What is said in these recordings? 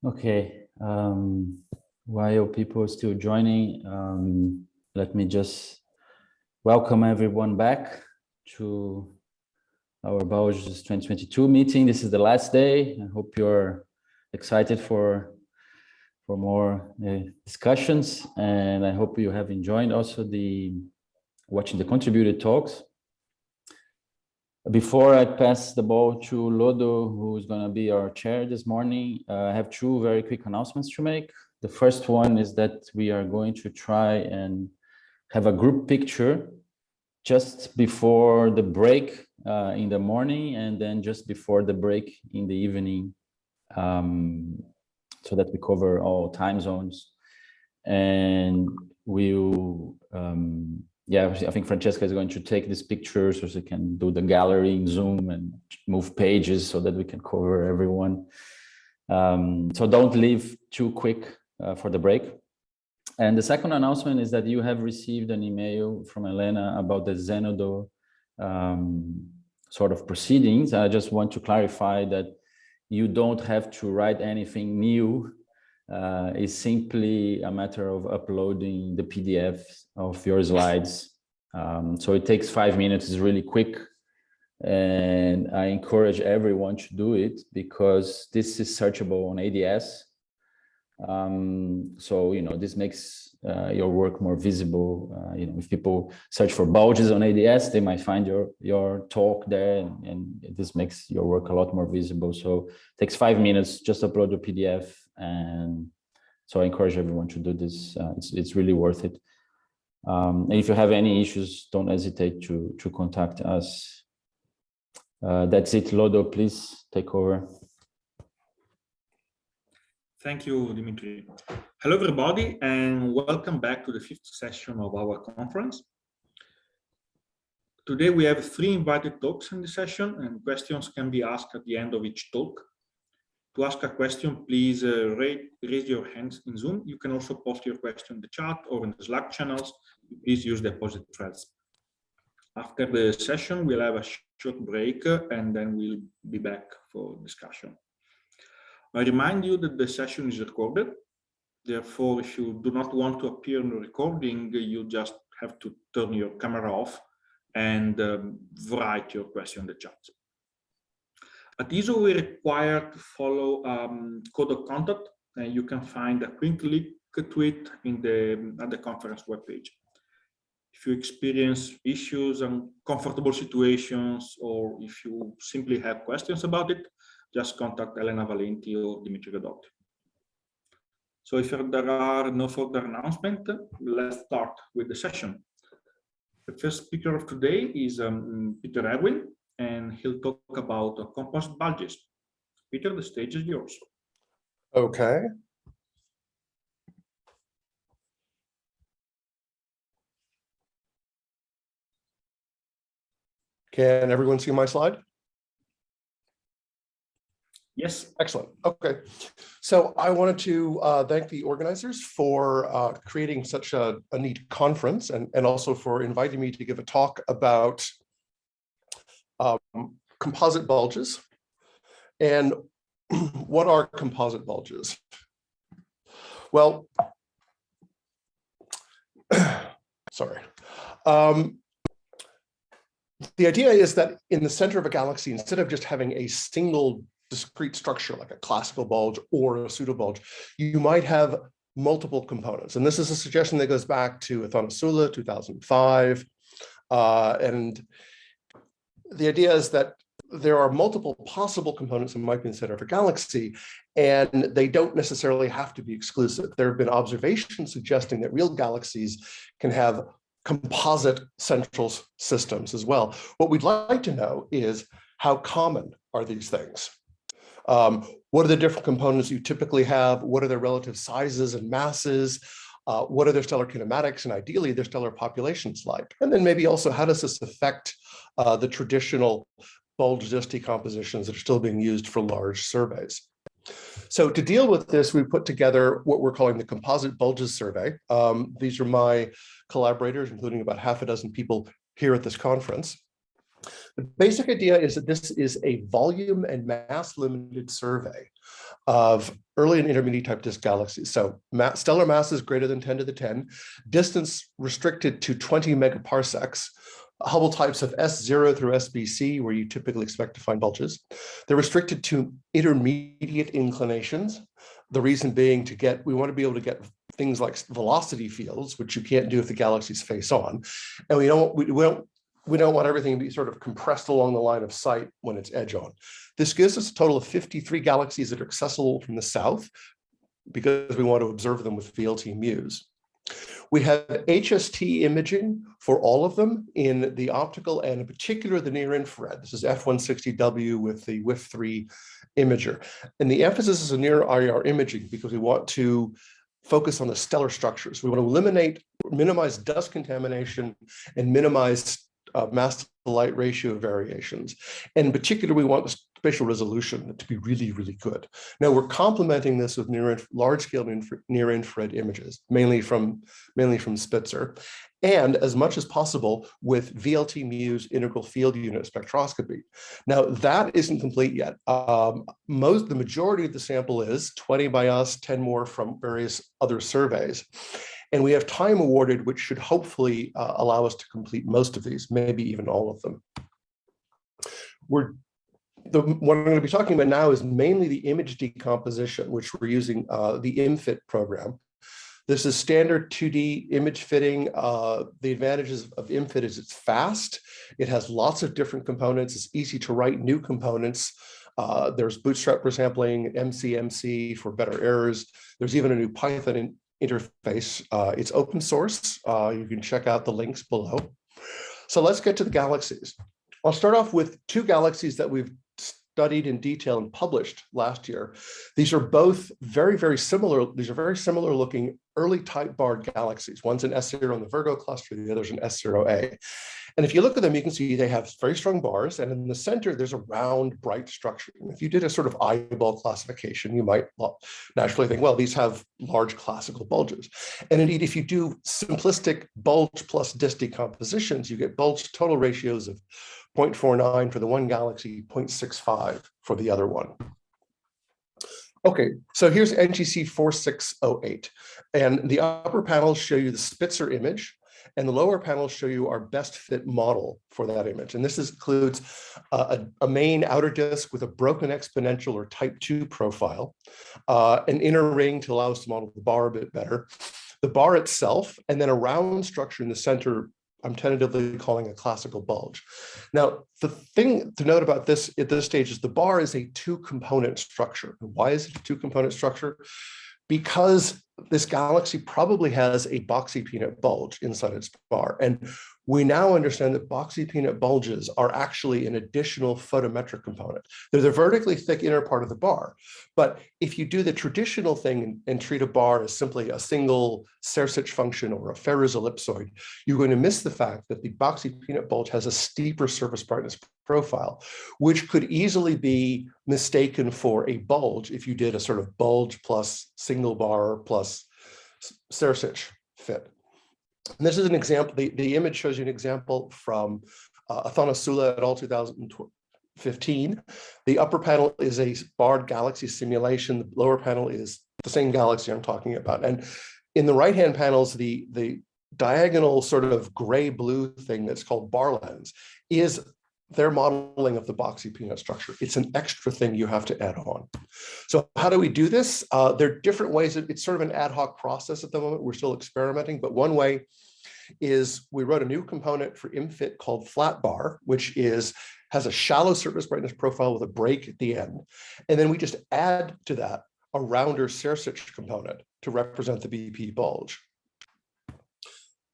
Okay, while people are still joining, let me just welcome everyone back to our Bulges 2022 meeting. This is the last day. I hope you're excited for more discussions, and I hope you have enjoyed also watching the contributed talks. Before I pass the ball to Lodo, who is going to be our chair this morning, I have two very quick announcements to make. The first one is that we are going to try and have a group picture just before the break in the morning, and then just before the break in the evening, so that we cover all time zones. And we'll yeah, I think Francesca is going to take this picture so she can do the gallery in Zoom and move pages so that we can cover everyone. So don't leave too quick for the break. And the second announcement is that you have received an email from Elena about the Zenodo sort of proceedings. I just want to clarify that you don't have to write anything new. It's simply a matter of uploading the PDF of your slides. So it takes 5 minutes, it's really quick. And I encourage everyone to do it because this is searchable on ADS. So, you know, this makes your work more visible. You know, if people search for Bulges on ADS, they might find your talk there, and this makes your work a lot more visible. So it takes 5 minutes, just upload the PDF. And so I encourage everyone to do this. It's really worth it. And if you have any issues, don't hesitate to contact us. That's it. Lodo, please take over. Thank you, Dimitri. Hello, everybody, and welcome back to the 5th session of our conference. Today, we have 3 invited talks in the session, and questions can be asked at the end of each talk. To ask a question, please raise your hands in Zoom. You can also post your question in the chat or in the Slack channels. Please use the opposite threads. After the session, we'll have a short break, and then we'll be back for discussion. I remind you that the session is recorded. Therefore, if you do not want to appear in the recording, you just have to turn your camera off and write your question in the chat. At ISO, we require to follow code of conduct, and you can find a quick link to it at the conference webpage. If you experience issues and uncomfortable situations, or if you simply have questions about it, just contact Elena Valenti or Dimitri Godotti. So if there are no further announcements, let's start with the session. The first speaker of today is Peter Erwin, and he'll talk about composite bulges. Peter, the stage is yours. Okay. Can everyone see my slide? Yes. Excellent. Okay. So I wanted to thank the organizers for creating such a neat conference, and also for inviting me to give a talk about composite bulges. And what are composite bulges? Well, sorry. The idea is that in the center of a galaxy, instead of just having a single discrete structure like a classical bulge or a pseudobulge, you might have multiple components. And this is a suggestion that goes back to Athanasula, 2005. And the idea is that there are multiple possible components that might be in the center of a galaxy, and they don't necessarily have to be exclusive. There have been observations suggesting that real galaxies can have composite central systems as well. What we'd like to know is, how common are these things? What are the different components you typically have? What are their relative sizes and masses? What are their stellar kinematics, and ideally their stellar populations like? And then maybe also, how does this affect the traditional bulge disk decompositions that are still being used for large surveys? So to deal with this, we put together what we're calling the Composite Bulges Survey. These are my collaborators, including about half a dozen people here at this conference. The basic idea is that this is a volume and mass limited survey of early and intermediate type disk galaxies. So stellar masses greater than 10 to the 10, distance restricted to 20 megaparsecs, Hubble types of S0 through SBC, where you typically expect to find bulges. They're restricted to intermediate inclinations. The reason being we want to be able to get things like velocity fields, which you can't do if the galaxies face on. And we don't want everything to be sort of compressed along the line of sight when it's edge on. This gives us a total of 53 galaxies that are accessible from the south because we want to observe them with VLT Muse. We have HST imaging for all of them in the optical and in particular the near infrared. This is F160W with the WIF3 imager. And the emphasis is on near IR imaging because we want to focus on the stellar structures. We want to minimize dust contamination and minimize mass to light ratio variations. And in particular, we want the spatial resolution to be really, really good. Now we're complementing this with large-scale near infrared images, mainly from Spitzer, and as much as possible with VLT Muse integral field unit spectroscopy. Now that isn't complete yet. The majority of the sample is 20 by us, 10 more from various other surveys. And we have time awarded, which should hopefully allow us to complete most of these, maybe even all of them. What I'm going to be talking about now is mainly the image decomposition, which we're using the ImFit program. This is standard 2D image fitting. The advantages of ImFit is it's fast. It has lots of different components. It's easy to write new components. There's bootstrap for sampling, MCMC for better errors. There's even a new Python interface. It's open source. You can check out the links below. So let's get to the galaxies. I'll start off with two galaxies that we've studied in detail and published last year. These are both very, very similar. These are very similar looking early type barred galaxies. One's an S0 in the Virgo cluster, the other's an S0A. And if you look at them, you can see they have very strong bars. And in the center, there's a round, bright structure. And if you did a sort of eyeball classification, you might naturally think, well, these have large classical bulges. And indeed, if you do simplistic bulge plus disk decompositions, you get bulge total ratios of 0.49 for the one galaxy, 0.65 for the other one. Okay, so here's NGC 4608. And the upper panels show you the Spitzer image, and the lower panels show you our best fit model for that image. And this includes a main outer disk with a broken exponential or type 2 profile, an inner ring to allow us to model the bar a bit better, the bar itself, and then a round structure in the center I'm tentatively calling a classical bulge. Now, the thing to note about this at this stage is the bar is a two-component structure. Why is it a two-component structure? Because this galaxy probably has a boxy peanut bulge inside its bar. And we now understand that boxy peanut bulges are actually an additional photometric component. They're the vertically thick inner part of the bar. But if you do the traditional thing and treat a bar as simply a single Cersich function or a Ferrer's ellipsoid, you're going to miss the fact that the boxy peanut bulge has a steeper surface brightness profile, which could easily be mistaken for a bulge if you did a sort of bulge plus single bar plus Cersich fit. And this is an example. The image shows you an example from Athanasula et al. 2015. The upper panel is a barred galaxy simulation. The lower panel is the same galaxy I'm talking about. And in the right-hand panels, the diagonal sort of gray-blue thing that's called bar lens is their modeling of the boxy peanut structure. It's an extra thing you have to add on. So how do we do this? There are different ways. It's sort of an ad hoc process at the moment. We're still experimenting, but one way is we wrote a new component for ImFit called flat bar, which has a shallow surface brightness profile with a break at the end. And then we just add to that a rounder Cersich component to represent the BP bulge.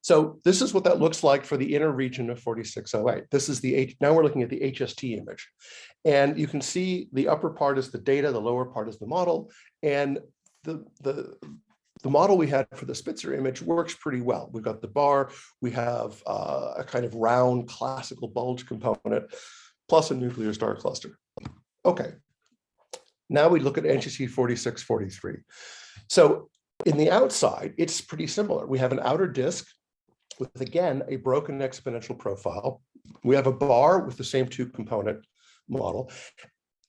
So this is what that looks like for the inner region of 4608. This is now we're looking at the HST image. And you can see the upper part is the data, the lower part is the model. And the model we had for the Spitzer image works pretty well. We've got the bar, we have a kind of round classical bulge component, plus a nuclear star cluster. Okay, now we look at NGC 4643. So in the outside, it's pretty similar. We have an outer disk with, again, a broken exponential profile. We have a bar with the same two-component model.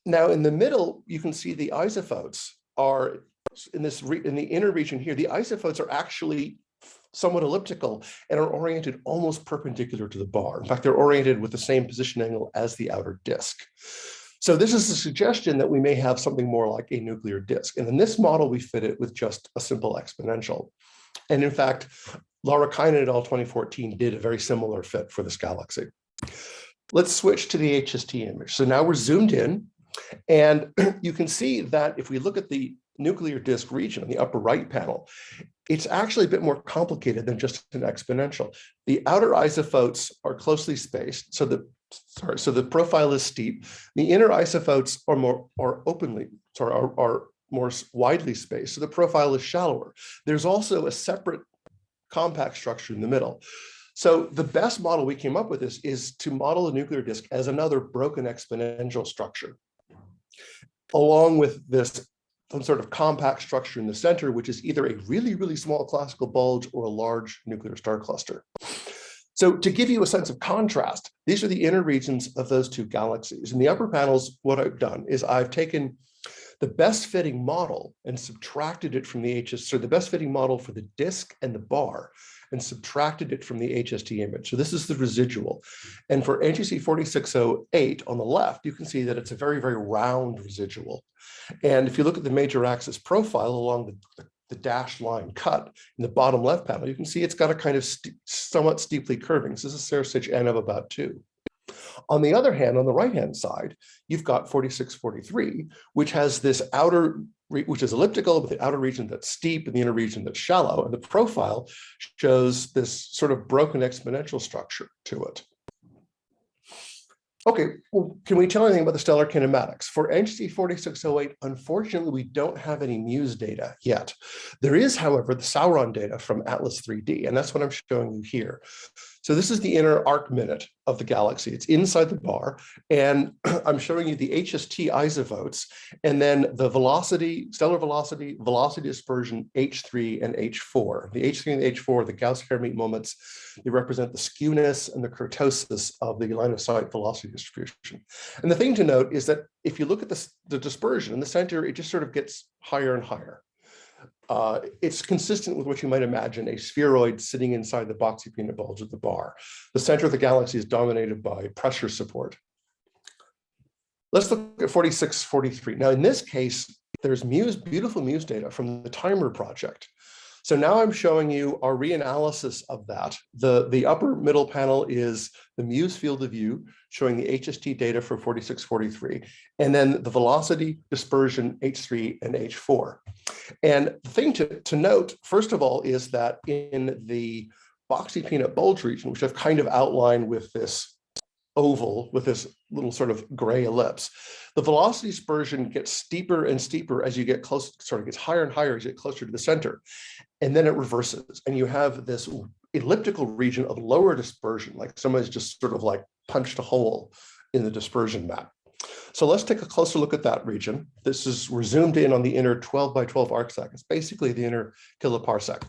Now in the middle, you can see the isophotes are in the inner region here. The isophotes are actually somewhat elliptical and are oriented almost perpendicular to the bar. In fact, they're oriented with the same position angle as the outer disk. So this is a suggestion that we may have something more like a nuclear disk. And in this model, we fit it with just a simple exponential. And in fact, Laura Kynan et al. 2014 did a very similar fit for this galaxy. Let's switch to the HST image. So now we're zoomed in, and you can see that if we look at the nuclear disk region in the upper right panel, it's actually a bit more complicated than just an exponential. The outer isophotes are closely spaced, so the profile is steep. The inner isophotes are more widely spaced, so the profile is shallower. There's also a separate compact structure in the middle. So the best model we came up with is to model a nuclear disk as another broken exponential structure, along with this some sort of compact structure in the center, which is either a really, really small classical bulge or a large nuclear star cluster. So to give you a sense of contrast, these are the inner regions of those two galaxies. In the upper panels, what I've done is I've taken the best fitting model and subtracted it from the the best fitting model for the disk and the bar, and subtracted it from the HST image. So this is the residual. And for NGC 4608 on the left, you can see that it's a very, very round residual. And if you look at the major axis profile along the dashed line cut in the bottom left panel, you can see it's got a kind of somewhat steeply curving. So this is Cersich N of about 2. On the other hand, on the right-hand side, you've got 4643, which has this outer, which is elliptical, with the outer region that's steep and the inner region that's shallow. And the profile shows this sort of broken exponential structure to it. Okay, well, can we tell anything about the stellar kinematics? For NGC 4608, unfortunately, we don't have any MUSE data yet. There is, however, the Sauron data from Atlas 3D, and that's what I'm showing you here. So this is the inner arc minute of the galaxy. It's inside the bar, and I'm showing you the HST isophotes, and then the velocity, stellar velocity, velocity dispersion, H3 and H4. The H3 and the H4, the Gauss-Hermite moments, they represent the skewness and the kurtosis of the line of sight velocity distribution. And the thing to note is that if you look at the dispersion in the center, it just sort of gets higher and higher. It's consistent with what you might imagine a spheroid sitting inside the boxy peanut bulge of the bar. The center of the galaxy is dominated by pressure support. Let's look at 4643. Now, in this case, there's beautiful MUSE data from the Timer project. So now I'm showing you our reanalysis of that. The upper middle panel is the MUSE field of view, showing the HST data for 4643, and then the velocity, dispersion, H3 and H4. And the thing to note, first of all, is that in the boxy peanut bulge region, which I've kind of outlined with this oval, with this little sort of gray ellipse, the velocity dispersion gets steeper and steeper as you get close, gets higher and higher as you get closer to the center. And then it reverses, and you have this elliptical region of lower dispersion, like somebody's just sort of like punched a hole in the dispersion map. So let's take a closer look at that region. We're zoomed in on the inner 12 by 12 arc seconds, basically the inner kiloparsec.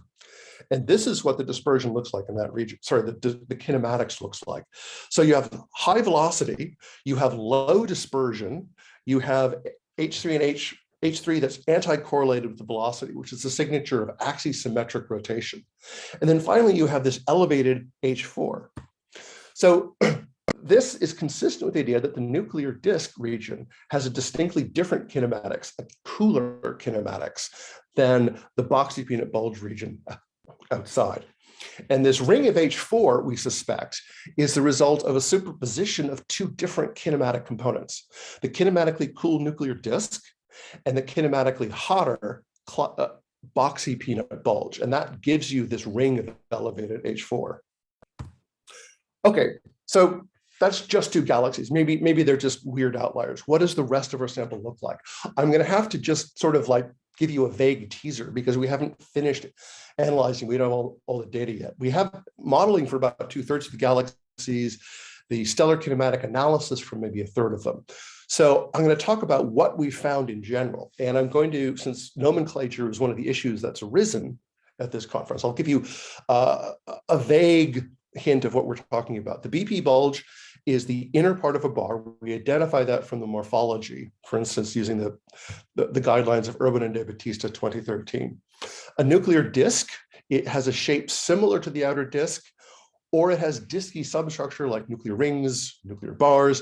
And this is what the dispersion looks like in that region. Sorry, the kinematics looks like. So you have high velocity, you have low dispersion, you have H3 and H3 that's anti-correlated with the velocity, which is the signature of axisymmetric rotation. And then finally, you have this elevated H4. So this is consistent with the idea that the nuclear disk region has a distinctly different kinematics, a cooler kinematics, than the boxy peanut bulge region outside. And this ring of H4, we suspect, is the result of a superposition of two different kinematic components: the kinematically cool nuclear disk and the kinematically hotter boxy peanut bulge. And that gives you this ring of elevated H4. Okay, so that's just two galaxies. Maybe they're just weird outliers. What does the rest of our sample look like? I'm going to have to just sort of like give you a vague teaser because we haven't finished analyzing. We don't have all the data yet. We have modeling for about 2/3 of the galaxies, the stellar kinematic analysis for maybe 1/3 of them. So I'm going to talk about what we found in general. And I'm going to, since nomenclature is one of the issues that's arisen at this conference, I'll give you a vague hint of what we're talking about. The BP bulge is the inner part of a bar. We identify that from the morphology, for instance, using the guidelines of Erwin and Debattista 2013. A nuclear disk, it has a shape similar to the outer disk, or it has disky substructure like nuclear rings, nuclear bars,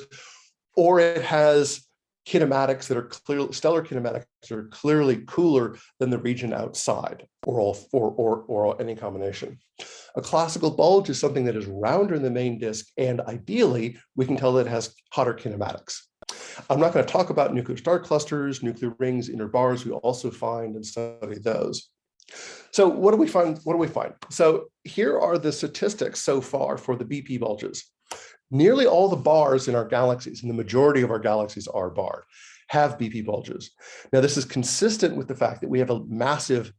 or it has kinematics that are clearly, stellar kinematics that are clearly cooler than the region outside, or any combination. A classical bulge is something that is rounder in the main disk, and ideally, we can tell that it has hotter kinematics. I'm not going to talk about nuclear star clusters, nuclear rings, inner bars. We also find and study those. So what do we find? So here are the statistics so far for the BP bulges. Nearly all the bars in our galaxies, and the majority of our galaxies are barred, have BP bulges. Now, this is consistent with the fact that we have a massive,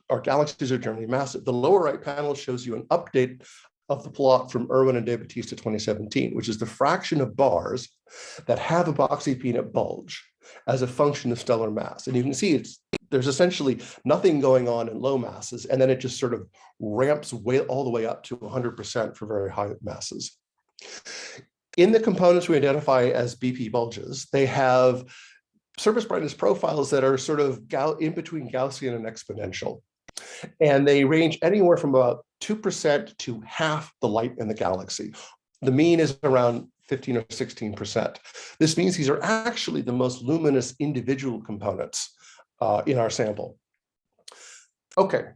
our galaxies are generally massive. The lower right panel shows you an update of the plot from Erwin and Debattista 2017, which is the fraction of bars that have a boxy peanut bulge as a function of stellar mass. And you can see there's essentially nothing going on in low masses, and then it just sort of ramps all the way up to 100% for very high masses. In the components we identify as BP bulges, they have surface brightness profiles that are sort of in between Gaussian and exponential. And they range anywhere from about 2% to half the light in the galaxy. The mean is around 15 or 16%. This means these are actually the most luminous individual components in our sample. Okay.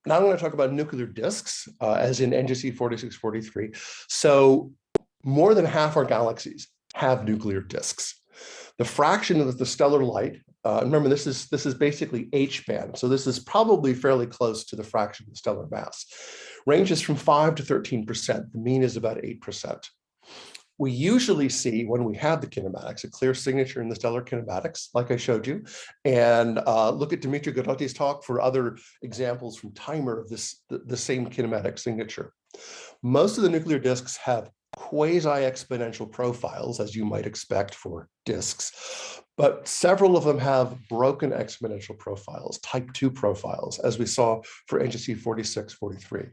Now I'm going to talk about nuclear disks, as in NGC 4643. So more than half our galaxies have nuclear disks. The fraction of the stellar light, remember this is basically H-band, so this is probably fairly close to the fraction of the stellar mass, ranges from 5 to 13%. The mean is about 8%. We usually see, when we have the kinematics, a clear signature in the stellar kinematics, like I showed you. And look at Dimitri Godotti's talk for other examples from Timer of the same kinematic signature. Most of the nuclear disks have quasi-exponential profiles, as you might expect for disks, but several of them have broken exponential profiles, type 2 profiles, as we saw for NGC 4643.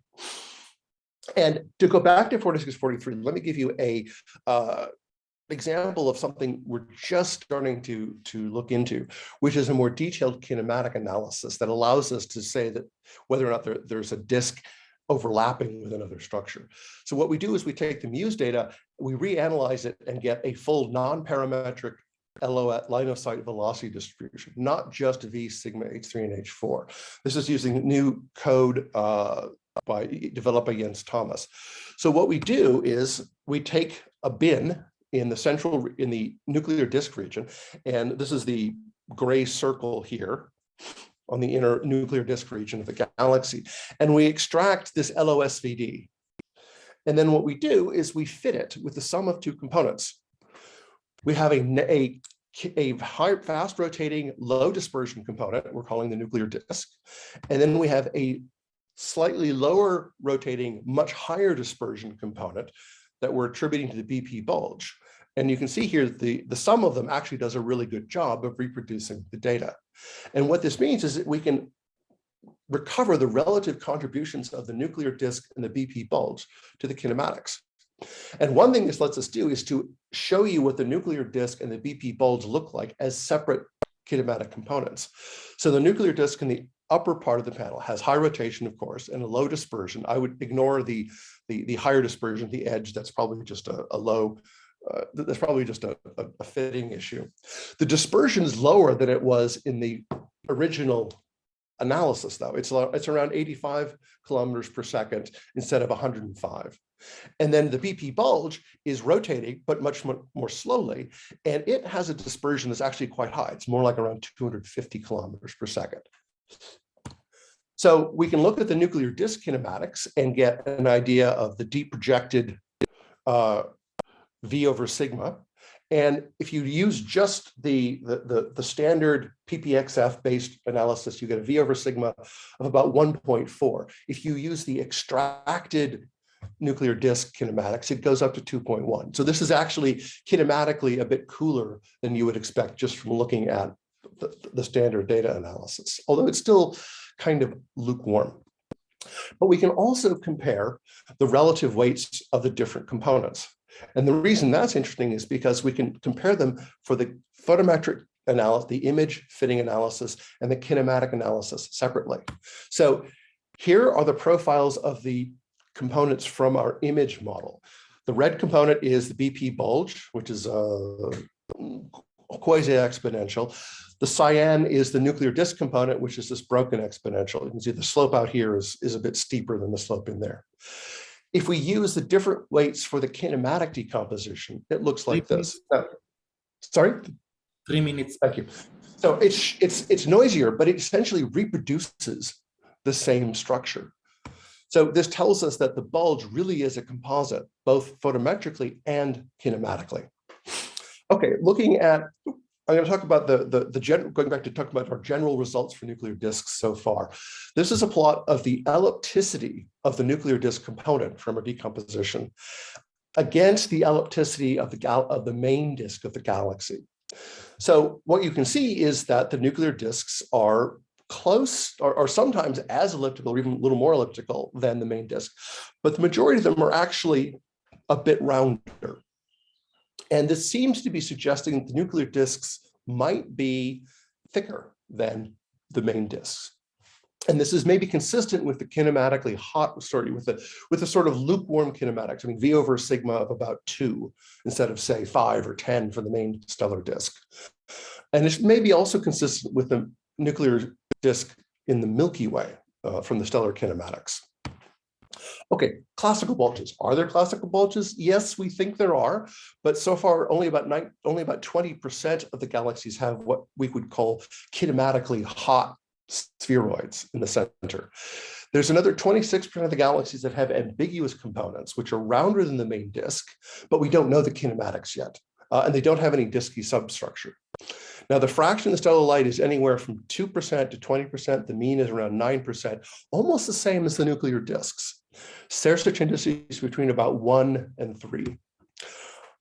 And to go back to 4643, let me give you a example of something we're just starting to look into, which is a more detailed kinematic analysis that allows us to say that whether or not there's a disk overlapping with another structure. So what we do is we take the Muse data, we reanalyze it and get a full non-parametric line of sight velocity distribution, not just V sigma H3 and H4. This is using new code developed by Jens Thomas. So what we do is we take a bin in the nuclear disk region, and this is the gray circle here on the inner nuclear disk region of the galaxy, and we extract this LOSVD. And then what we do is we fit it with the sum of two components. We have a high, fast rotating, low dispersion component we're calling the nuclear disk, and then we have a slightly lower rotating, much higher dispersion component that we're attributing to the BP bulge. And you can see here the sum of them actually does a really good job of reproducing the data. And what this means is that we can recover the relative contributions of the nuclear disk and the BP bulge to the kinematics. And one thing this lets us do is to show you what the nuclear disk and the BP bulge look like as separate kinematic components. So the nuclear disk in the upper part of the panel has high rotation, of course, and a low dispersion. I would ignore the higher dispersion, the edge. That's probably just a low, that's probably just a fitting issue. The dispersion is lower than it was in the original analysis, though. It's around 85 kilometers per second instead of 105. And then the BP bulge is rotating, but much more slowly. And it has a dispersion that's actually quite high. It's more like around 250 kilometers per second. So we can look at the nuclear disk kinematics and get an idea of the deep projected V over sigma. And if you use just the standard PPXF based analysis, you get a V over sigma of about 1.4. If you use the extracted nuclear disk kinematics, it goes up to 2.1. So this is actually kinematically a bit cooler than you would expect just from looking at the standard data analysis, although it's still kind of lukewarm. But we can also compare the relative weights of the different components. And the reason that's interesting is because we can compare them for the photometric analysis, the image fitting analysis, and the kinematic analysis separately. So here are the profiles of the components from our image model. The red component is the BP bulge, which is quasi-exponential. The cyan is the nuclear disk component, which is this broken exponential. You can see the slope out here is a bit steeper than the slope in there. If we use the different weights for the kinematic decomposition, it looks like this. Sorry? 3 minutes. Thank you. So it's noisier, but it essentially reproduces the same structure. So this tells us that the bulge really is a composite, both photometrically and kinematically. Okay, looking at, I'm going to talk about going back to talk about our general results for nuclear disks so far. This is a plot of the ellipticity of the nuclear disk component from a decomposition against the ellipticity of the main disk of the galaxy. So what you can see is that the nuclear disks are close or sometimes as elliptical or even a little more elliptical than the main disk, but the majority of them are actually a bit rounder. And this seems to be suggesting that the nuclear disks might be thicker than the main disks. And this is maybe consistent with the kinematically hot, with the sort of lukewarm kinematics. I mean, V over sigma of about 2 instead of say 5 or 10 for the main stellar disk. And it's maybe also consistent with the nuclear disk in the Milky Way from the stellar kinematics. Okay, classical bulges. Are there classical bulges? Yes, we think there are, but so far only about 20% of the galaxies have what we would call kinematically hot spheroids in the center. There's another 26% of the galaxies that have ambiguous components, which are rounder than the main disk, but we don't know the kinematics yet, and they don't have any disky substructure. Now, the fraction of the stellar light is anywhere from 2% to 20%. The mean is around 9%, almost the same as the nuclear disks. Sersuch indices between about 1 and 3.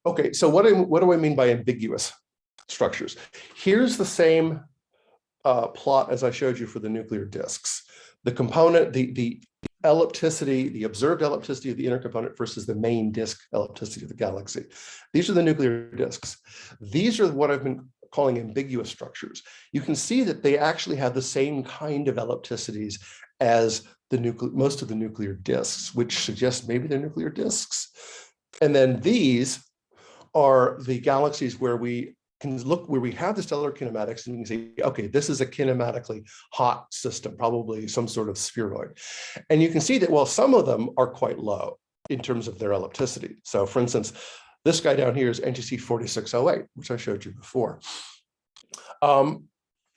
Okay, so what do I mean by ambiguous structures? Here's the same plot as I showed you for the nuclear disks. The component, the ellipticity, the observed ellipticity of the inner component versus the main disk ellipticity of the galaxy. These are the nuclear disks. These are what I've been calling ambiguous structures. You can see that they actually have the same kind of ellipticities as most of the nuclear disks, which suggests maybe they're nuclear disks. And then these are the galaxies where we can look, where we have the stellar kinematics, and we can say, okay, this is a kinematically hot system, probably some sort of spheroid. And you can see that, well, some of them are quite low in terms of their ellipticity. So for instance, this guy down here is NGC 4608, which I showed you before.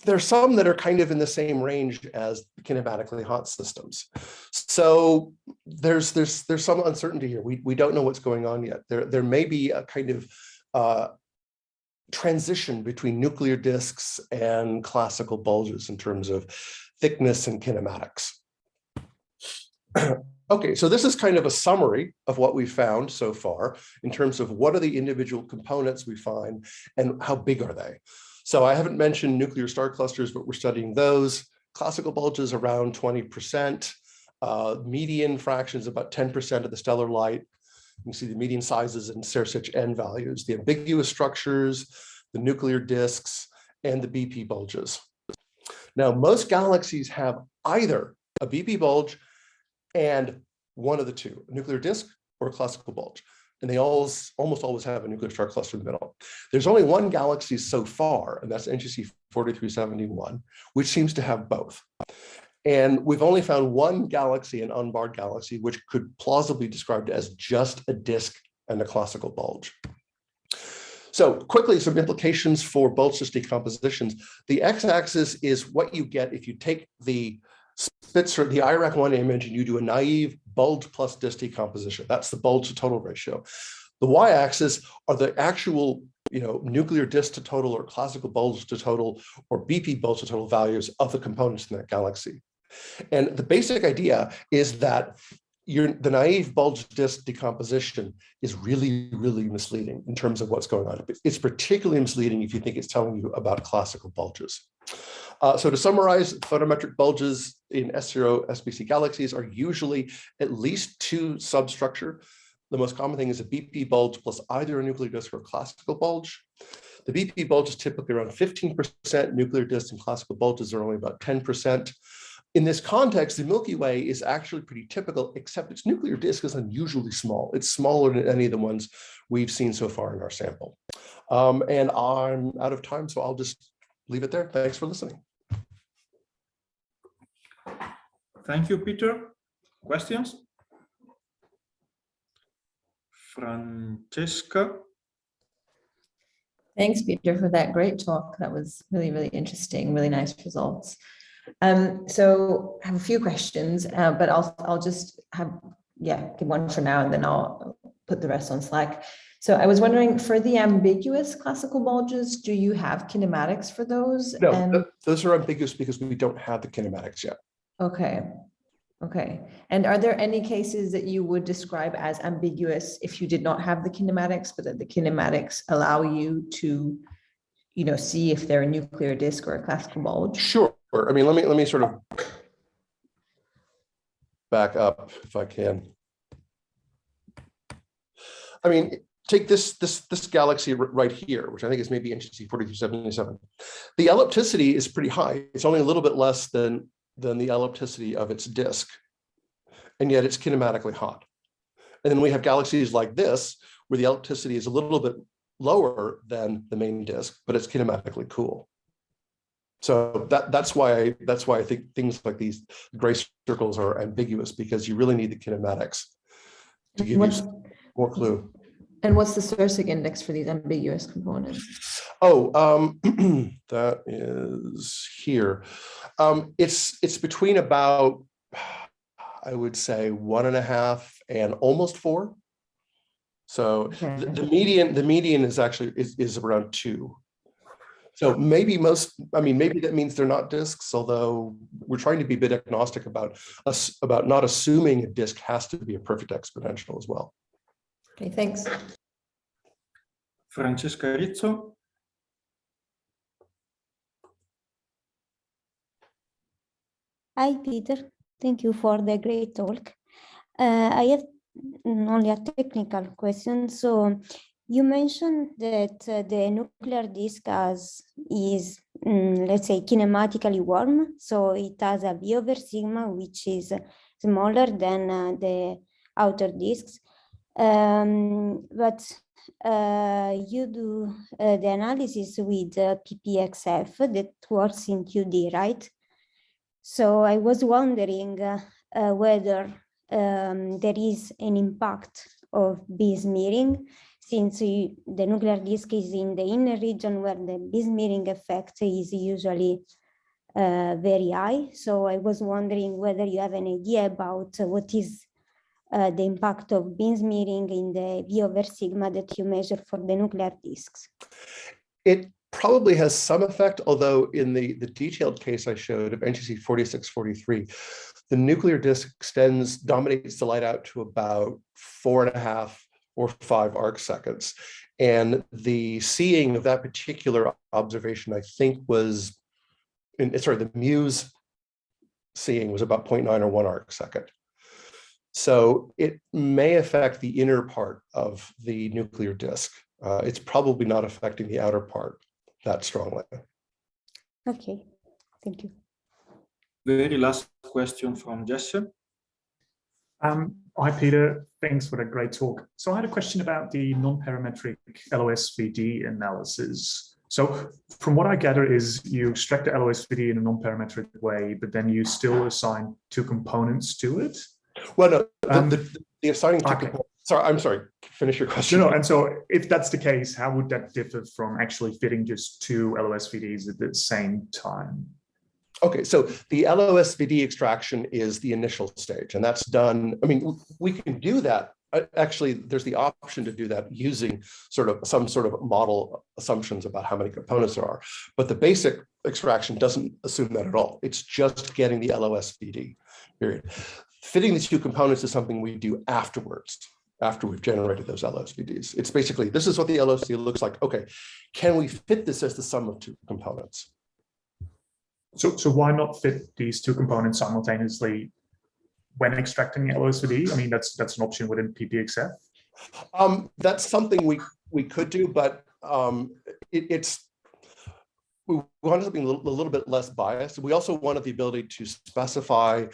There's some that are kind of in the same range as the kinematically hot systems. So there's some uncertainty here. We don't know what's going on yet. There may be a kind of transition between nuclear disks and classical bulges in terms of thickness and kinematics. Okay, so this is kind of a summary of what we found so far in terms of what are the individual components we find and how big are they. So I haven't mentioned nuclear star clusters, but we're studying those. Classical bulges around 20%. Median fractions about 10% of the stellar light. You can see the median sizes and Sersuch N values, the ambiguous structures, the nuclear disks, and the BP bulges. Now, most galaxies have either a BP bulge and one of the two, a nuclear disk or a classical bulge. And they almost always have a nuclear star cluster in the middle. There's only one galaxy so far, and that's NGC 4371, which seems to have both. And we've only found one galaxy, an unbarred galaxy, which could plausibly be described as just a disk and a classical bulge. So quickly, some implications for Boltz decompositions. The x-axis is what you get if you take the Spitzer, the IRAC1 image, and you do a naive bulge plus disk decomposition. That's the bulge to total ratio. The y-axis are the actual, nuclear disk to total or classical bulge to total or BP bulge to total values of the components in that galaxy. And the basic idea is that the naive bulge disk decomposition is really, really misleading in terms of what's going on. It's particularly misleading if you think it's telling you about classical bulges. So to summarize, photometric bulges in S0 SBC galaxies are usually at least 2 substructure. the most common thing is a BP bulge plus either a nuclear disk or a classical bulge. The BP bulge is typically around 15%, nuclear disks and classical bulges are only about 10%. In this context, the Milky Way is actually pretty typical, except its nuclear disk is unusually small. It's smaller than any of the ones we've seen so far in our sample. And I'm out of time, so I'll just leave it there. Thanks for listening. Thank you, Peter. Questions? Francesca? Thanks, Peter, for that great talk. That was really, really interesting, really nice results. So I have a few questions, but I'll just give one for now, and then I'll put the rest on Slack. So I was wondering, for the ambiguous classical bulges, do you have kinematics for those? No, those are ambiguous because we don't have the kinematics yet. Okay. And are there any cases that you would describe as ambiguous if you did not have the kinematics, but that the kinematics allow you to, see if they're a nuclear disk or a classical bulge? Sure. I mean, let me sort of back up if I can. I mean, take this galaxy right here, which I think is maybe NGC 4377. The ellipticity is pretty high. It's only a little bit less than the ellipticity of its disk, and yet it's kinematically hot. And then we have galaxies like this, where the ellipticity is a little bit lower than the main disk, but it's kinematically cool. So that's why I think things like these gray circles are ambiguous, because you really need the kinematics to give you more clue. And what's the Sersig index for these ambiguous components? Oh, that is here. It's between about, I would say, 1.5 and almost 4. So Okay. the median is actually is around 2. So maybe maybe that means they're not disks, although we're trying to be a bit agnostic about not assuming a disk has to be a perfect exponential as well. Okay, thanks. Francesca Rizzo? Hi, Peter. Thank you for the great talk. I have only a technical question. So you mentioned that the nuclear disk is, let's say, kinematically warm. So it has a V over sigma, which is smaller than the outer disks. But you do the analysis with PPXF that works in 2D, right? So I was wondering whether there is an impact of B-smearing, since the nuclear disk is in the inner region where the B-smearing effect is usually very high. So I was wondering whether you have an idea about what is the impact of B-smearing in the V over sigma that you measure for the nuclear disks. It probably has some effect, although in the detailed case I showed of NGC 4643, the nuclear disk dominates the light out to about 4.5 or 5 arc seconds. And the seeing of that particular observation, I think was, the Muse seeing was about 0.9 or 1 arc second. So it may affect the inner part of the nuclear disk. It's probably not affecting the outer part that strongly. Okay, thank you. Very last question from Jesse. Hi, Peter. Thanks for the great talk. So I had a question about the non-parametric LOSVD analysis. So from what I gather is you extract the LOSVD in a non-parametric way, but then you still assign 2 components to it? Well, no, the assigning 2 okay. components. Sorry, I'm sorry. Finish your question. No, and so if that's the case, how would that differ from actually fitting just 2 LOSVDs at the same time? Okay, so the LOSVD extraction is the initial stage, and that's done. I mean, we can do that. Actually, there's the option to do that using some sort of model assumptions about how many components there are. But the basic extraction doesn't assume that at all. It's just getting the LOSVD, period. Fitting the 2 components is something we do afterwards, after we've generated those LOSVDs. It's basically, this is what the LOSVD looks like. Okay, can we fit this as the sum of 2 components? So why not fit these 2 components simultaneously when extracting the LOSVD? I mean, that's an option within PPXF. That's something we could do, but we wanted something a little bit less biased. We also wanted the ability to specify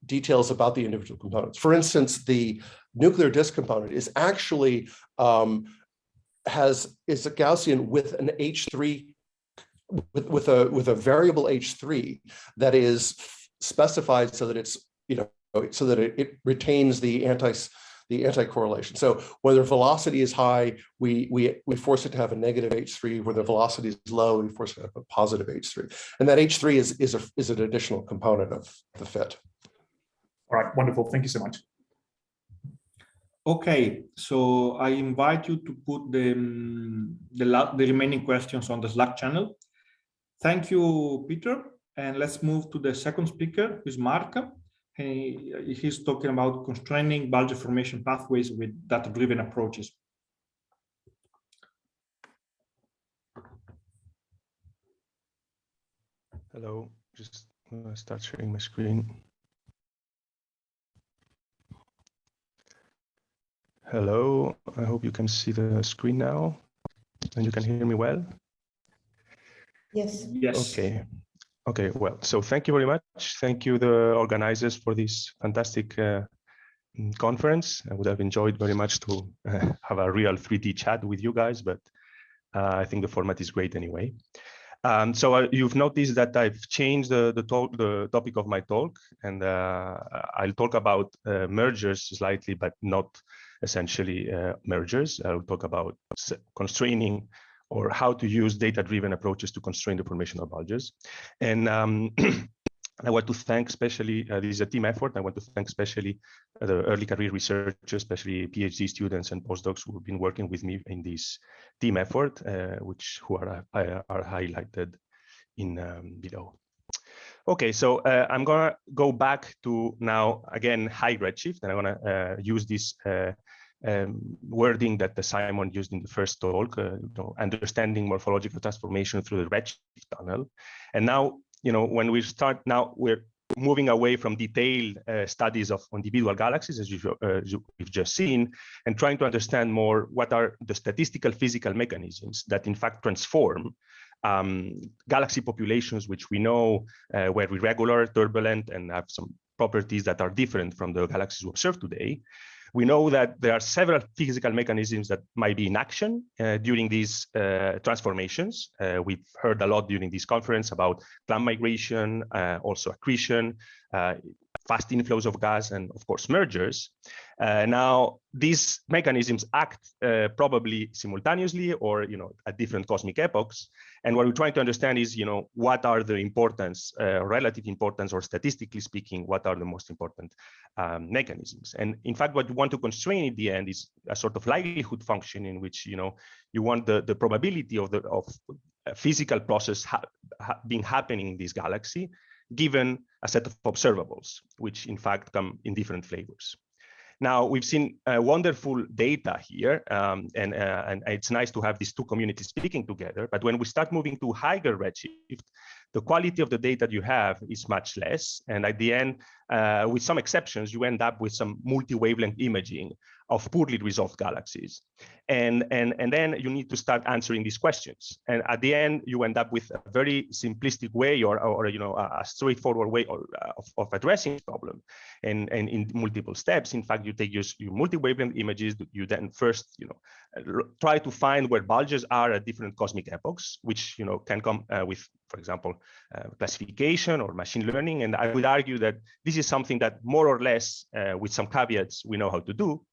details about the individual components. For instance, the nuclear disk component is actually is a Gaussian with an H3 with a variable H3 that is specified so that it's so that it retains the anti-correlation. So whether velocity is high, we force it to have a negative H3. Where the velocity is low, we force it to have a positive H3. And that H3 is an additional component of the fit. All right, wonderful. Thank you so much. Okay, so I invite you to put the remaining questions on the Slack channel. Thank you, Peter. And let's move to the second speaker, who is Marc. He's talking about constraining bulge formation pathways with data-driven approaches. Hello, just start sharing my screen. Hello, I hope you can see the screen now and you can hear me well. Yes. Yes. Okay. Okay, well, so thank you very much. Thank you, the organizers, for this fantastic conference. I would have enjoyed very much to have a real 3D chat with you guys, but I think the format is great anyway. So you've noticed that I've changed the topic of my talk, and I'll talk about mergers slightly, but not essentially mergers. I'll talk about constraining or how to use data-driven approaches to constrain the formation of bulges. And I want to thank especially, this is a team effort. I want to thank especially the early career researchers, especially PhD students and postdocs who have been working with me in this team effort, who are highlighted in below. Okay, so I'm gonna go back to now again high-redshift, and I'm gonna use this wording that Simon used in the first talk, understanding morphological transformation through the redshift tunnel. And now, when we start now, we're moving away from detailed studies of individual galaxies, as we've just seen, and trying to understand more what are the statistical physical mechanisms that in fact transform galaxy populations, which we know were irregular, turbulent, and have some properties that are different from the galaxies we observe today. We know that there are several physical mechanisms that might be in action during these transformations. We've heard a lot during this conference about clump migration, also accretion, fast inflows of gas, and of course mergers. Now these mechanisms act probably simultaneously or at different cosmic epochs. And what we're trying to understand is what are the importance, relative importance, or statistically speaking, what are the most important mechanisms. And in fact, what you want to constrain at the end is a sort of likelihood function in which you want the probability of a physical process happening in this galaxy, given a set of observables, which in fact come in different flavors. Now, we've seen wonderful data here, and it's nice to have these two communities speaking together. But when we start moving to higher redshift, the quality of the data you have is much less. And at the end, with some exceptions, you end up with some multi-wavelength imaging of poorly resolved galaxies. And then you need to start answering these questions. And at the end, you end up with a very simplistic way or a straightforward way of addressing the problem. And in multiple steps, in fact, you take your multi-wavelength images, you then first try to find where bulges are at different cosmic epochs, which can come with, for example, classification or machine learning. And I would argue that this is something that more or less, with some caveats, we know how to do.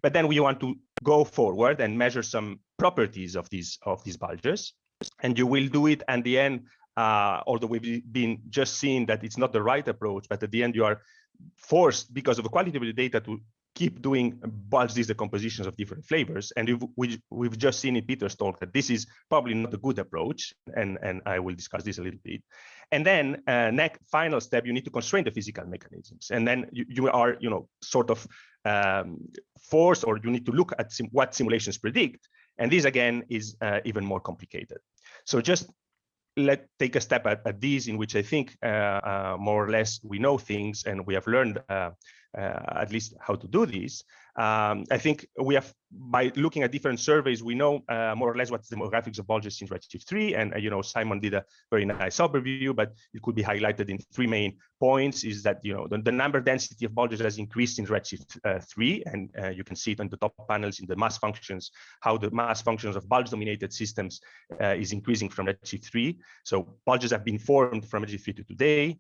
But then we want to go forward and measure some properties of these bulges. And you will do it at the end, although we've been just seeing that it's not the right approach, but at the end you are forced, because of the quality of the data, to keep doing bulge decompositions of different flavors. And we've just seen in Peter's talk that this is probably not a good approach. And I will discuss this a little bit. And then next final step, you need to constrain the physical mechanisms. And then you are, sort of forced, or you need to look at what simulations predict. And this again is even more complicated. So just let's take a step at these, in which I think more or less we know things, and we have learned at least how to do this. I think we have, by looking at different surveys, we know more or less what the demographics of Bulges in redshift 3, and Simon did a very nice overview, but it could be highlighted in 3 main points. Is that the number density of Bulges has increased in redshift 3, and you can see it on the top panels in the mass functions, how the mass functions of Bulge-dominated systems is increasing from redshift 3. So Bulges have been formed from redshift 3 to today.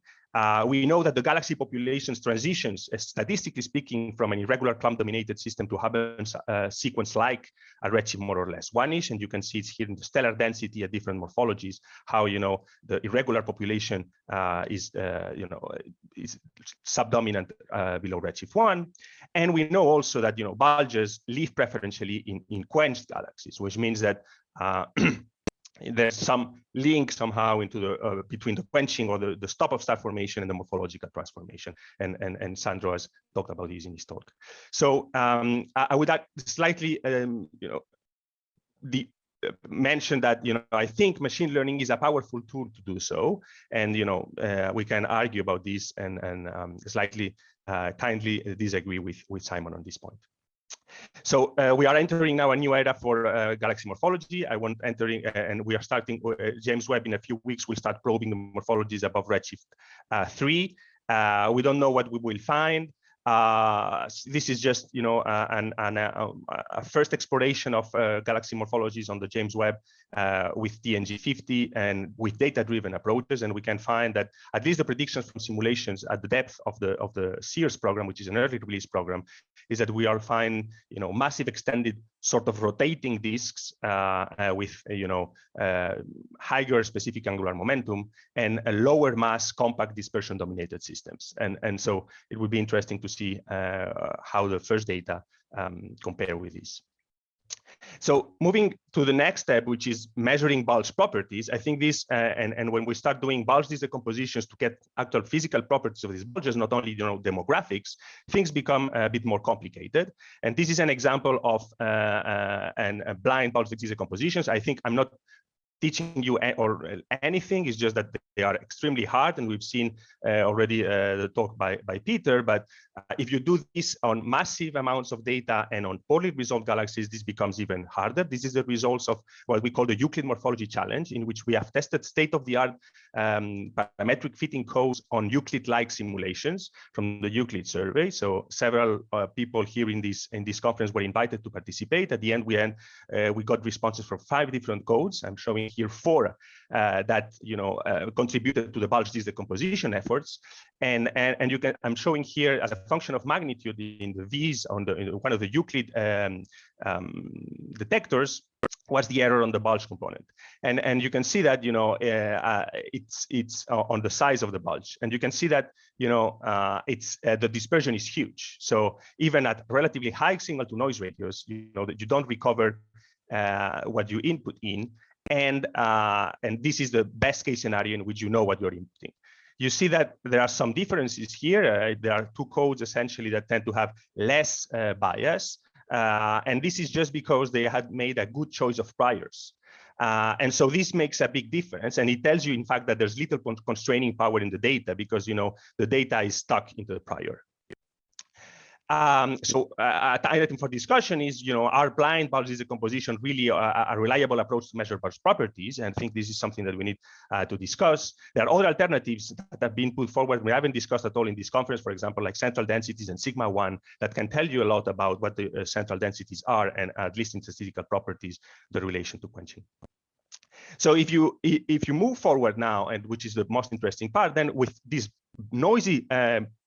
We know that the galaxy populations transitions, statistically speaking, from an irregular clump-dominated system to Hubble sequence like a redshift more or less 1-ish, and you can see it's here in the stellar density at different morphologies, how the irregular population is subdominant below redshift 1. And we know also that Bulges live preferentially in quenched galaxies, which means that there's some link somehow into the between the quenching or the stop of star formation and the morphological transformation, and Sandro has talked about this in his talk. So I would add slightly, mention that I think machine learning is a powerful tool to do so, and we can argue about this and slightly kindly disagree with Simon on this point. So we are entering now a new era for galaxy morphology. And we are starting James Webb in a few weeks. We'll start probing the morphologies above redshift 3. We don't know what we will find. This is just a first exploration of galaxy morphologies on the James Webb with TNG50 and with data-driven approaches, and we can find that at least the predictions from simulations at the depth of the SEERS program, which is an early release program, is that we are finding massive extended sort of rotating disks with higher specific angular momentum and a lower mass compact dispersion dominated systems, and so it would be interesting to see how the first data compare with this. So moving to the next step, which is measuring bulge properties, I think this, and when we start doing bulge decompositions to get actual physical properties of these bulges, not only demographics, things become a bit more complicated. And this is an example of a blind bulge decompositions. I think I'm not teaching you or anything, is just that they are extremely hard, and we've seen already the talk by Peter, but if you do this on massive amounts of data and on poorly resolved galaxies, this becomes even harder. This is the results of what we call the Euclid Morphology Challenge, in which we have tested state-of-the-art parametric fitting codes on Euclid-like simulations from the Euclid survey. So several people here in this conference were invited to participate. At the end, we got responses from 5 different codes. I'm showing here 4 that contributed to the bulge decomposition efforts, and I'm showing here as a function of magnitude in the V's on one of the Euclid detectors what's the error on the bulge component, and you can see that it's on the size of the bulge, and you can see that it's the dispersion is huge. So even at relatively high signal to noise ratios, that you don't recover what you input in. And this is the best case scenario in which you know what you're inputting. You see that there are some differences here. There are 2 codes essentially that tend to have less bias. And this is just because they had made a good choice of priors. And so this makes a big difference. And it tells you, in fact, that there's little constraining power in the data because, the data is stuck into the prior. So an item for discussion is, are blind bulge decomposition really a reliable approach to measure bulge properties? And I think this is something that we need to discuss. There are other alternatives that have been put forward we haven't discussed at all in this conference, for example, like central densities and sigma 1, that can tell you a lot about what the central densities are, and at least in statistical properties, the relation to quenching. So if you move forward now, and which is the most interesting part, then with these noisy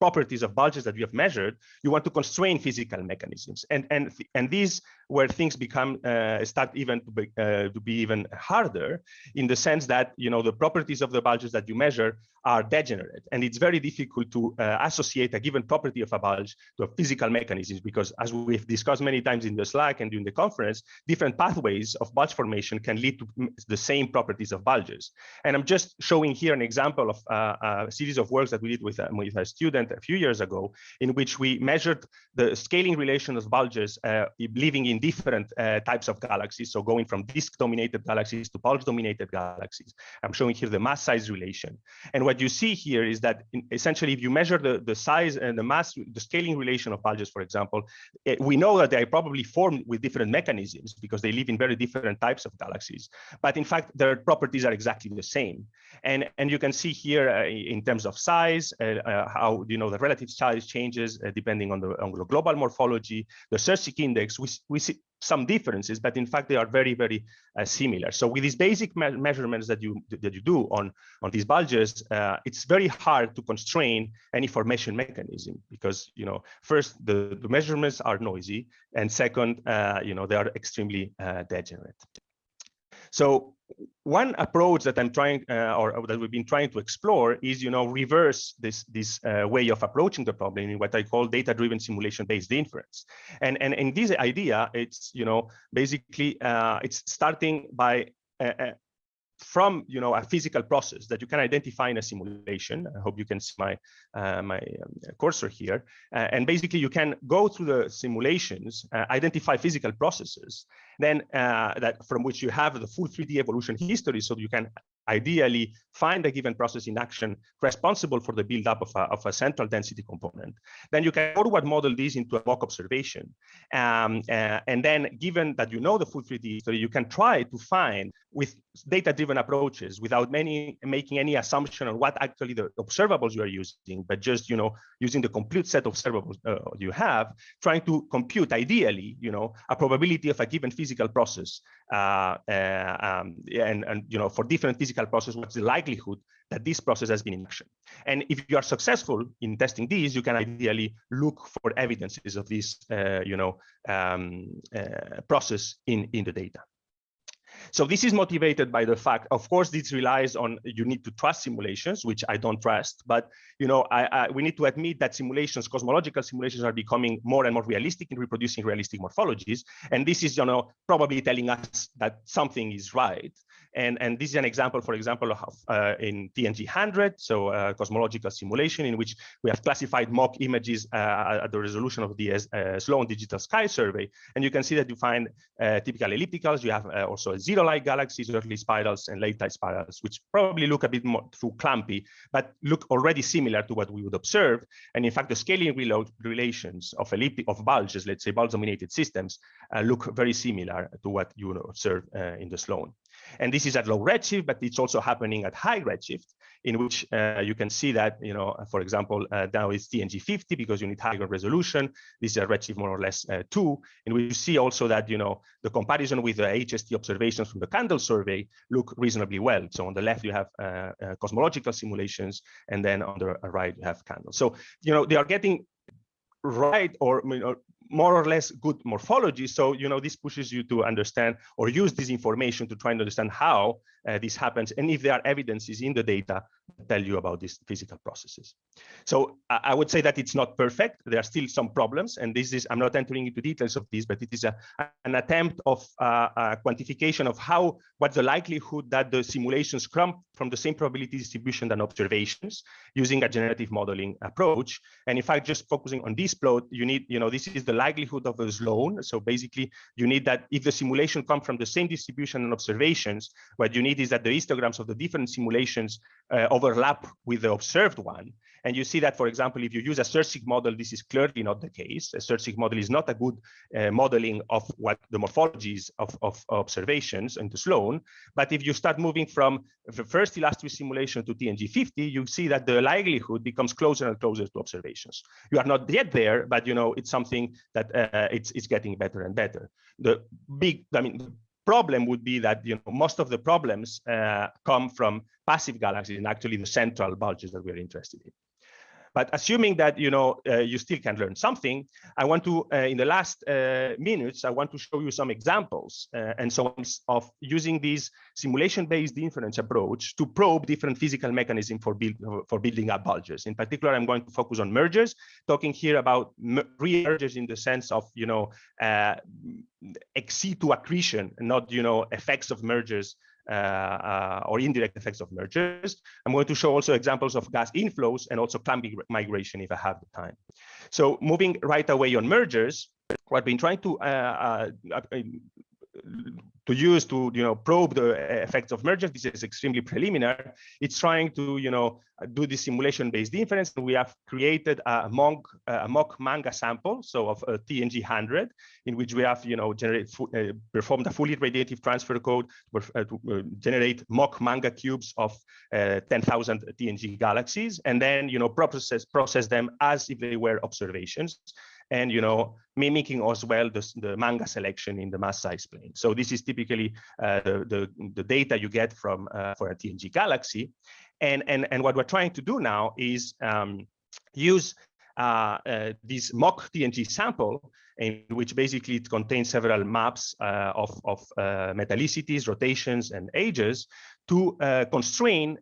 properties of bulges that we have measured, you want to constrain physical mechanisms, and these where things become start even to be even harder, in the sense that the properties of the bulges that you measure are degenerate, and it's very difficult to associate a given property of a bulge to a physical mechanisms, because as we've discussed many times in the Slack and during the conference, different pathways of bulge formation can lead to the same properties of bulges. And I'm just showing here an example of a series of works that we did with a student experiment a few years ago in which we measured the scaling relation of bulges living in different types of galaxies. So going from disk-dominated galaxies to bulge-dominated galaxies. I'm showing here the mass size relation. And what you see here is that essentially, if you measure the size and the mass, the scaling relation of bulges, for example, we know that they probably formed with different mechanisms because they live in very different types of galaxies. But in fact, their properties are exactly the same. And you can see here in terms of size, how the relative size changes depending on the global morphology, the Sersic index. We see some differences, but in fact they are very, very similar. So with these basic measurements that you do on these bulges, it's very hard to constrain any formation mechanism because first the measurements are noisy, and second they are extremely degenerate. So one approach that I'm trying, or that we've been trying to explore, is reverse this way of approaching the problem in what I call data-driven simulation-based inference. And in this idea, it's basically it's starting by from a physical process that you can identify in a simulation. I hope you can see my cursor here. And basically, you can go through the simulations, identify physical processes, then that from which you have the full 3D evolution history, so you can ideally find a given process in action responsible for the buildup of a central density component. Then you can forward model this into a mock observation. And then, given that the full 3D history, you can try to find, with data-driven approaches, without making any assumption on what actually the observables you are using, but just using the complete set of observables you have, trying to compute ideally a probability of a given physical process, and for different physical process, what's the likelihood that this process has been in action. And if you are successful in testing these, you can ideally look for evidences of this process in the data. So this is motivated by the fact, of course, this relies on, you need to trust simulations, which I don't trust, but we need to admit that simulations, cosmological simulations, are becoming more and more realistic in reproducing realistic morphologies. And this is probably telling us that something is right. And this is an example, for example, of in TNG 100, so cosmological simulation, in which we have classified mock images at the resolution of the Sloan Digital Sky Survey. And you can see that you find typical ellipticals. You have also zero-light galaxies, early spirals, and late-light spirals, which probably look a bit more through Clumpy, but look already similar to what we would observe. And in fact, the scaling relations of bulges, let's say bulge-dominated systems, look very similar to what you would observe in the Sloan. And this is at low redshift, but it's also happening at high redshift, in which you can see that, for example, now it's TNG 50 because you need higher resolution. This is a redshift more or less 2, in which you see also that, the comparison with the HST observations from the Candle survey look reasonably well. So on the left, you have cosmological simulations, and then on the right, you have Candle. So, they are getting right, or more or less good morphology. So, this pushes you to understand or use this information to try and understand how this happens, and if there are evidences in the data that tell you about these physical processes. So I would say that it's not perfect. There are still some problems, and this is, I'm not entering into details of this, but it is an attempt of quantification of what's the likelihood that the simulations come from the same probability distribution than observations using a generative modeling approach. And in fact, just focusing on this plot, you need, this is the likelihood of a Sloan. So basically, you need that if the simulation comes from the same distribution and observations, what you need is that the histograms of the different simulations overlap with the observed one. And you see that, for example, if you use a Sersic model, this is clearly not the case. A Sersic model is not a good modeling of what the morphologies of observations into Sloan. But if you start moving from the first illustrious simulation to TNG 50, you see that the likelihood becomes closer and closer to observations. You are not yet there, but it's something that it's getting better and better. The problem would be that most of the problems come from passive galaxies, and actually the central bulges that we're interested in. But assuming that you still can learn something, I want to, in the last minutes, I want to show you some examples and so on of using this simulation-based inference approach to probe different physical mechanisms for building up bulges. In particular, I'm going to focus on mergers, talking here about real mergers in the sense of ex situ accretion, not effects of mergers or indirect effects of mergers. I'm going to show also examples of gas inflows and also clump migration if I have the time. So moving right away on mergers, what we've been trying to use to probe the effects of mergers. This is extremely preliminary. It's trying to do the simulation-based inference. We have created a mock manga sample, so of TNG 100, in which we have performed a fully radiative transfer code to generate mock manga cubes of 10,000 TNG galaxies, and then process them as if they were observations, and mimicking as well the manga selection in the mass size plane. So this is typically the data you get from for a TNG galaxy, and what we're trying to do now is use this mock TNG sample, in which basically it contains several maps of metallicities, rotations, and ages, to constrain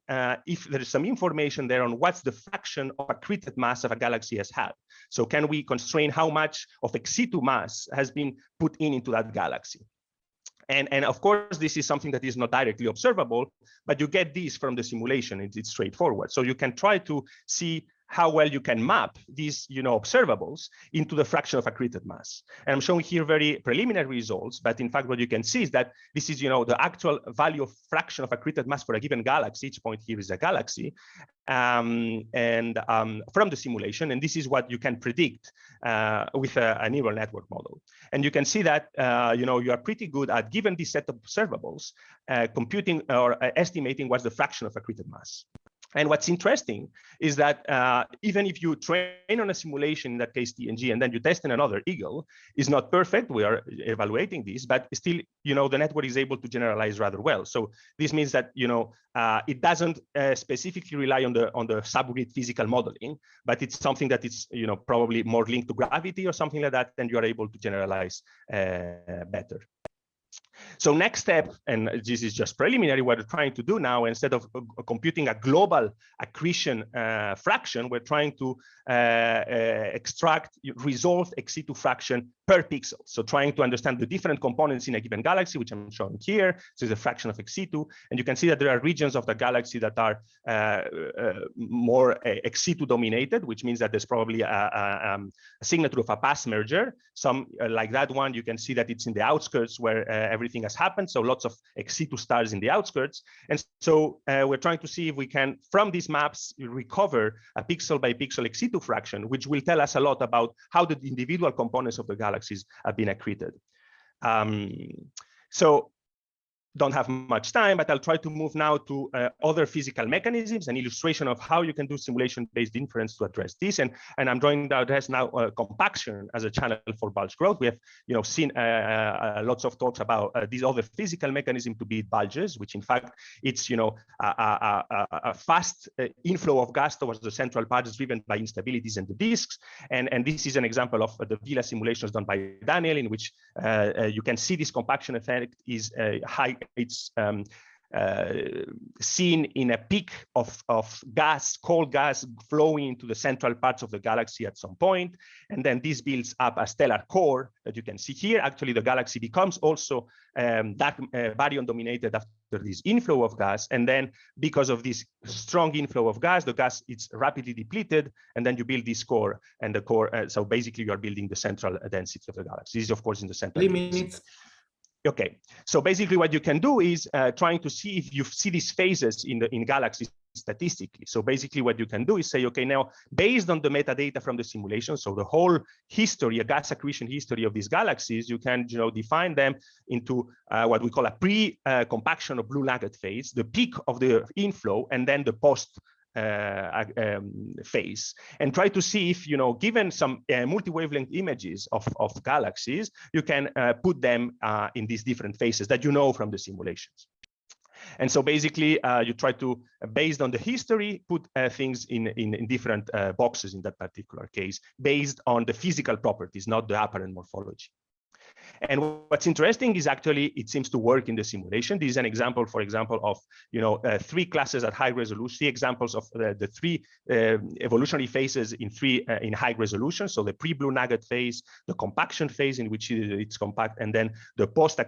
if there is some information there on what's the fraction of accreted mass of a galaxy has had. So can we constrain how much of ex situ mass has been put into that galaxy? And of course, this is something that is not directly observable, but you get this from the simulation. It's straightforward. So you can try to see how well you can map these observables into the fraction of accreted mass. And I'm showing here very preliminary results, but in fact what you can see is that this is the actual value of fraction of accreted mass for a given galaxy. Each point here is a galaxy, from the simulation, and this is what you can predict with a neural network model. And you can see that you are pretty good at, given this set of observables, computing or estimating what's the fraction of accreted mass. And what's interesting is that even if you train on a simulation, in that case TNG, and then you test in another eagle, is not perfect. We are evaluating this, but still, the network is able to generalize rather well. So this means that it doesn't specifically rely on the subgrid physical modeling, but it's something that is probably more linked to gravity or something like that, and you are able to generalize better. So next step, and this is just preliminary, what we're trying to do now, instead of computing a global accretion fraction, we're trying to extract resolved ex situ fraction per pixel. So trying to understand the different components in a given galaxy, which I'm showing here. So it's a fraction of ex situ. And you can see that there are regions of the galaxy that are more ex situ dominated, which means that there's probably a signature of a pass merger. Some like that one, you can see that it's in the outskirts where everything has happened. So lots of ex situ stars in the outskirts. And so we're trying to see if we can, from these maps, recover a pixel by pixel ex situ fraction, which will tell us a lot about how the individual components of the galaxies have been accreted. So don't have much time, but I'll try to move now to other physical mechanisms, an illustration of how you can do simulation-based inference to address this. And I'm trying to address now compaction as a channel for Bulge growth. We have seen lots of talks about these other physical mechanisms to be Bulges, which in fact it's a fast inflow of gas towards the central parts driven by instabilities in the disks. And this is an example of the Vela simulations done by Daniel, in which you can see this compaction effect is high. It's seen in a peak of gas, cold gas, flowing into the central parts of the galaxy at some point. And then this builds up a stellar core that you can see here. Actually, the galaxy becomes also that baryon dominated after this inflow of gas. And then because of this strong inflow of gas, the gas is rapidly depleted. And then you build this core, and the core, so basically you are building the central density of the galaxy. This is of course in the center. 3 minutes. Okay, so basically what you can do is trying to see if you see these phases in galaxies statistically. So basically what you can do is say, okay, now based on the metadata from the simulation, so the whole history, a gas accretion history of these galaxies, you can define them into what we call a pre-compaction or blue nugget phase, the peak of the inflow, and then the post phase, and try to see if, given some multi-wavelength images of galaxies, you can put them in these different phases that from the simulations. And so basically, you try to, based on the history, put things in different boxes in that particular case, based on the physical properties, not the apparent morphology. And what's interesting is actually it seems to work in the simulation. This is an example, for example, of 3 classes at high resolution, 3 examples of the 3 evolutionary phases in high resolution. So the pre-blue nugget phase, the compaction phase in which it's compact, and then the post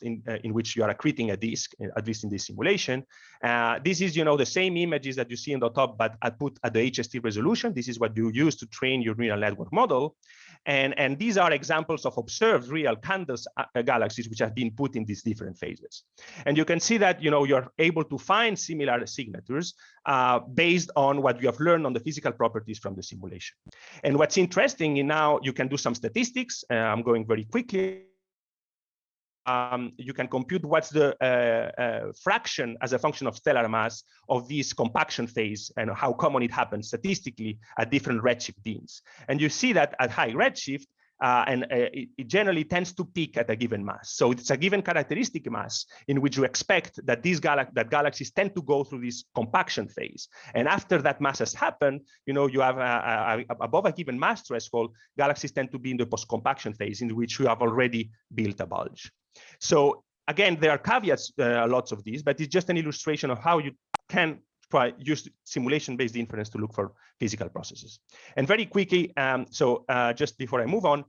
in which you are accreting a disk, at least in this simulation. This is the same images that you see on the top, but I put at the HST resolution. This is what you use to train your neural network model. And these are examples of observed real candles galaxies which have been put in these different phases. And you can see that you're able to find similar signatures based on what you have learned on the physical properties from the simulation. And what's interesting is now you can do some statistics. I'm going very quickly. You can compute what's the fraction as a function of stellar mass of this compaction phase and how common it happens statistically at different redshift deans. And you see that at high redshift, it generally tends to peak at a given mass. So it's a given characteristic mass in which you expect that galaxies tend to go through this compaction phase. And after that mass has happened, you have above a given mass threshold, galaxies tend to be in the post-compaction phase in which you have already built a bulge. So again, there are caveats, lots of these, but it's just an illustration of how you can use simulation-based inference to look for physical processes. And very quickly, just before I move on,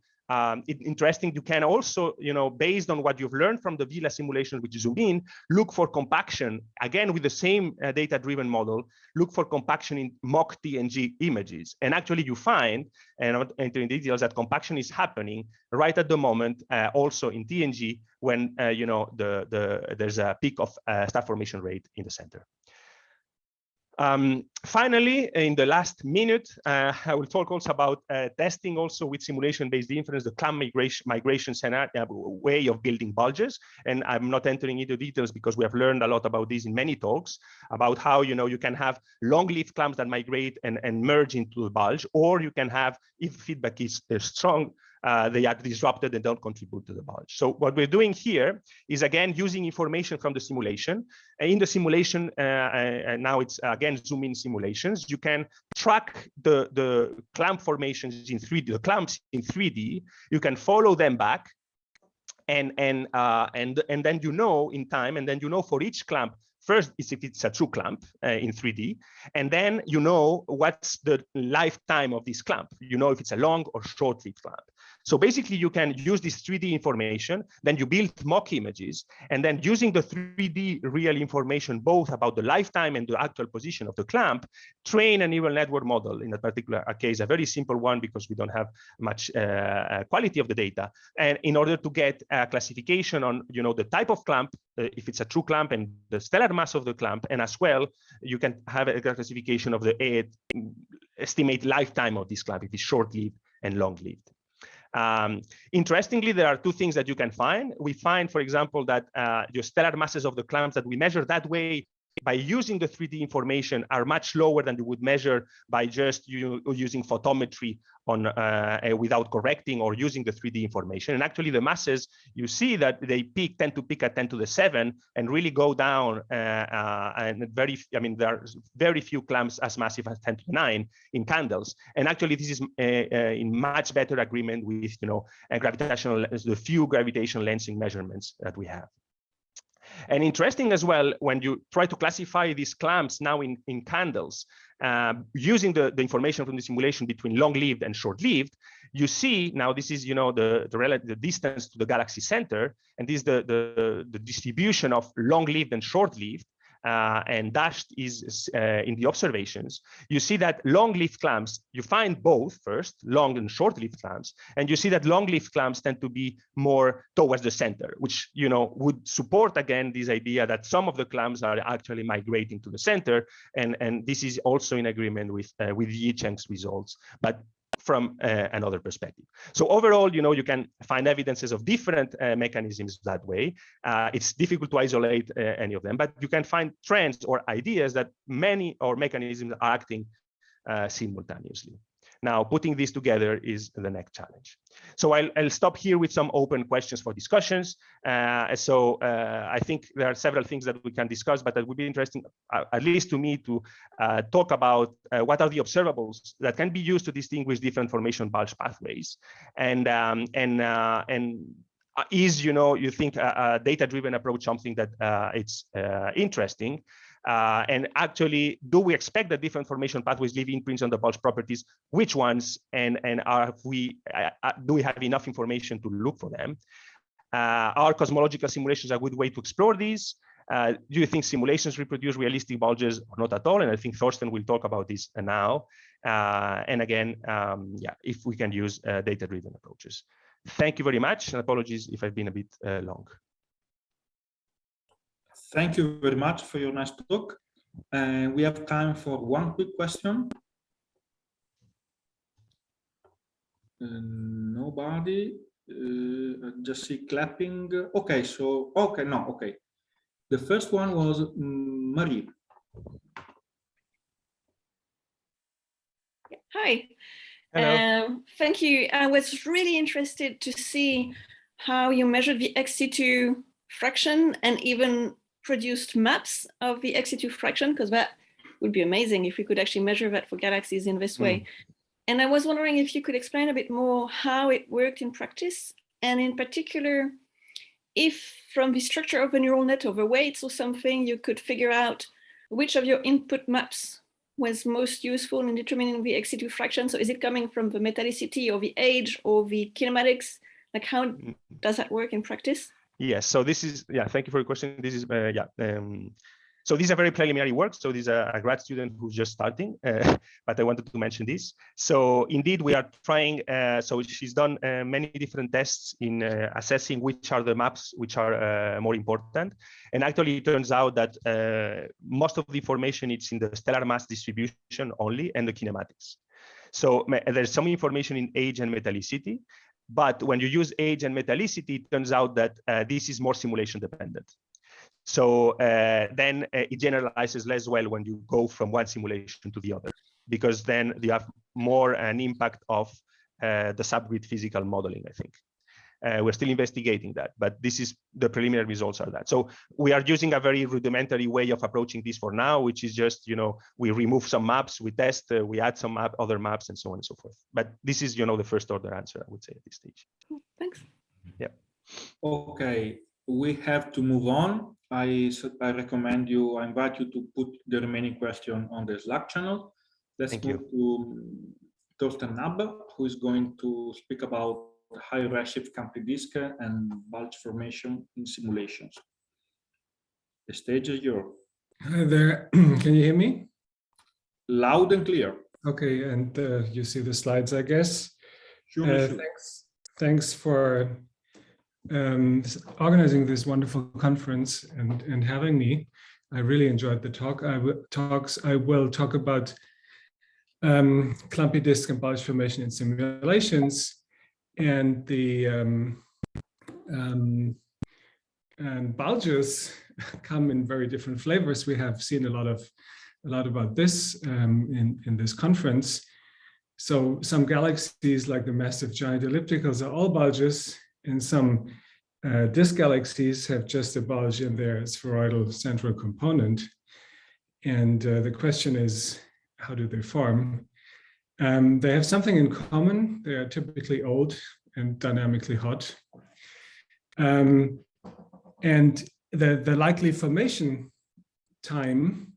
interesting, you can also, based on what you've learned from the VLA simulation, which zoom in, look for compaction, again, with the same data-driven model, look for compaction in mock TNG images. And actually you find, and I'm not entering details, that compaction is happening right at the moment, also in TNG, when, there's a peak of star formation rate in the center. Finally, in the last minute, I will talk also about testing also with simulation-based inference, the clump migration scenario, way of building bulges. And I'm not entering into details because we have learned a lot about this in many talks about how, you can have long-lived clumps that migrate and merge into the bulge, or you can have, if feedback is strong, they are disrupted and don't contribute to the bulge. So what we're doing here is, again, using information from the simulation. In the simulation, and now it's, again, zoom in simulations, you can track the clump formations in 3D, the clumps in 3D. You can follow them back. And then in time, and then for each clump, first is if it's a true clump in 3D, and then what's the lifetime of this clump. If it's a long or short-lived clump. So basically, you can use this 3D information, then you build mock images, and then using the 3D real information, both about the lifetime and the actual position of the clump, train a neural network model, in a particular case, a very simple one, because we don't have much quality of the data, and in order to get a classification on the type of clump, if it's a true clump, and the stellar mass of the clump, and as well, you can have a classification of the estimate lifetime of this clump, if it's short-lived and long-lived. Interestingly, there are 2 things that you can find. We find, for example, that the stellar masses of the clumps that we measure that way by using the 3D information are much lower than you would measure by just using photometry on without correcting or using the 3D information. And actually, the masses, you see that they tend to peak at 10 to the 7 and really go down. And there are very few clumps as massive as 10 to the 9 in candles. And actually, this is in much better agreement with the few gravitational lensing measurements that we have. And interesting as well, when you try to classify these clumps now in candles, using the information from the simulation between long-lived and short-lived, you see now this is the distance to the galaxy center, and this is the distribution of long-lived and short-lived. And dashed is in the observations. You see that long-lived clumps, you find both first, long and short-lived clumps, and you see that long-lived clumps tend to be more towards the center, which would support again this idea that some of the clumps are actually migrating to the center, and this is also in agreement with Yi Cheng's results, but from another perspective. So overall, you can find evidences of different mechanisms that way. It's difficult to isolate any of them, but you can find trends or ideas that many mechanisms are acting simultaneously. Now, putting this together is the next challenge. So I'll stop here with some open questions for discussions. I think there are several things that we can discuss, but that would be interesting, at least to me, to talk about what are the observables that can be used to distinguish different formation bulge pathways. And is, you think a data-driven approach something that it's interesting? And actually, do we expect that different formation pathways leave imprints on the Bulge properties? Which ones? And do we have enough information to look for them? Are cosmological simulations a good way to explore these? Do you think simulations reproduce realistic Bulges or not at all? And I think Thorsten will talk about this now. And again, if we can use data-driven approaches. Thank you very much, and apologies if I've been a bit long. Thank you very much for your nice talk. And we have time for one quick question. Nobody. I just see clapping. Okay, so okay. The first one was Marie. Hi. Hello. Thank you. I was really interested to see how you measured the X-situ fraction and even produced maps of the X-situ fraction, because that would be amazing if we could actually measure that for galaxies in this way. And I was wondering if you could explain a bit more how it worked in practice, and in particular, if from the structure of the neural net or the weights or something, you could figure out which of your input maps was most useful in determining the X-situ fraction. So is it coming from the metallicity or the age or the kinematics? Like, how does that work in practice? Yes, so this is, thank you for your question. This is, so these are very preliminary work. So these are a grad student who's just starting, but I wanted to mention this. So indeed, we are trying, so she's done many different tests in assessing which are the maps which are more important. And actually, it turns out that most of the information is in the stellar mass distribution only and the kinematics. So there's some information in age and metallicity, but when you use age and metallicity, it turns out that this is more simulation dependent. So then it generalizes less well when you go from one simulation to the other, because then you have more an impact of the subgrid physical modeling, I think. We're still investigating that, but this is the preliminary results are that. So we are using a very rudimentary way of approaching this for now, which is just, we remove some maps, we test, we add some other maps and so on and so forth. But this is, the first order answer, I would say at this stage. Thanks. Yeah. Okay, we have to move on. I invite you to put the remaining question on the Slack channel. Let's move to Thorsten Naab, who is going to speak about high-redshift Clumpy disk and Bulge formation in simulations. The stage is yours. Hi there. Can you hear me? Loud and clear. Okay, and you see the slides, I guess. Sure. Thanks for organizing this wonderful conference and having me. I really enjoyed the talk. I will talk about Clumpy disk and Bulge formation in simulations, and the Bulges come in very different flavors. We have seen a lot about this in this conference. So some galaxies, like the massive giant ellipticals, are all Bulges, and some disk galaxies have just a Bulge in their spheroidal central component. And the question is, how do they form? They have something in common. They are typically old and dynamically hot. And the likely formation time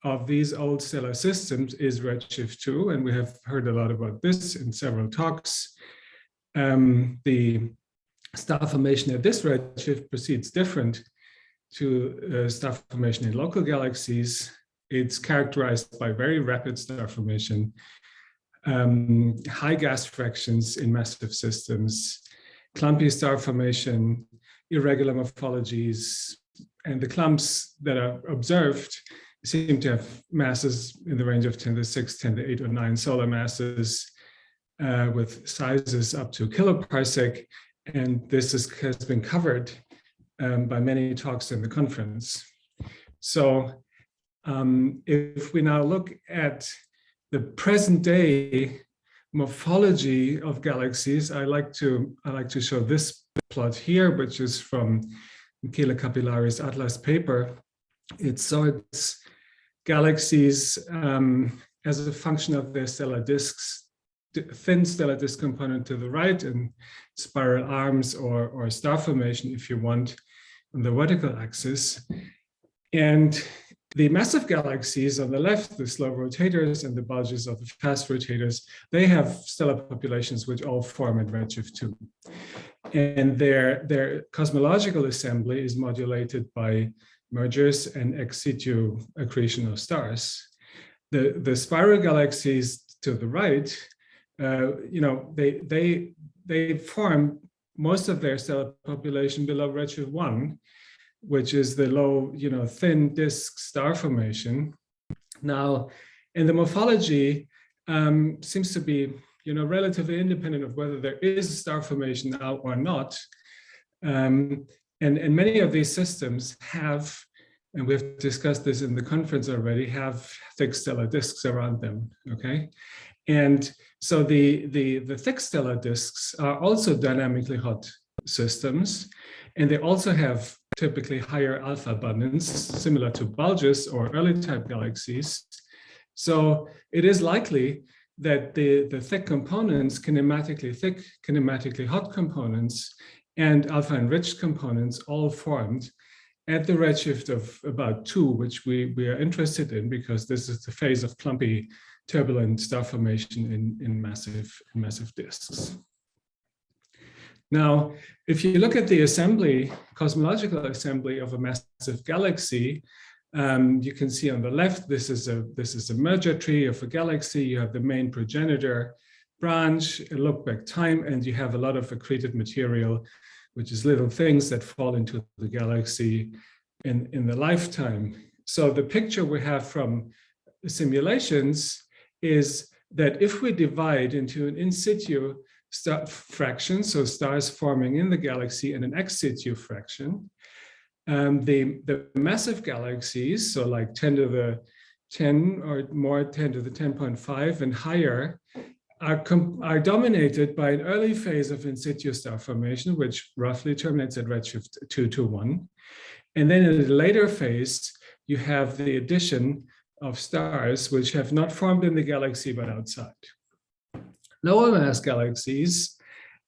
of these old stellar systems is redshift 2, and we have heard a lot about this in several talks. The star formation at this redshift proceeds different to star formation in local galaxies. It's characterized by very rapid star formation, high gas fractions in massive systems, clumpy star formation, irregular morphologies, and the clumps that are observed seem to have masses in the range of 10 to the 6, 10 to the 8 or 9 solar masses, with sizes up to kiloparsec. And this has been covered by many talks in the conference. So if we now look at the present day morphology of galaxies, I like to show this plot here, which is from Michele Capillari's Atlas paper. It's galaxies as a function of their stellar disks thin stellar disk component to the right and spiral arms or star formation, if you want, on the vertical axis. And the massive galaxies on the left, the slow rotators, and the bulges of the fast rotators, they have stellar populations which all form at redshift 2. And their cosmological assembly is modulated by mergers and ex situ accretion of stars. The spiral galaxies to the right, they form most of their stellar population below redshift 1, which is the low, thin disk star formation. Now, in the morphology, seems to be, relatively independent of whether there is star formation now or not. And many of these systems have, and we've discussed this in the conference already, have thick stellar disks around them, okay? And so the thick stellar disks are also dynamically hot systems, and they also have typically higher alpha abundance, similar to bulges or early type galaxies. So it is likely that the thick components, kinematically hot components, and alpha enriched components all formed at the redshift of about 2, which we are interested in because this is the phase of clumpy turbulent star formation in massive disks. Now, if you look at the assembly, cosmological assembly of a massive galaxy, you can see on the left, this is a merger tree of a galaxy. You have the main progenitor branch, a look back time, and you have a lot of accreted material, which is little things that fall into the galaxy in the lifetime. So the picture we have from simulations is that if we divide into an in situ fraction, so stars forming in the galaxy, and an ex situ fraction, the massive galaxies, so like 10 to the 10 or more, 10 to the 10.5 and higher, are dominated by an early phase of in situ star formation, which roughly terminates at redshift 2 to 1. And then in the later phase, you have the addition of stars which have not formed in the galaxy but outside. Lower mass galaxies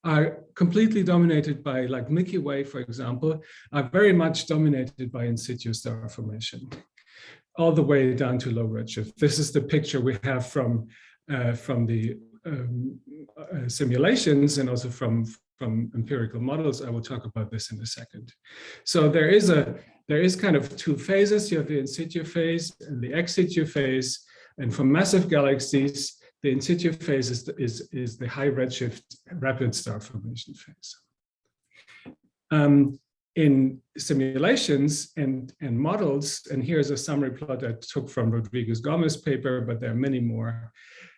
are completely dominated by, like Milky Way, for example, are very much dominated by in situ star formation, all the way down to low redshift. This is the picture we have from the simulations and also from empirical models. I will talk about this in a second. So there is kind of 2 phases. You have the in situ phase and the ex situ phase. And for massive galaxies, the in situ phase is the high redshift rapid star formation phase. In simulations and models, and here's a summary plot I took from Rodriguez-Gomez paper, but there are many more.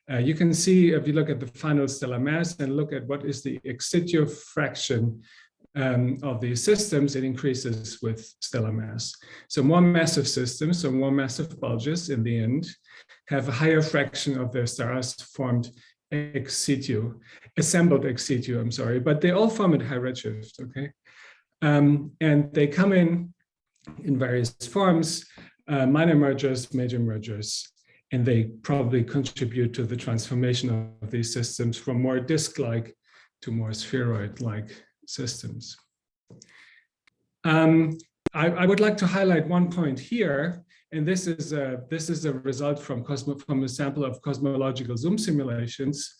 You can see, if you look at the final stellar mass and look at what is the ex situ fraction of these systems, it increases with stellar mass. So more massive systems, so more massive bulges in the end, have a higher fraction of their stars formed ex situ, assembled ex situ, I'm sorry, but they all form at high redshift, okay? And they come in various forms, minor mergers, major mergers, and they probably contribute to the transformation of these systems from more disk-like to more spheroid-like systems. I would like to highlight one point here, and this is a result from a sample of cosmological zoom simulations,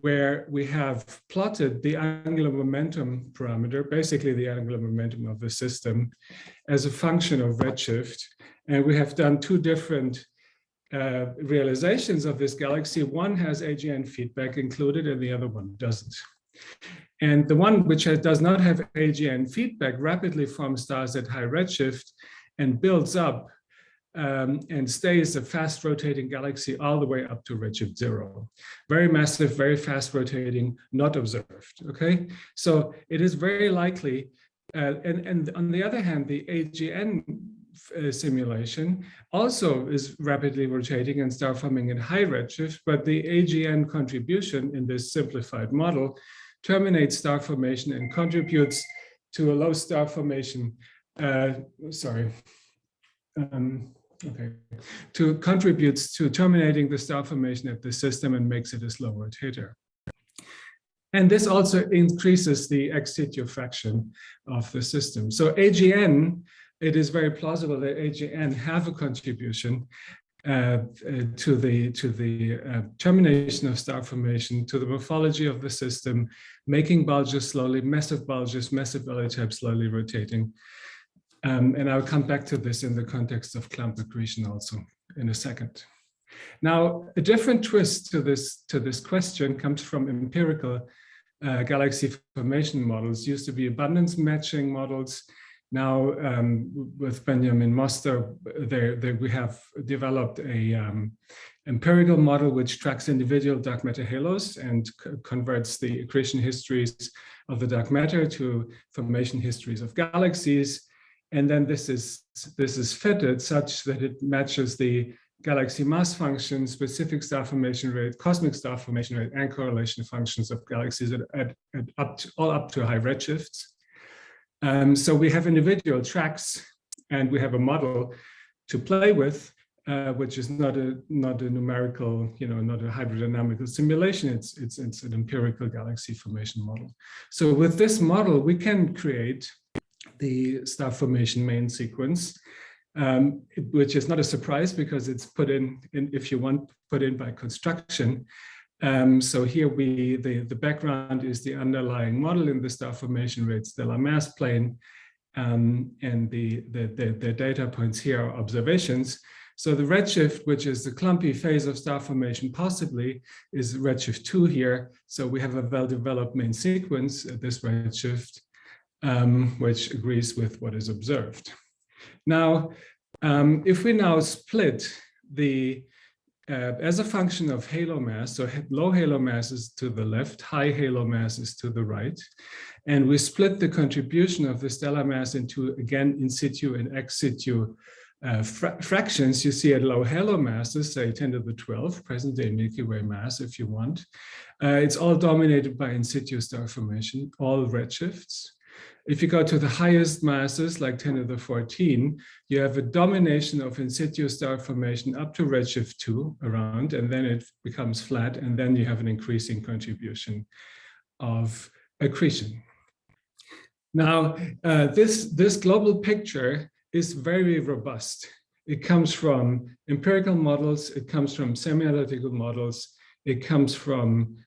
where we have plotted the angular momentum parameter, basically the angular momentum of the system, as a function of redshift. And we have done 2 different realizations of this galaxy. One has AGN feedback included and the other one doesn't. And the one which does not have AGN feedback rapidly forms stars at high redshift and builds up and stays a fast rotating galaxy all the way up to redshift 0. Very massive, very fast rotating, not observed, okay? So it is very likely, and on the other hand, the AGN simulation also is rapidly rotating and star forming at high redshift, but the AGN contribution in this simplified model terminates star formation and contributes to a low star formation, okay, contributes to terminating the star formation at the system and makes it a slow rotator. And this also increases the ex situ fraction of the system. So AGN, it is very plausible that AGN have a contribution to the termination of star formation, to the morphology of the system, making bulges slowly, massive belly types slowly rotating. And I'll come back to this in the context of clump accretion also in a second. Now, a different twist to this question comes from empirical galaxy formation models. Used to be abundance matching models. Now, with Benjamin Moster, we have developed a empirical model which tracks individual dark matter halos and converts the accretion histories of the dark matter to formation histories of galaxies. And then this is fitted such that it matches the galaxy mass function, specific star formation rate, cosmic star formation rate, and correlation functions of galaxies all up to high redshifts. So we have individual tracks, and we have a model to play with, which is not a numerical, not a hydrodynamical simulation. It's an empirical galaxy formation model. So with this model, we can create the star formation main sequence, which is not a surprise because it's put in if you want, put in by construction. So here the background is the underlying model in the star formation rate stellar mass plane, and the data points here are observations. So the redshift, which is the clumpy phase of star formation possibly, is redshift 2 here. So we have a well-developed main sequence at this redshift, which agrees with what is observed. Now, if we now split as a function of halo mass, so low halo mass is to the left, high halo mass is to the right, and we split the contribution of the stellar mass into, again, in situ and ex situ fractions, you see at low halo masses, say 10 to the 12, present day Milky Way mass, if you want, it's all dominated by in situ star formation, all redshifts. If you go to the highest masses, like 10 to the 14, you have a domination of in situ star formation up to redshift 2 around, and then it becomes flat, and then you have an increasing contribution of accretion. Now, this global picture is very robust. It comes from empirical models, it comes from semi-analytical models, it comes from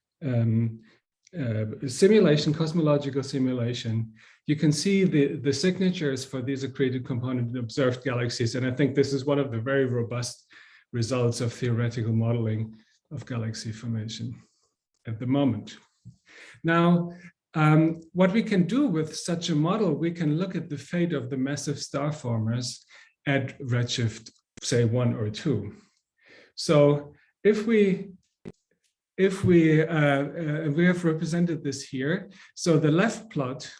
simulation, cosmological simulation. You can see the signatures for these accreted component observed galaxies, and I think this is one of the very robust results of theoretical modeling of galaxy formation at the moment. Now, what we can do with such a model, we can look at the fate of the massive star formers at redshift, say 1 or 2. So if we have represented this here, so the left plot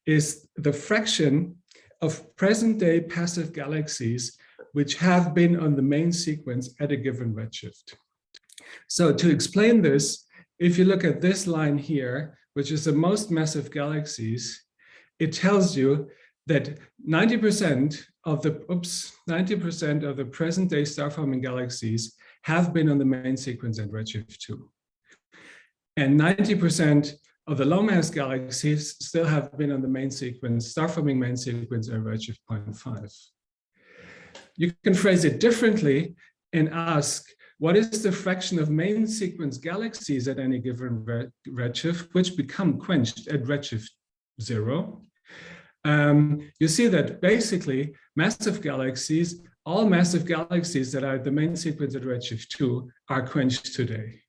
is the fraction of present-day passive galaxies which have been on the main sequence at a given redshift. So to explain this, if you look at this line here, which is the most massive galaxies, it tells you that 90% of the present-day star-forming galaxies have been on the main sequence at redshift 2. And 90% of the low-mass galaxies still have been on the main sequence, star-forming main sequence at redshift 0.5. You can phrase it differently and ask, what is the fraction of main sequence galaxies at any given redshift which become quenched at redshift 0? You see that basically massive galaxies, all massive galaxies that are the main sequence at redshift 2 are quenched today.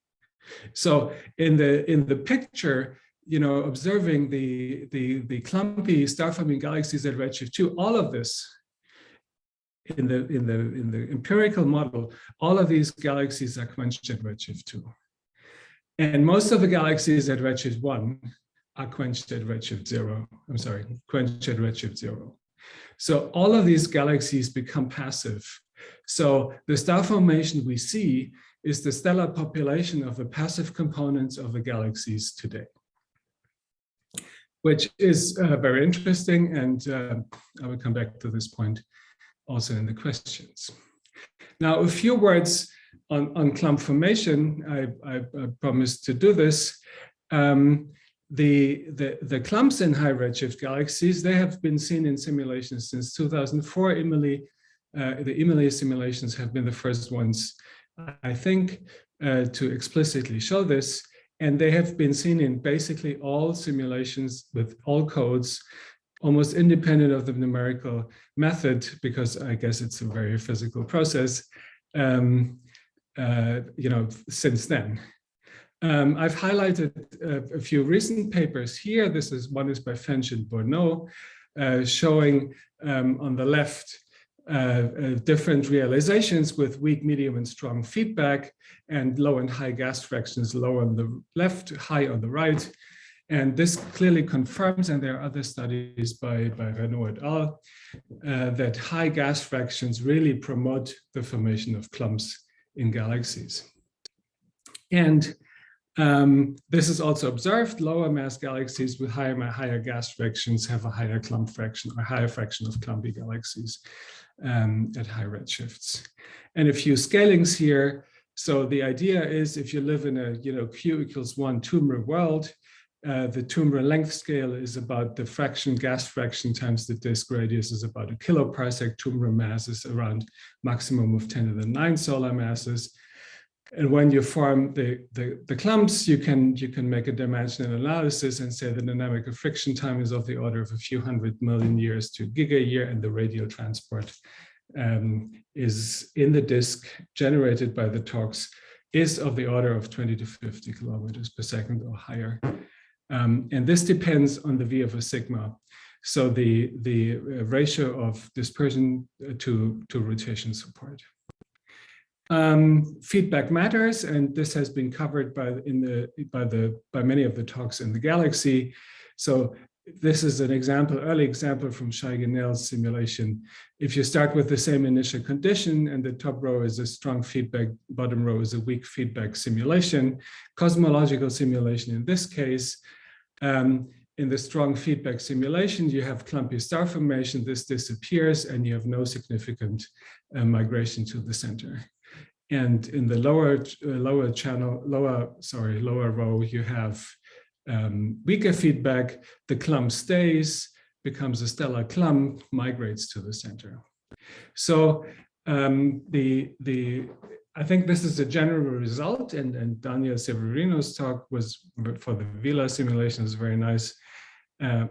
So in the picture, observing the clumpy star-forming galaxies at redshift 2, all of this in the empirical model, all of these galaxies are quenched at redshift 2. And most of the galaxies at redshift 1 are quenched at redshift 0. I'm sorry, quenched at redshift 0. So all of these galaxies become passive. So the star formation we see is the stellar population of the passive components of the galaxies today, which is very interesting. And I will come back to this point also in the questions. Now, a few words on clump formation. I promised to do this. The clumps in high redshift galaxies, they have been seen in simulations since 2004. The Imele simulations have been the first ones, I think, to explicitly show this. And they have been seen in basically all simulations with all codes, almost independent of the numerical method, because I guess it's a very physical process, since then. I've highlighted a few recent papers here. One is by Fench and Bourneau, showing on the left different realizations with weak, medium, and strong feedback, and low and high gas fractions, low on the left, high on the right. And this clearly confirms, and there are other studies by Renaud et al., that high gas fractions really promote the formation of clumps in galaxies. And this is also observed. Lower mass galaxies with higher gas fractions have a higher clump fraction or higher fraction of clumpy galaxies at high redshifts. And a few scalings here. So the idea is, if you live in a Q=1 tumor world, the tumor length scale is about the gas fraction times the disk radius is about a kiloparsec. Tumor mass is around maximum of 10 to the 9 solar masses. And when you form the clumps, you can make a dimensional analysis and say the dynamic of friction time is of the order of a few 100 million years to giga-year, and the radial transport is in the disk generated by the torques is of the order of 20 to 50 kilometers per second or higher. And this depends on the V of a sigma. So the ratio of dispersion to rotation support. Feedback matters, and this has been covered by many of the talks in the galaxy. So this is an early example from Shai-Ganel's simulation. If you start with the same initial condition and the top row is a strong feedback, bottom row is a weak feedback simulation, cosmological simulation in this case, in the strong feedback simulation, you have clumpy star formation, this disappears, and you have no significant migration to the center. And in the lower row, you have weaker feedback, the clump stays, becomes a stellar clump, migrates to the center. So I think this is a general result, and Daniel Severino's talk was for the Vila simulation is very nice.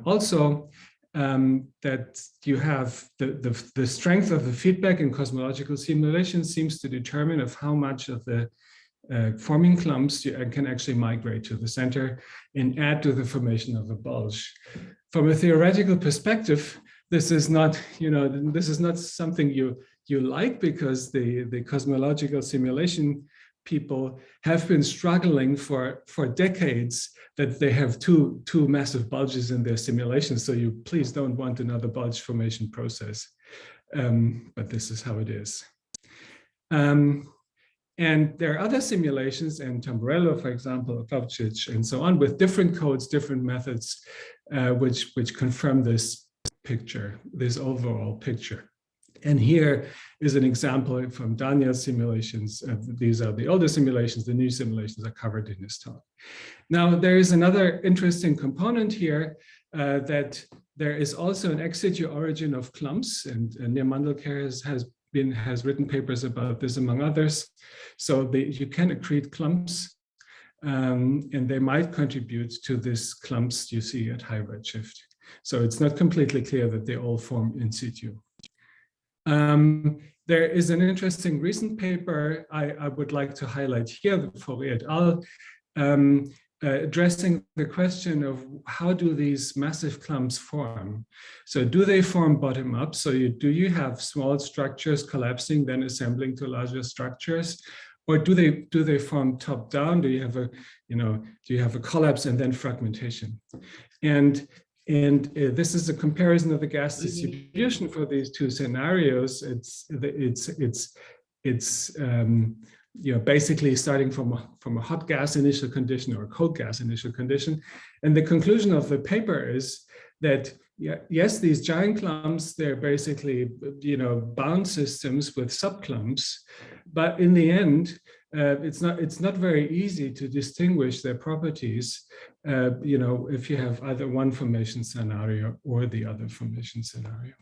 Also, that you have the strength of the feedback in cosmological simulations seems to determine of how much of the forming clumps you can actually migrate to the center and add to the formation of a bulge. From a theoretical perspective, this is not, this is not something you like, because the cosmological simulation people have been struggling for decades that they have two massive bulges in their simulations. So you please don't want another bulge formation process. But this is how it is. And there are other simulations, and Tamburello, for example, Bulges, and so on, with different codes, different methods, which confirm this picture, this overall picture. And here is an example from Daniel's simulations. These are the older simulations, the new simulations are covered in his talk. Now, there is another interesting component here, that there is also an exege origin of clumps, and Nir Mandelker has written papers about this, among others. So you can accrete clumps, and they might contribute to this clumps you see at high redshift. So it's not completely clear that they all form in situ. There is an interesting recent paper I would like to highlight here, Fauré et al., addressing the question of how do these massive clumps form? So do they form bottom up? So do you have small structures collapsing, then assembling to larger structures? Or do they form top down? Do you have a collapse and then fragmentation? And this is a comparison of the gas distribution for these two scenarios. It's basically starting from a hot gas initial condition or a cold gas initial condition. And the conclusion of the paper is that yes, these giant clumps, they're basically, bound systems with subclumps, but in the end, it's not very easy to distinguish their properties, if you have either one formation scenario or the other formation scenario.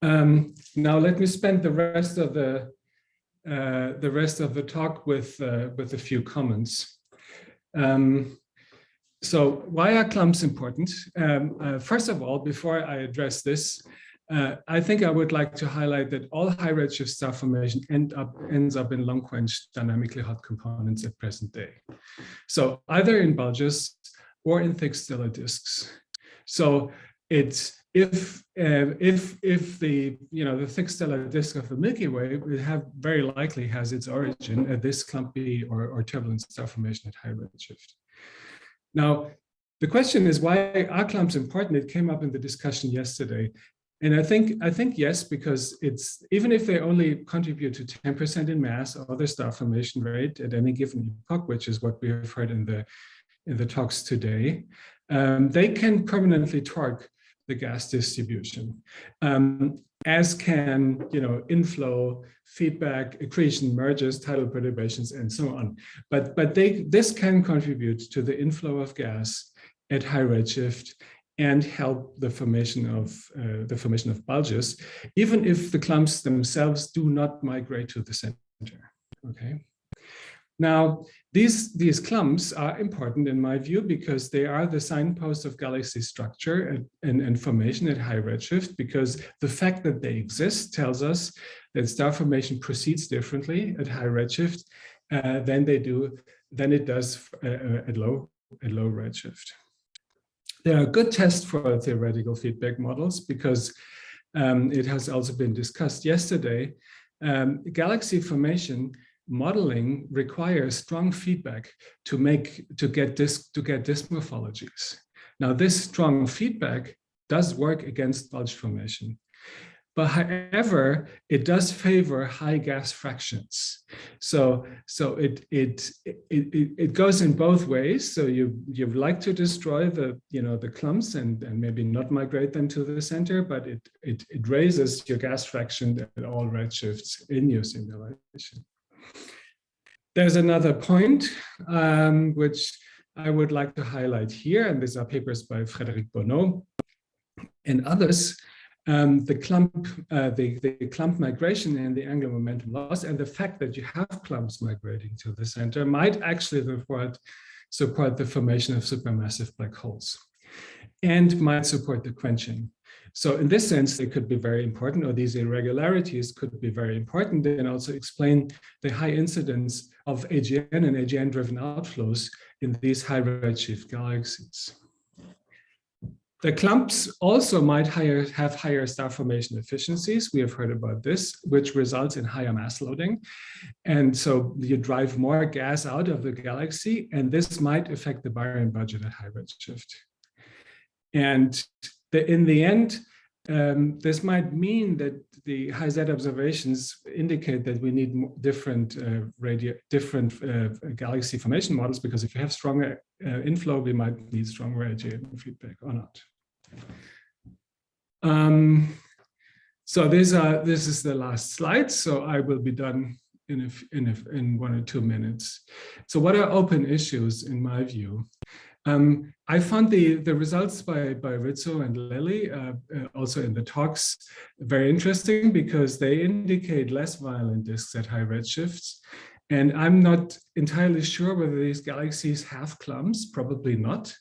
Now let me spend the rest of the talk with a few comments. So why are clumps important? First of all, before I address this, I think I would like to highlight that all high redshift star formation ends up in long-quenched dynamically hot components at present day. So either in bulges or in thick stellar disks. So it's if the the thick stellar disk of the Milky Way very likely has its origin at this clumpy or turbulent star formation at high redshift. Now, the question is, why are clumps important? It came up in the discussion yesterday. And I think yes, because it's, even if they only contribute to 10% in mass or the star formation rate at any given epoch, which is what we have heard in the talks today, they can permanently torque the gas distribution, as can inflow, feedback, accretion, mergers, tidal perturbations, and so on. But this can contribute to the inflow of gas at high redshift and help the formation of bulges, even if the clumps themselves do not migrate to the center. Okay. Now, these clumps are important in my view because they are the signpost of galaxy structure and formation at high redshift, because the fact that they exist tells us that star formation proceeds differently at high redshift than it does at low redshift. They are a good test for theoretical feedback models because it has also been discussed yesterday. Galaxy formation modeling requires strong feedback to get disk morphologies. Now, this strong feedback does work against bulge formation, but however, it does favor high gas fractions. So it goes in both ways. So you like to destroy the clumps and maybe not migrate them to the center, but it raises your gas fraction at all redshifts in your simulation. There's another point which I would like to highlight here, and these are papers by Frédéric Bonneau and others. The clump migration and the angular momentum loss, and the fact that you have clumps migrating to the center might actually support the formation of supermassive black holes and might support the quenching. So in this sense, they could be very important, or these irregularities could be very important, and also explain the high incidence of AGN and AGN-driven outflows in these high redshift galaxies. The clumps also might have higher star formation efficiencies. We have heard about this, which results in higher mass loading. And so you drive more gas out of the galaxy, and this might affect the baryon budget at high redshift. And in the end, this might mean that the high Z observations indicate that we need different galaxy formation models, because if you have stronger inflow, we might need stronger AGN feedback or not. So this is the last slide. So I will be done in 1 or 2 minutes. So what are open issues in my view? I found the results by Rizzo and Lilly, also in the talks, very interesting because they indicate less violent disks at high redshifts. And I'm not entirely sure whether these galaxies have clumps, probably not.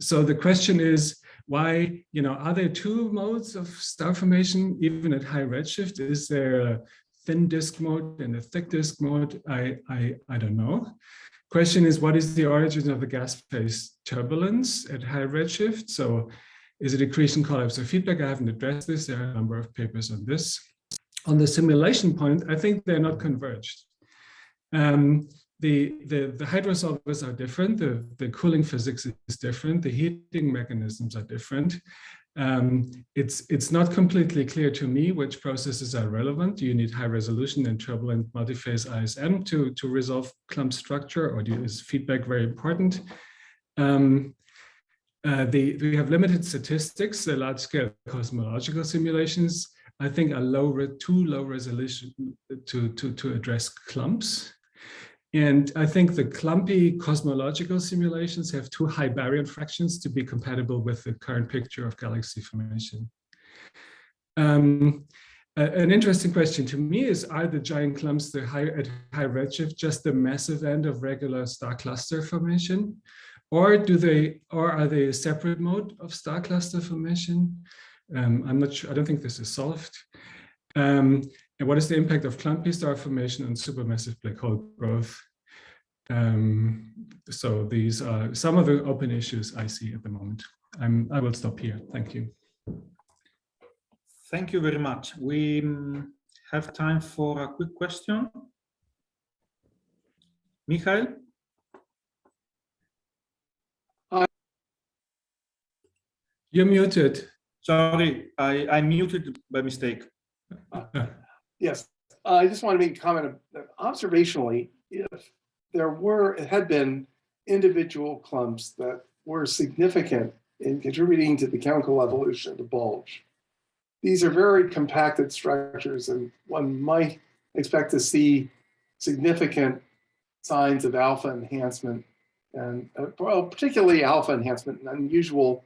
So the question is, why, are there two modes of star formation even at high redshift? Is there a thin disk mode and a thick disk mode? I don't know. Question is, what is the origin of the gas phase turbulence at high redshift? So is it accretion, collapse, or feedback? I haven't addressed this. There are a number of papers on this. On the simulation point, I think they're not converged. The hydrosolvers are different. The cooling physics is different. The heating mechanisms are different. It's not completely clear to me which processes are relevant. Do you need high resolution and turbulent multiphase ISM to resolve clump structure, or is feedback very important? we have limited statistics. The large-scale cosmological simulations, I think, are too low resolution to address clumps. And I think the clumpy cosmological simulations have too high baryon fractions to be compatible with the current picture of galaxy formation. An interesting question to me is, are the giant clumps at high redshift just the massive end of regular star cluster formation? Or are they a separate mode of star cluster formation? I'm not sure, I don't think this is solved. And what is the impact of clumpy star formation on supermassive black hole growth? So these are some of the open issues I see at the moment. I will stop here. Thank you. Thank you very much. We have time for a quick question. Michael? You're muted. Sorry, I muted by mistake. Yes, I just want to make a comment observationally. If there had been individual clumps that were significant in contributing to the chemical evolution of the bulge, these are very compacted structures, and one might expect to see significant signs of alpha enhancement, and well, particularly alpha enhancement and unusual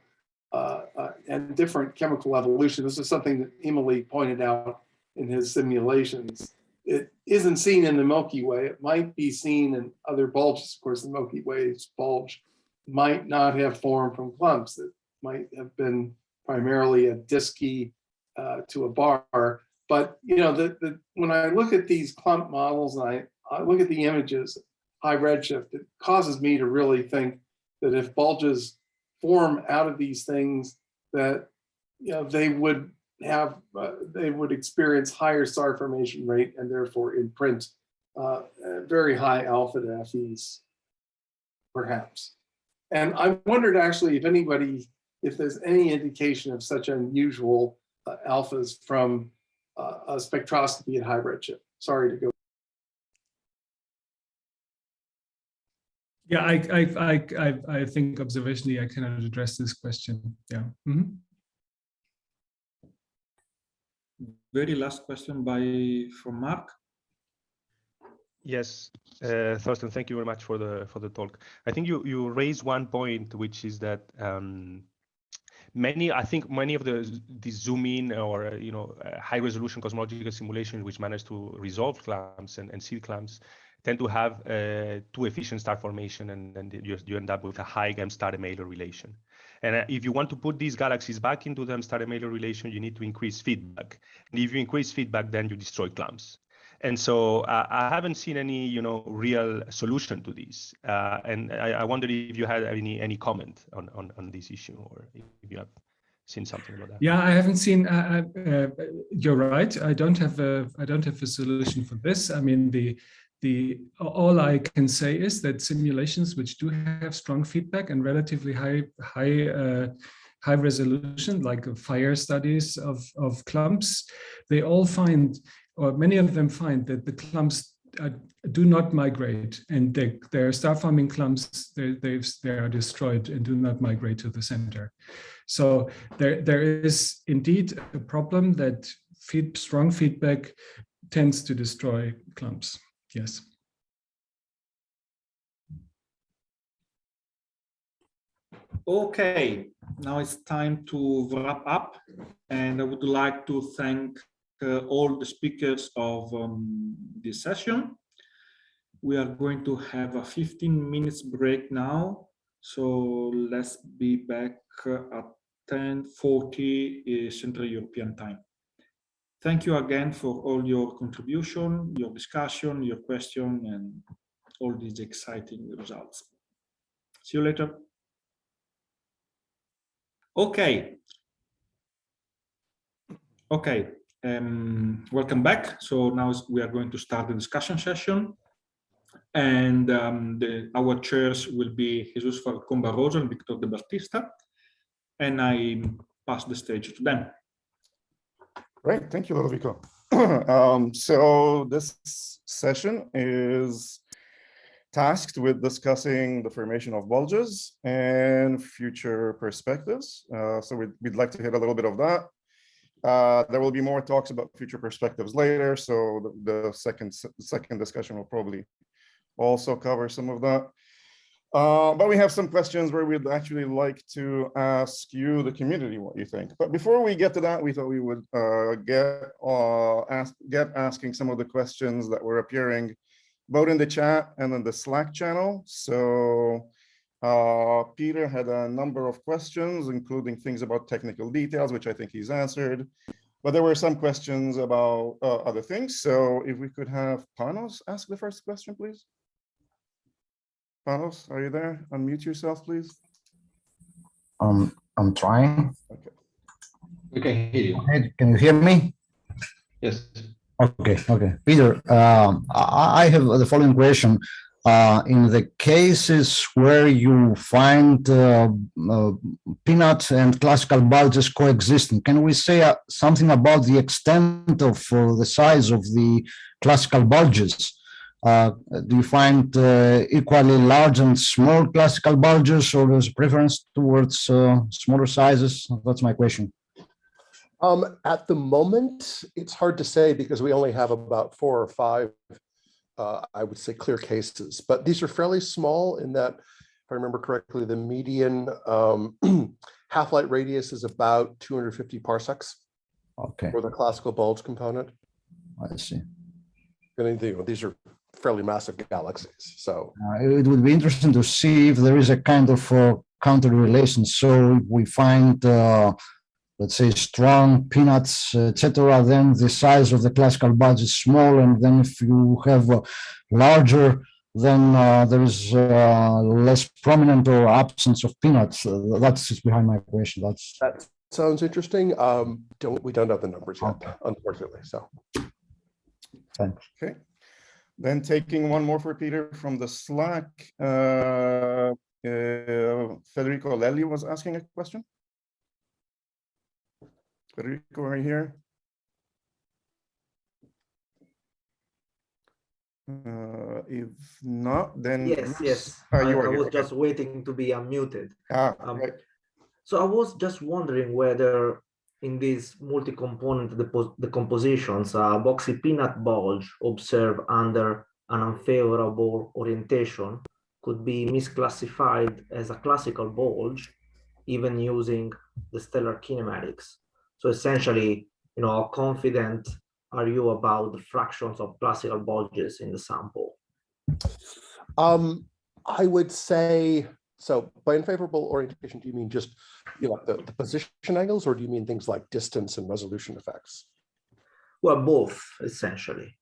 and different chemical evolution. This is something that Emily pointed out in his simulations. It isn't seen in the Milky Way. It might be seen in other bulges. Of course, the Milky Way's bulge might not have formed from clumps. It might have been primarily a disky to a bar. But you know, when I look at these clump models and I look at the images, high redshift, it causes me to really think that if bulges form out of these things, that you know they would experience higher star formation rate and therefore imprint very high alpha to FEs, perhaps. And I wondered actually if there's any indication of such unusual alphas from a spectroscopy at high redshift. Sorry to go. Yeah, I think observationally I cannot address this question. Yeah. Mm-hmm. Very last question from Marc. Yes, Thorsten, thank you very much for the talk. I think you raised one point, which is that many of the zoom in or high resolution cosmological simulations which manage to resolve clumps and seed clumps tend to have too efficient star formation, and then you end up with a high Gem-star-Mailer relation. And if you want to put these galaxies back into the Gem-star-Mailer relation, you need to increase feedback. And if you increase feedback, then you destroy clumps. And so I haven't seen any real solution to this. And I wondered if you had any comment on this issue, or if you have seen something about that. Yeah, I haven't seen. You're right. I don't have a solution for this. I mean, all I can say is that simulations which do have strong feedback and relatively high resolution, like fire studies of clumps, they all find, or many of them find, that the clumps do not migrate, and their star-forming clumps, they are destroyed and do not migrate to the center. So there is indeed a problem that strong feedback tends to destroy clumps. Yes. Okay, now it's time to wrap up, and I would like to thank all the speakers of this session. We are going to have a 15 minutes break now, so let's be back at 10:40 Central European time. Thank you again for all your contribution, your discussion, your question, and all these exciting results. See you later. Okay. Welcome back. So now we are going to start the discussion session. And our chairs will be Jesus Falcon-Barroso and Victor Debattista. And I pass the stage to them. Great, thank you, Ludovico. So this session is tasked with discussing the formation of bulges and future perspectives. So we'd like to hit a little bit of that. There will be more talks about future perspectives later, so the second discussion will probably also cover some of that. But we have some questions where we'd actually like to ask you, the community, what you think. But before we get to that, we thought we would get asking some of the questions that were appearing both in the chat and in the Slack channel. So Peter had a number of questions, including things about technical details, which I think he's answered. But there were some questions about other things. So if we could have Panos ask the first question, please. Panos, are you there? Unmute yourself, please. I'm trying. Okay. We can hear you. Can you hear me? Yes. Okay. Peter, I have the following question. In the cases where you find peanut and classical bulges coexisting, can we say something about the extent of the size of the classical bulges? Do you find equally large and small classical bulges, or there's a preference towards smaller sizes? That's my question. At the moment, it's hard to say because we only have about 4 or 5, I would say, clear cases. But these are fairly small in that, if I remember correctly, the median half-light radius is about 250 parsecs. Okay. For the classical bulge component. I see. And these are fairly massive galaxies. So it would be interesting to see if there is a kind of counter relation. So if we find let's say strong peanuts, etc., then the size of the classical bulge is small, and then if you have larger, then there is less prominent or absence of peanuts. That's behind my question. That sounds interesting. We don't have the numbers yet, unfortunately. So thanks. Okay. Then taking one more for Peter from the Slack, Federico Lelli was asking a question. Federico, are you here? If not, then yes. I was just waiting to be unmuted. Right. So I was just wondering whether in these multi-component decompositions, a boxy peanut bulge observed under an unfavorable orientation could be misclassified as a classical bulge, even using the stellar kinematics. So essentially, how confident are you about the fractions of classical bulges in the sample? I would say, so by unfavorable orientation, do you mean just the position angles, or do you mean things like distance and resolution effects? Well, both, essentially.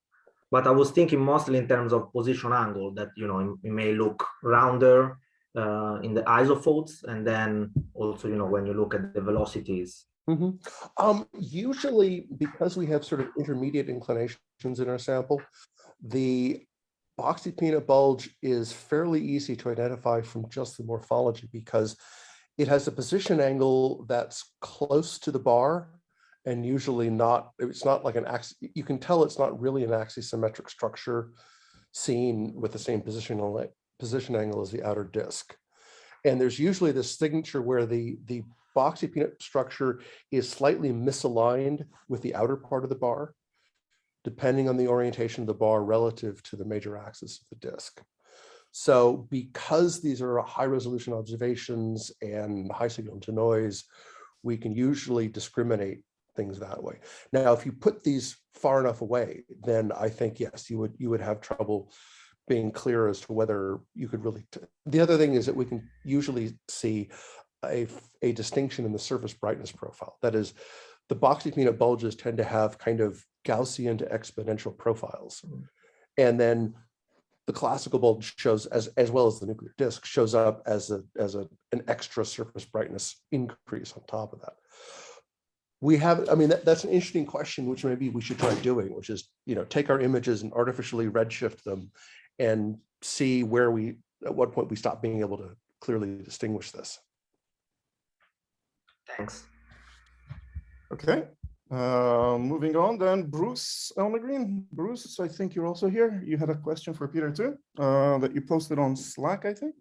But I was thinking mostly in terms of position angle, that it may look rounder in the isophotes, and then also when you look at the velocities. Mm-hmm. Usually, because we have sort of intermediate inclinations in our sample, the boxy peanut bulge is fairly easy to identify from just the morphology, because it has a position angle that's close to the bar, and usually it's not like an axis. You can tell it's not really an axisymmetric structure seen with the same position angle as the outer disk. And there's usually this signature where the boxy peanut structure is slightly misaligned with the outer part of the bar, depending on the orientation of the bar relative to the major axis of the disk. So because these are high resolution observations and high signal to noise, we can usually discriminate things that way. Now, if you put these far enough away, then I think, yes, you would have trouble being clear as to whether you could really. The other thing is that we can usually see a distinction in the surface brightness profile. That is, the boxy peanut bulges tend to have kind of Gaussian to exponential profiles. And then the classical bulge shows, as well as the nuclear disk, shows up as an extra surface brightness increase on top of that. We have, that's an interesting question, which maybe we should try doing, which is, take our images and artificially redshift them and see at what point we stop being able to clearly distinguish this. Thanks. Okay. Moving on then, Bruce Elmgreen. Bruce, I think you're also here. You had a question for Peter too, that you posted on Slack, I think.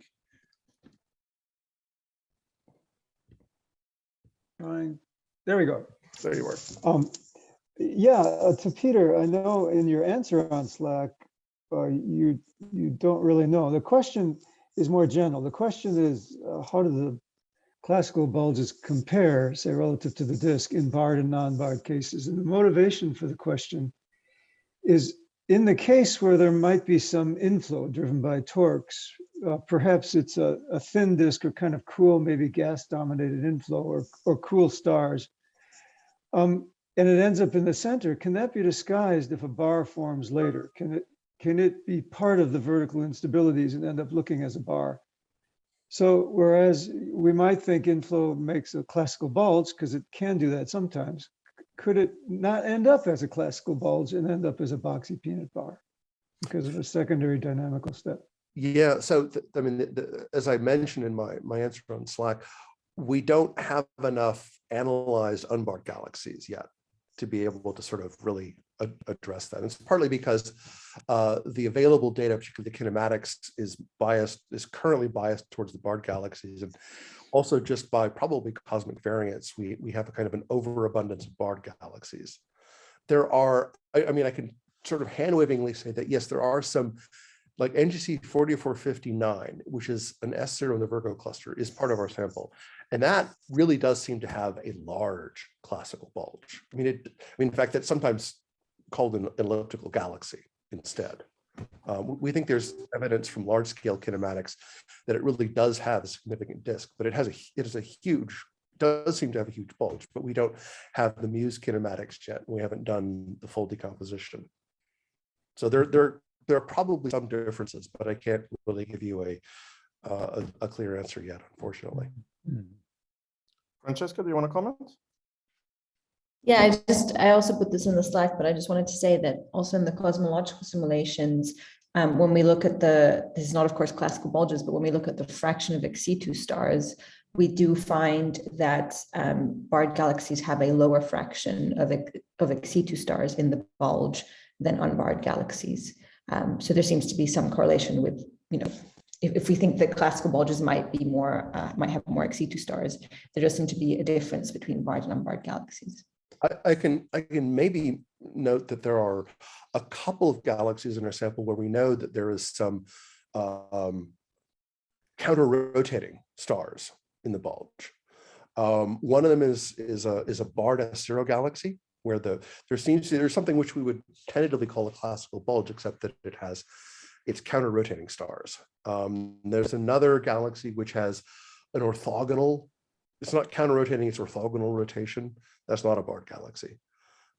Fine. There we go. There you are. To Peter, I know in your answer on Slack, you don't really know. The question is more general. The question is, how do the classical bulges compare, say, relative to the disk in barred and non-barred cases? And the motivation for the question is, in the case where there might be some inflow driven by torques, perhaps it's a thin disk or kind of cool, maybe gas-dominated inflow or cool stars, and it ends up in the center. Can that be disguised if a bar forms later? Can it be part of the vertical instabilities and end up looking as a bar? So whereas we might think inflow makes a classical bulge because it can do that sometimes, could it not end up as a classical bulge and end up as a boxy peanut bar because of a secondary dynamical step? Yeah, so I mean, as I mentioned in my answer on Slack, we don't have enough analyzed unbarred galaxies yet to be able to sort of really address that. And it's partly because the available data, particularly the kinematics, is currently biased towards the barred galaxies, and also just by probably cosmic variance, we have a kind of an overabundance of barred galaxies. There are, I mean, I can sort of hand-wavingly say that yes, there are some, like NGC 4459, which is an S0 in the Virgo cluster, is part of our sample. And that really does seem to have a large classical bulge. I mean, in fact, that's sometimes called an elliptical galaxy instead. We think there's evidence from large-scale kinematics that it really does have a significant disk, but it does seem to have a huge bulge, but we don't have the Muse kinematics yet. We haven't done the full decomposition. So there are probably some differences, but I can't really give you a clear answer yet, unfortunately. Francesca, do you want to comment? Yeah, I also put this in the Slack, but I just wanted to say that also in the cosmological simulations, when we look at this is not, of course, classical bulges, but when we look at the fraction of Exege stars, we do find that barred galaxies have a lower fraction of Exege stars in the bulge than unbarred galaxies. So there seems to be some correlation with, if we think that classical bulges might have more Exege stars, there does seem to be a difference between barred and unbarred galaxies. I can maybe note that there are a couple of galaxies in our sample where we know that there is some counter-rotating stars in the bulge. One of them is a barred S0 galaxy, where there's something which we would tentatively call a classical bulge, except that it's counter-rotating stars. There's another galaxy which has an orthogonal. It's not counter-rotating, it's orthogonal rotation. That's not a barred galaxy.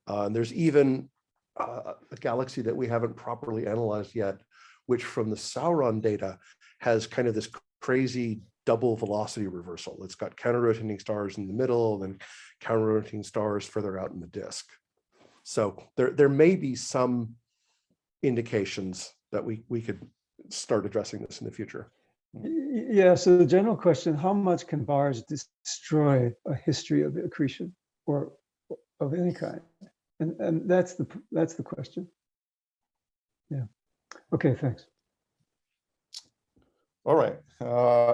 There's even a galaxy that we haven't properly analyzed yet, which from the Sauron data has kind of this crazy double velocity reversal. It's got counter-rotating stars in the middle, and counter-rotating stars further out in the disk. So there may be some indications that we could start addressing this in the future. Yeah, so the general question, how much can bars destroy a history of accretion or of any kind? And that's the question. Yeah. Okay, thanks. All right.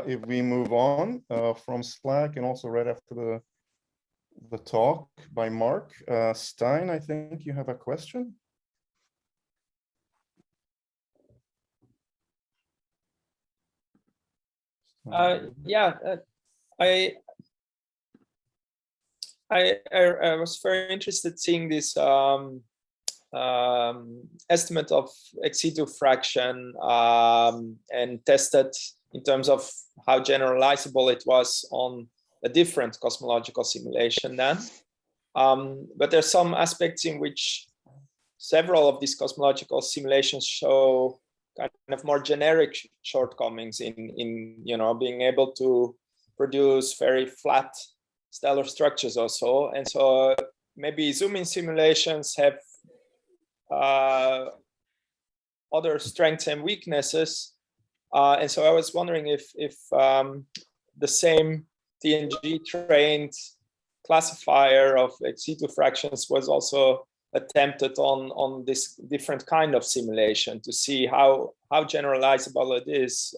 If we move on from Slack, and also right after the talk by Mark, Stein, I think you have a question. Yeah, I was very interested seeing this estimate of Exege fraction and tested in terms of how generalizable it was on a different cosmological simulation then. But there's some aspects in which several of these cosmological simulations show kind of more generic shortcomings in being able to produce very flat stellar structures also. And so maybe zoom-in simulations have other strengths and weaknesses. And so I was wondering if the same TNG trained classifier of ex situ fractions was also attempted on this different kind of simulation to see how generalizable it is.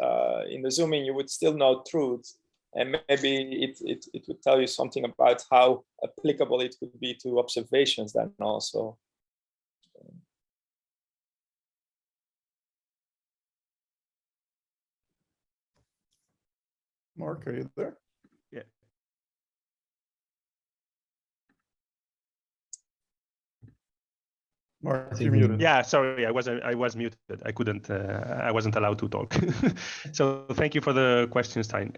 In the zooming, you would still know truth, and maybe it would tell you something about how applicable it could be to observations then also. Mark, are you there? Yeah. Mark, you're muted. Yeah, sorry, I was muted. I couldn't. I wasn't allowed to talk. So thank you for the question, Stein.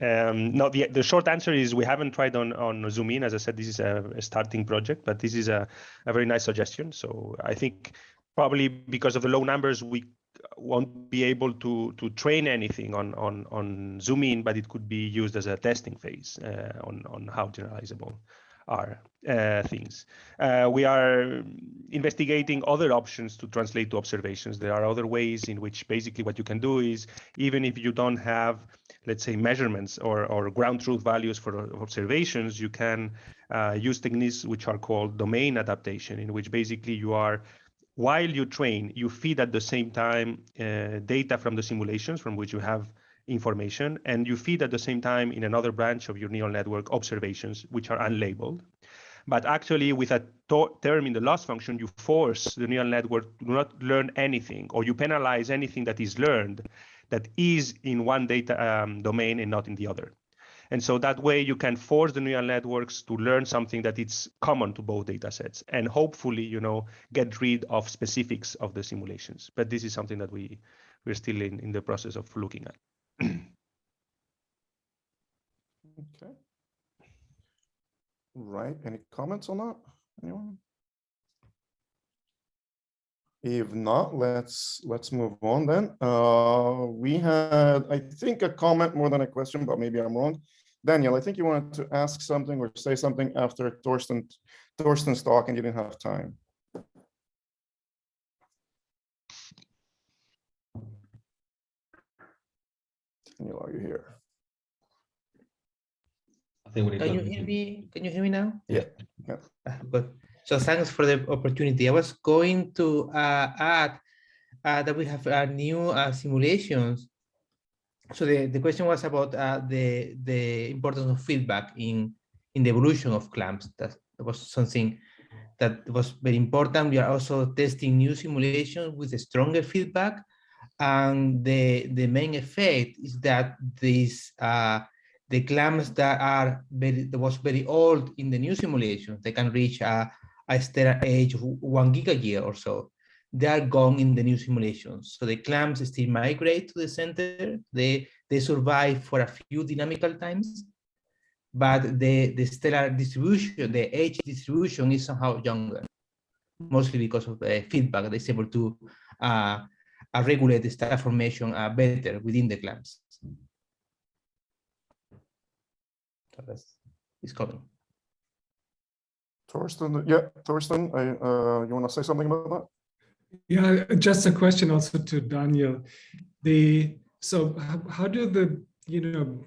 No, the short answer is we haven't tried on zoom in. As I said, this is a starting project, but this is a very nice suggestion. So I think probably because of the low numbers, we won't be able to train anything on zoom in, but it could be used as a testing phase on how generalizable are things. We are investigating other options to translate to observations. There are other ways in which basically what you can do is, even if you don't have, let's say, measurements or ground truth values for observations, you can use techniques which are called domain adaptation, in which basically you are, while you train, you feed at the same time data from the simulations from which you have information, and you feed at the same time in another branch of your neural network observations which are unlabeled. But actually, with a term in the loss function, you force the neural network to not learn anything, or you penalize anything that is learned that is in one data domain and not in the other. And so that way you can force the neural networks to learn something that is common to both data sets, and hopefully, you know, get rid of specifics of the simulations. But this is something that we're still in the process of looking at. Okay. Right. Any comments on that? Anyone? If not, let's move on then. We had, I think, a comment more than a question, but maybe I'm wrong. Daniel, I think you wanted to ask something or say something after Thorsten's talk, and you didn't have time. Daniel, are you here? Can you hear me? Can you hear me now? Yeah. Good. So thanks for the opportunity. I was going to add that we have new simulations. So the question was about the importance of feedback in the evolution of clamps. That was something that was very important. We are also testing new simulations with a stronger feedback, and the main effect is that these the clamps that was very old in the new simulation, they can reach a stellar age of 1 gigayear or so. They are gone in the new simulations. So the clamps still migrate to the center. They survive for a few dynamical times, but the stellar distribution, the age distribution is somehow younger, mostly because of the feedback that is able to regulate the star formation better within the clamps. So it's coming. Thorsten, yeah, Thorsten, you want to say something about that? Yeah, just a question also to Daniel. So how do the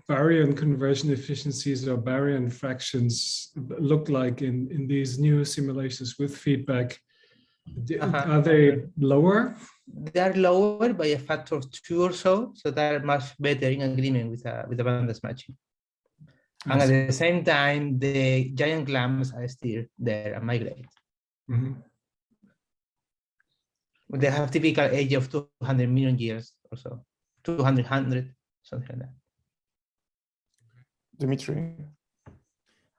baryon conversion efficiencies or baryon fractions look like in these new simulations with feedback? Are they lower? They are lower by a factor of 2 or so, so they're much better in agreement with the abundance matching. And at the same time, the giant clamps are still there and migrate. Mm-hmm. They have typical age of 200 million years or so, 200, something like that. Dimitri.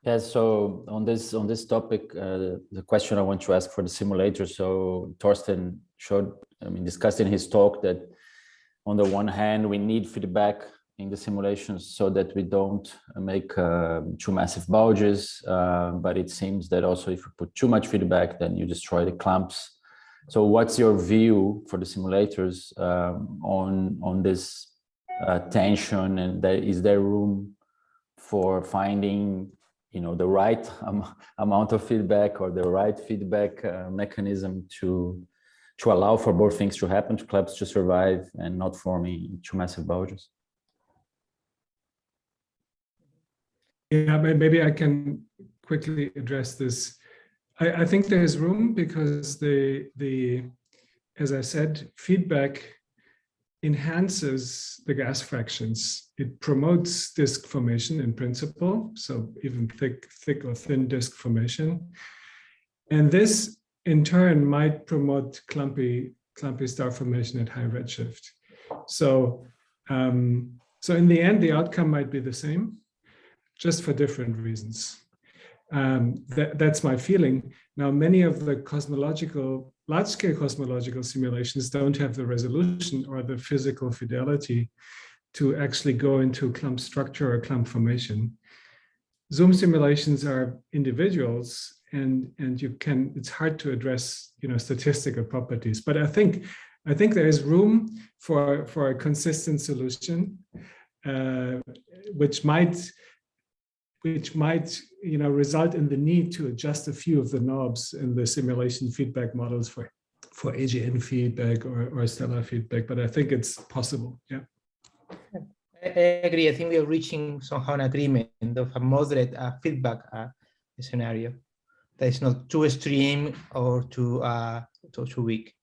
Yeah, so on this topic, the question I want to ask for the simulator. So Thorsten discussed in his talk that on the one hand, we need feedback in the simulations so that we don't make too massive bulges, but it seems that also if you put too much feedback, then you destroy the clamps. So what's your view for the simulators on this tension, and is there room for finding the right amount of feedback or the right feedback mechanism to allow for both things to happen, to clamps to survive and not forming too massive bulges? Yeah, maybe I can quickly address this. I think there's room because as I said, feedback enhances the gas fractions. It promotes disk formation in principle, so even thick or thin disk formation. And this in turn might promote clumpy star formation at high redshift. So, so in the end, the outcome might be the same, just for different reasons. That's my feeling. Now, many of the large-scale cosmological simulations don't have the resolution or the physical fidelity to actually go into clump structure or clump formation. Zoom simulations are individuals, and it's hard to address, statistical properties. But I think there is room for a consistent solution, which might result in the need to adjust a few of the knobs in the simulation feedback models for AGN feedback or stellar feedback. But I think it's possible. Yeah. I agree. I think we are reaching somehow an agreement of a moderate feedback scenario that is not too extreme or too weak.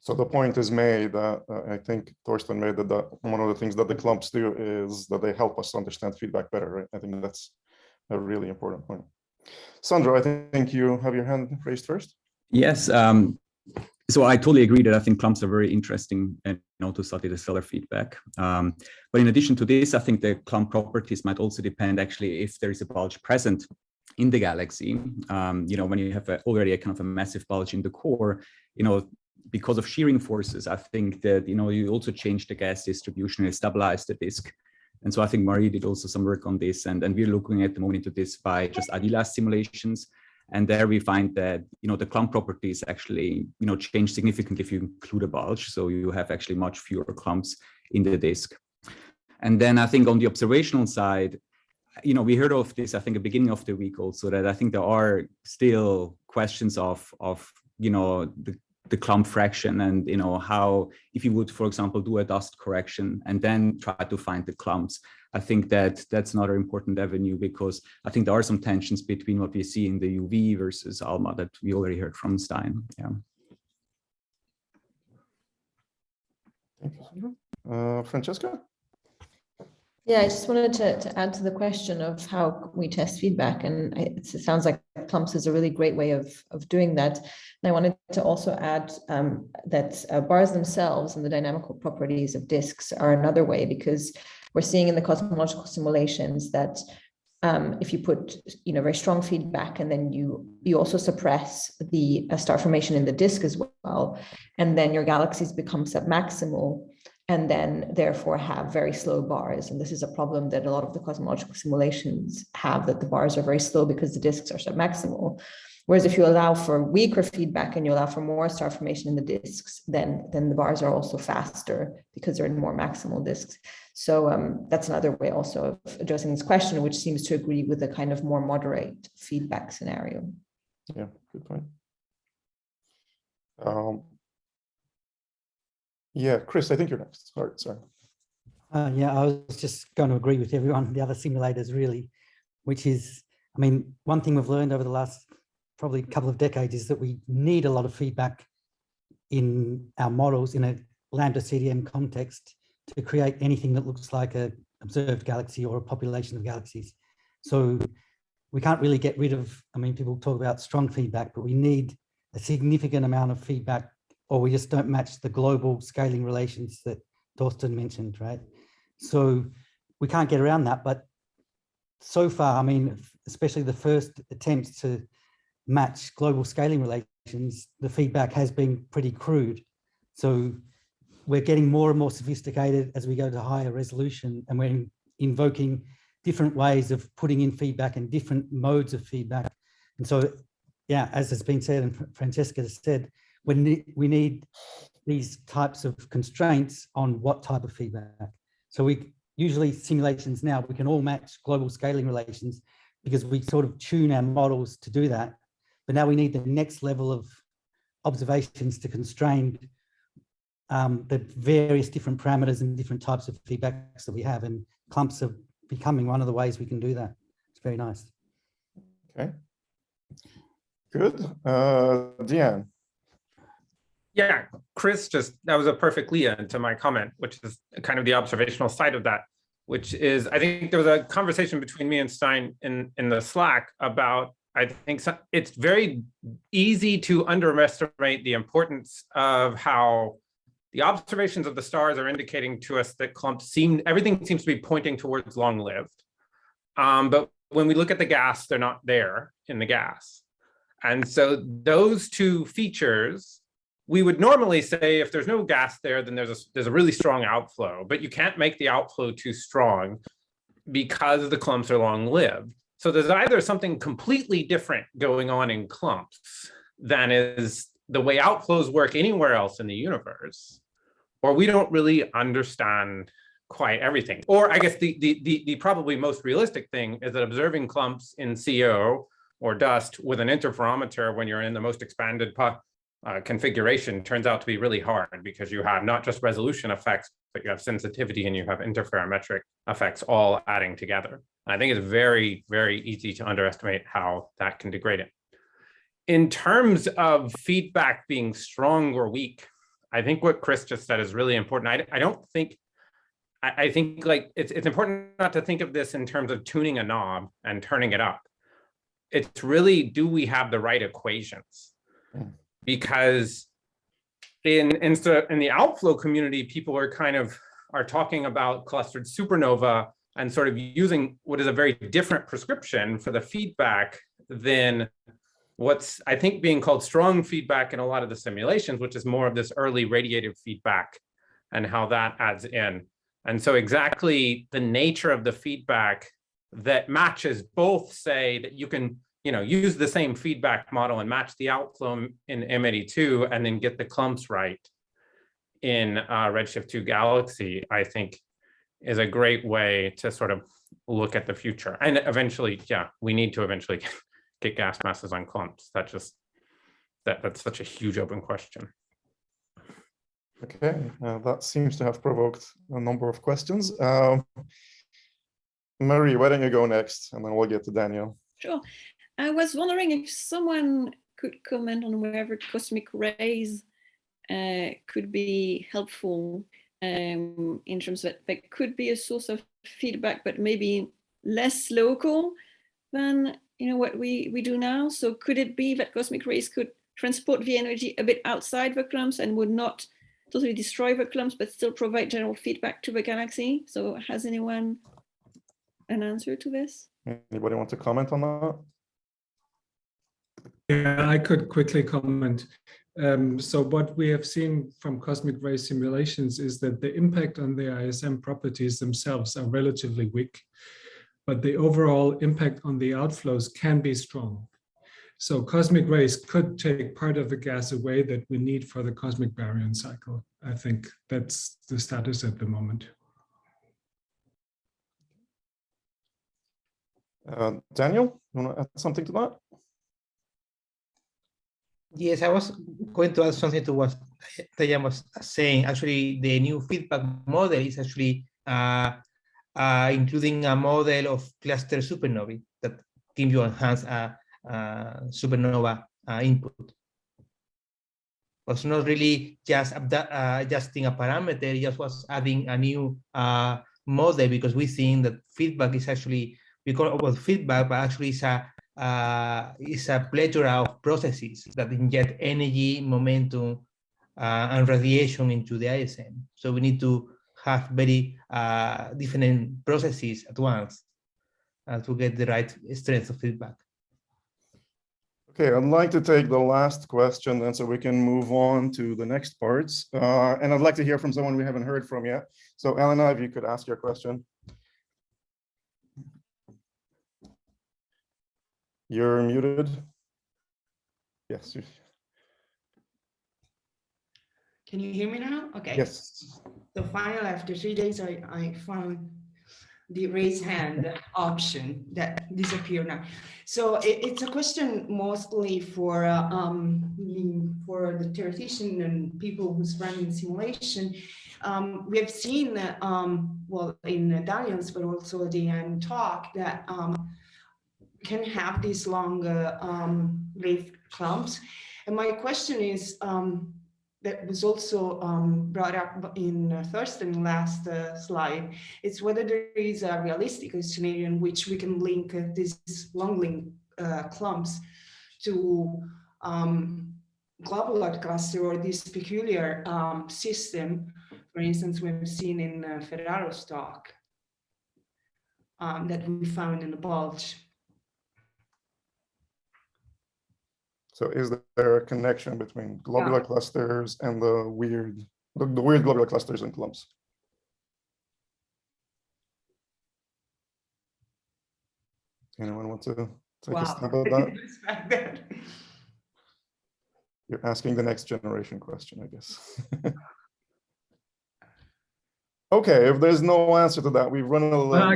So the point is made that I think Thorsten made that one of the things that the clumps do is that they help us understand feedback better, right? I think that's a really important point. Sandro, I think you have your hand raised first. Yes. So I totally agree that I think clumps are very interesting and to study the stellar feedback. But in addition to this, I think the clump properties might also depend actually if there is a bulge present in the galaxy. When you have already a kind of a massive bulge in the core, because of shearing forces, I think that, you also change the gas distribution and stabilize the disk. And so I think Marie did also some work on this, and we're looking at the moment into this by just IDLAS simulations. And there we find that, the clump properties actually, change significantly if you include a bulge. So you have actually much fewer clumps in the disk. And then I think on the observational side, we heard of this, I think, at the beginning of the week also, that I think there are still questions of the clump fraction and, how, if you would, for example, do a dust correction and then try to find the clumps, I think that's another important avenue, because I think there are some tensions between what we see in the UV versus ALMA that we already heard from Stein. Yeah. Thank you. Francesca? Yeah, I just wanted to add to the question of how we test feedback, and it sounds like clumps is a really great way of doing that. And I wanted to also add that bars themselves and the dynamical properties of disks are another way, because we're seeing in the cosmological simulations that if you put very strong feedback and then you also suppress the star formation in the disk as well, and then your galaxies become submaximal, and then therefore have very slow bars. And this is a problem that a lot of the cosmological simulations have, that the bars are very slow because the disks are submaximal. Whereas if you allow for weaker feedback and you allow for more star formation in the disks, then the bars are also faster because they're in more maximal disks. So that's another way also of addressing this question, which seems to agree with a kind of more moderate feedback scenario. Yeah, good point. Yeah, Chris, I think you're next. Sorry. Yeah, I was just going to agree with everyone, the other simulators really, which is, one thing we've learned over the last probably couple of decades is that we need a lot of feedback in our models in a lambda CDM context to create anything that looks like an observed galaxy or a population of galaxies. So we can't really get rid of, people talk about strong feedback, but we need a significant amount of feedback, or we just don't match the global scaling relations that Thorsten mentioned, right? So we can't get around that, but so far, especially the first attempts to match global scaling relations, the feedback has been pretty crude. So we're getting more and more sophisticated as we go to higher resolution, and we're invoking different ways of putting in feedback and different modes of feedback. And so, yeah, as has been said, and Francesca has said, we need these types of constraints on what type of feedback. So we usually simulations now, we can all match global scaling relations because we sort of tune our models to do that. But now we need the next level of observations to constrain the various different parameters and different types of feedbacks that we have. And clumps are becoming one of the ways we can do that. It's very nice. Okay. Good. Deanne. Yeah, Chris that was a perfect lead into my comment, which is kind of the observational side of that, which is, I think there was a conversation between me and Stein in the Slack about, I think it's very easy to underestimate the importance of how the observations of the stars are indicating to us that clumps everything seems to be pointing towards long-lived. But when we look at the gas, they're not there in the gas. And so those two features, we would normally say if there's no gas there, then there's a really strong outflow, but you can't make the outflow too strong because the clumps are long-lived. So there's either something completely different going on in clumps than is the way outflows work anywhere else in the universe, or we don't really understand quite everything. Or I guess the probably most realistic thing is that observing clumps in CO or dust with an interferometer when you're in the most expanded configuration turns out to be really hard, because you have not just resolution effects, but you have sensitivity and you have interferometric effects all adding together. And I think it's very, very easy to underestimate how that can degrade it. In terms of feedback being strong or weak, I think what Chris just said is really important. I think like it's important not to think of this in terms of tuning a knob and turning it up. It's really, do we have the right equations? Because in the outflow community, people are talking about clustered supernova and sort of using what is a very different prescription for the feedback than what's, I think, being called strong feedback in a lot of the simulations, which is more of this early radiative feedback and how that adds in. And so exactly the nature of the feedback that matches both say that you can, use the same feedback model and match the outflow in M82 and then get the clumps right in Redshift 2 Galaxy, I think is a great way to sort of look at the future. And eventually, we need to eventually get gas masses on clumps. That's such a huge open question. Okay, that seems to have provoked a number of questions. Marie, why don't you go next, and then we'll get to Daniel. Sure. I was wondering if someone could comment on whether cosmic rays could be helpful in terms of that could be a source of feedback, but maybe less local than what we do now. So could it be that cosmic rays could transport the energy a bit outside the clumps and would not totally destroy the clumps, but still provide general feedback to the galaxy? So has anyone an answer to this? Anybody want to comment on that? Yeah, I could quickly comment. So what we have seen from cosmic ray simulations is that the impact on the ISM properties themselves are relatively weak, but the overall impact on the outflows can be strong. So cosmic rays could take part of the gas away that we need for the cosmic baryon cycle. I think that's the status at the moment. Daniel, you want to add something to that? Yes, I was going to add something to what Diane was saying. Actually, the new feedback model is actually including a model of cluster supernovae that gives you enhanced supernova input. Was not really just adjusting a parameter, it just was adding a new model, because we think that feedback is actually, we call it about feedback, but actually is a plethora of processes that inject energy, momentum, and radiation into the ISM. So we need to have very different processes at once to get the right strength of feedback. Okay, I'd like to take the last question then so we can move on to the next parts. And I'd like to hear from someone we haven't heard from yet. So Elena, if you could ask your question. You're muted. Yes. Can you hear me now? Okay. Yes. So finally, after 3 days, I found the raise hand option that disappeared now. So it's a question mostly for the theoretician and people who's running simulation. We have seen, well, in Daniel's, but also the talk that can have these long wave clumps. And my question is, that was also brought up in Thorsten's last slide, it's whether there is a realistic scenario in which we can link these long link clumps to globular cluster or this peculiar system, for instance, we've seen in Ferraro's talk that we found in the bulge. So is there a connection between globular clusters and the weird globular clusters and clumps? Anyone want to take a stab at that? You're asking the next generation question, I guess. Okay, if there's no answer to that, we've run a little. I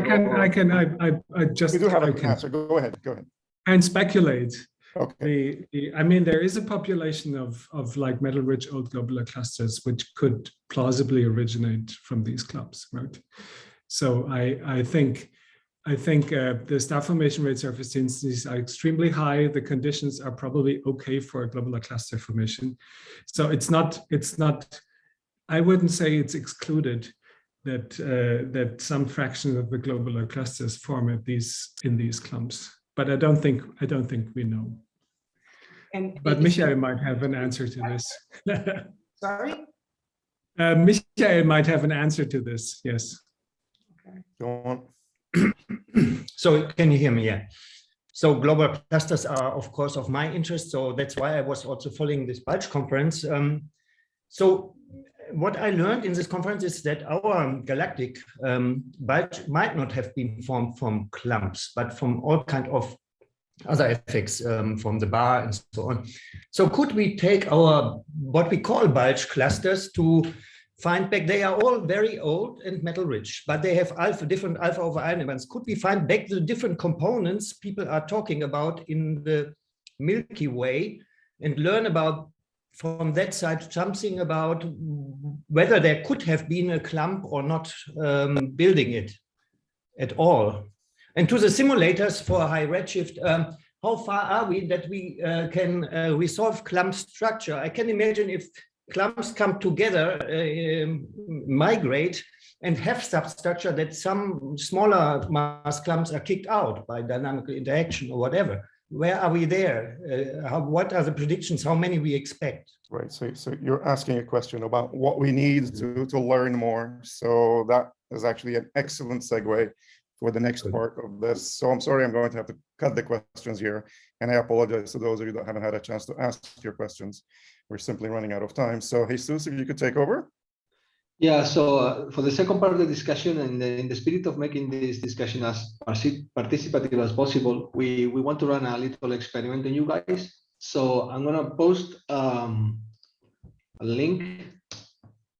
just. We do have an answer. Go ahead. And speculate. Okay. I mean, there is a population of like metal-rich old globular clusters which could plausibly originate from these clumps, right? So I think the star formation rate surface densities are extremely high. The conditions are probably okay for a globular cluster formation. So it's not. I wouldn't say it's excluded that some fraction of the globular clusters form in these clumps. But I don't think we know. But Michael might have an answer to this. Sorry? Michael might have an answer to this. Yes. Okay. Go on. So can you hear me? Yeah. So global clusters are, of course, of my interest. So that's why I was also following this Bulge conference. So what I learned in this conference is that our galactic bulge might not have been formed from clumps, but from all kinds of other effects, from the bar and so on. So could we take our, what we call bulge clusters, to find back, they are all very old and metal rich, but they have different alpha over iron events. Could we find back the different components people are talking about in the Milky Way and learn about from that side something about whether there could have been a clump or not building it at all? And to the simulators for high redshift, how far are we that we can resolve clump structure? I can imagine if clumps come together, migrate, and have substructure, that some smaller mass clumps are kicked out by dynamical interaction or whatever. Where are we there? What are the predictions? How many we expect? Right. So you're asking a question about what we need to learn more. So that is actually an excellent segue for the next part of this. So I'm sorry, I'm going to have to cut the questions here. And I apologize to those of you that haven't had a chance to ask your questions. We're simply running out of time. So Jesus, if you could take over. Yeah, so for the second part of the discussion, and in the spirit of making this discussion as participative as possible, we want to run a little experiment on you guys. So I'm gonna post a link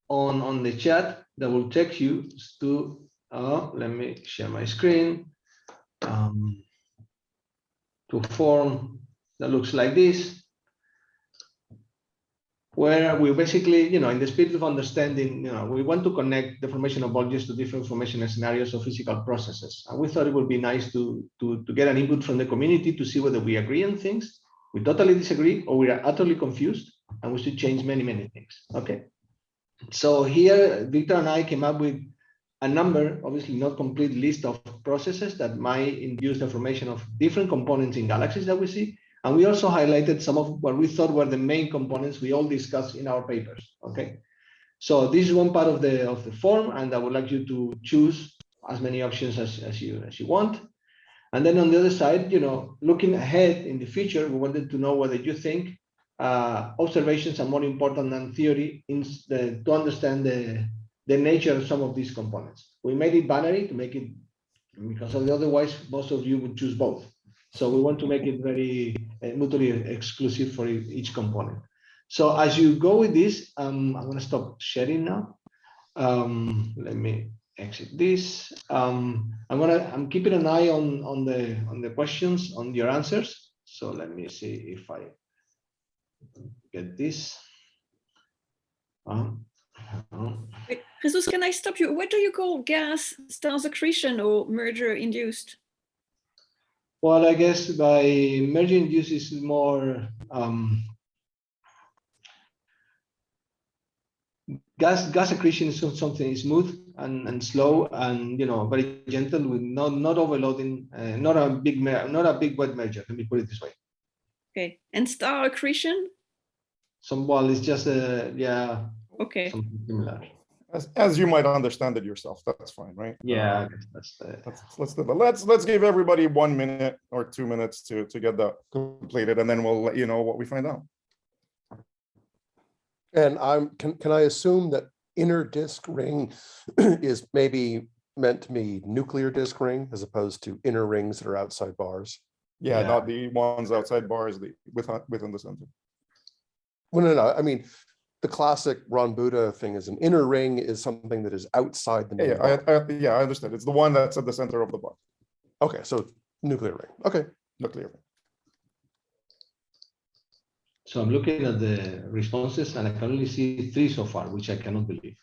on the chat that will take you to, let me share my screen, to a form that looks like this, where we basically, in the spirit of understanding, we want to connect the formation of Bulges to different formation scenarios of physical processes. And we thought it would be nice to get an input from the community to see whether we agree on things, we totally disagree, or we are utterly confused, and we should change many, many things. Okay. So here, Victor and I came up with a number, obviously not complete list of processes that might induce the formation of different components in galaxies that we see. And we also highlighted some of what we thought were the main components we all discussed in our papers. Okay, so this is one part of the form, and I would like you to choose as many options as you want. And then on the other side, looking ahead in the future, we wanted to know whether you think observations are more important than theory to understand the nature of some of these components. We made it binary to make it, because otherwise most of you would choose both. So we want to make it very mutually exclusive for each component. So as you go with this, I'm going to stop sharing now. Let me exit this. I'm keeping an eye on the questions, on your answers. So let me see if I get this. Jesus, can I stop you? What do you call gas star accretion or merger induced? Well, I guess by merging uses more gas accretion is something smooth and slow and very gentle with not overloading, not a big wet merger. Let me put it this way. Okay, and star accretion? Well, it's just yeah. Okay. Something similar. As you might understand it yourself, that's fine, right? Yeah, let's do that. Let's give everybody 1 minute or 2 minutes to get that completed, and then we'll let you know what we find out. And can I assume that inner disk ring is maybe meant to be nuclear disk ring as opposed to inner rings that are outside bars? Yeah, not the ones outside bars, within the center. Well, no. I mean, the classic Ron Buddha thing is an inner ring is something that is outside the main bar. I understand. It's the one that's at the center of the bar. Okay, so nuclear ring. Okay. Nuclear ring. So I'm looking at the responses and I can only see 3 so far, which I cannot believe.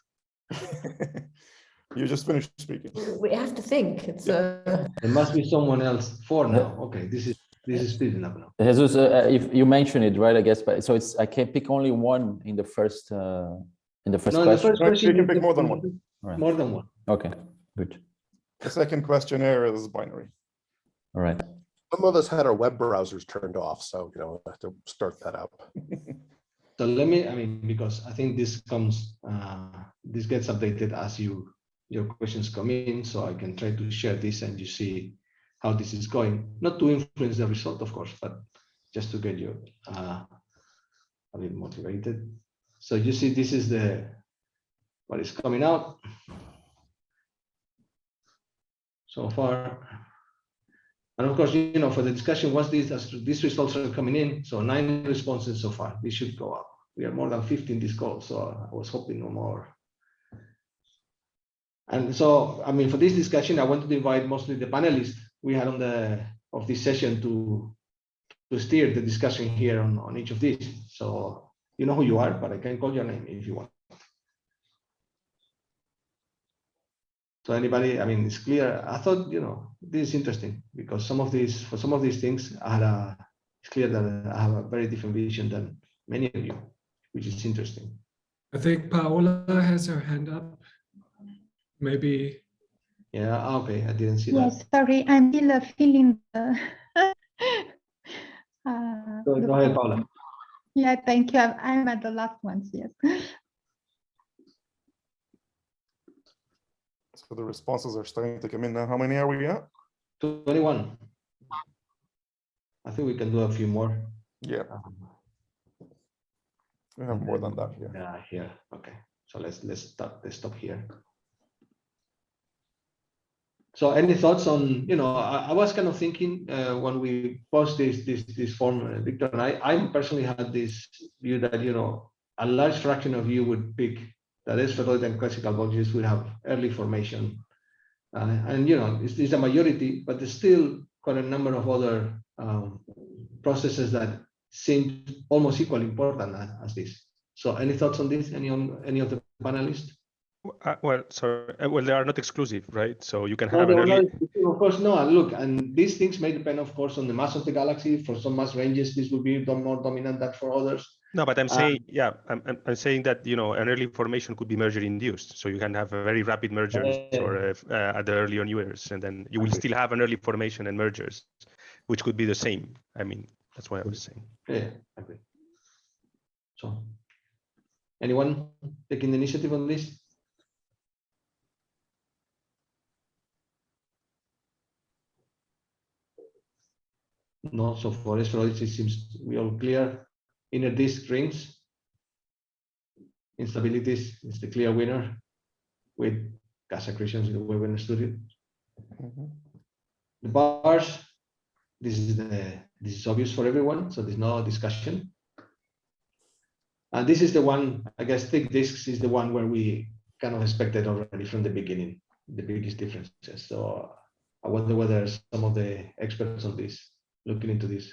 You just finished speaking. We have to think. It's There must be someone else 4 now. Okay, this is speeding up now. Jesus, if you mentioned it, right? I guess, but so I can pick only one in the first No, question. in the first question you can pick more than one. Right. More than one. Okay, good. The second questionnaire is binary. All right. Some of us had our web browsers turned off, so we'll have to start that up. So let me, because I think this comes, this gets updated as your questions come in, so I can try to share this and you see how this is going. Not to influence the result, of course, but just to get you a bit motivated. So you see, this is what is coming out so far. And of course, for the discussion, once these results are coming in, so 9 responses so far, this should go up. We are more than 50 in this call, so I was hoping no more. And so, for this discussion, I wanted to invite mostly the panelists we had of this session to steer the discussion here on each of these. So you know who you are, but I can call your name if you want. So anybody, it's clear. I thought, this is interesting because for some of these things, it's clear that I have a very different vision than many of you, which is interesting. I think Paola has her hand up. Maybe. Yeah, okay, I didn't see Yes, that. sorry, I'm still feeling the. Go ahead, Paola. Yeah, thank you. I'm at the last ones, yes. So the responses are starting to come in now. How many are we at? 21. I think we can do a few more. Yeah. We have more than that here. Yeah, here. Okay. So let's stop here. So any thoughts on, I was kind of thinking when we post this form, Victor and I personally had this view that, a large fraction of you would pick that spheroid and classical Bulges would have early formation. And, it's a majority, but there's still quite a number of other processes that seem almost equally important as this. So any thoughts on this? Any of the panelists? Well, they are not exclusive, right? So you can have an early... Of course, no. Look, and these things may depend, of course, on the mass of the galaxy. For some mass ranges, this will be more dominant than for others. No, but I'm saying, I'm saying that, an early formation could be merger induced. So you can have a very rapid mergers or at the early on years, and then you will still have an early formation and mergers, which could be the same. That's what I was saying. Yeah, I agree. So, anyone taking the initiative on this? No, so for spheroids, it seems we all clear. Inner disk rings, instabilities is the clear winner with gas accretions in the way we understood it. The bars, this is obvious for everyone, so there's no discussion. And this is the one, I guess, thick disks is the one where we kind of expected already from the beginning, the biggest differences. So I wonder whether some of the experts on this looking into this.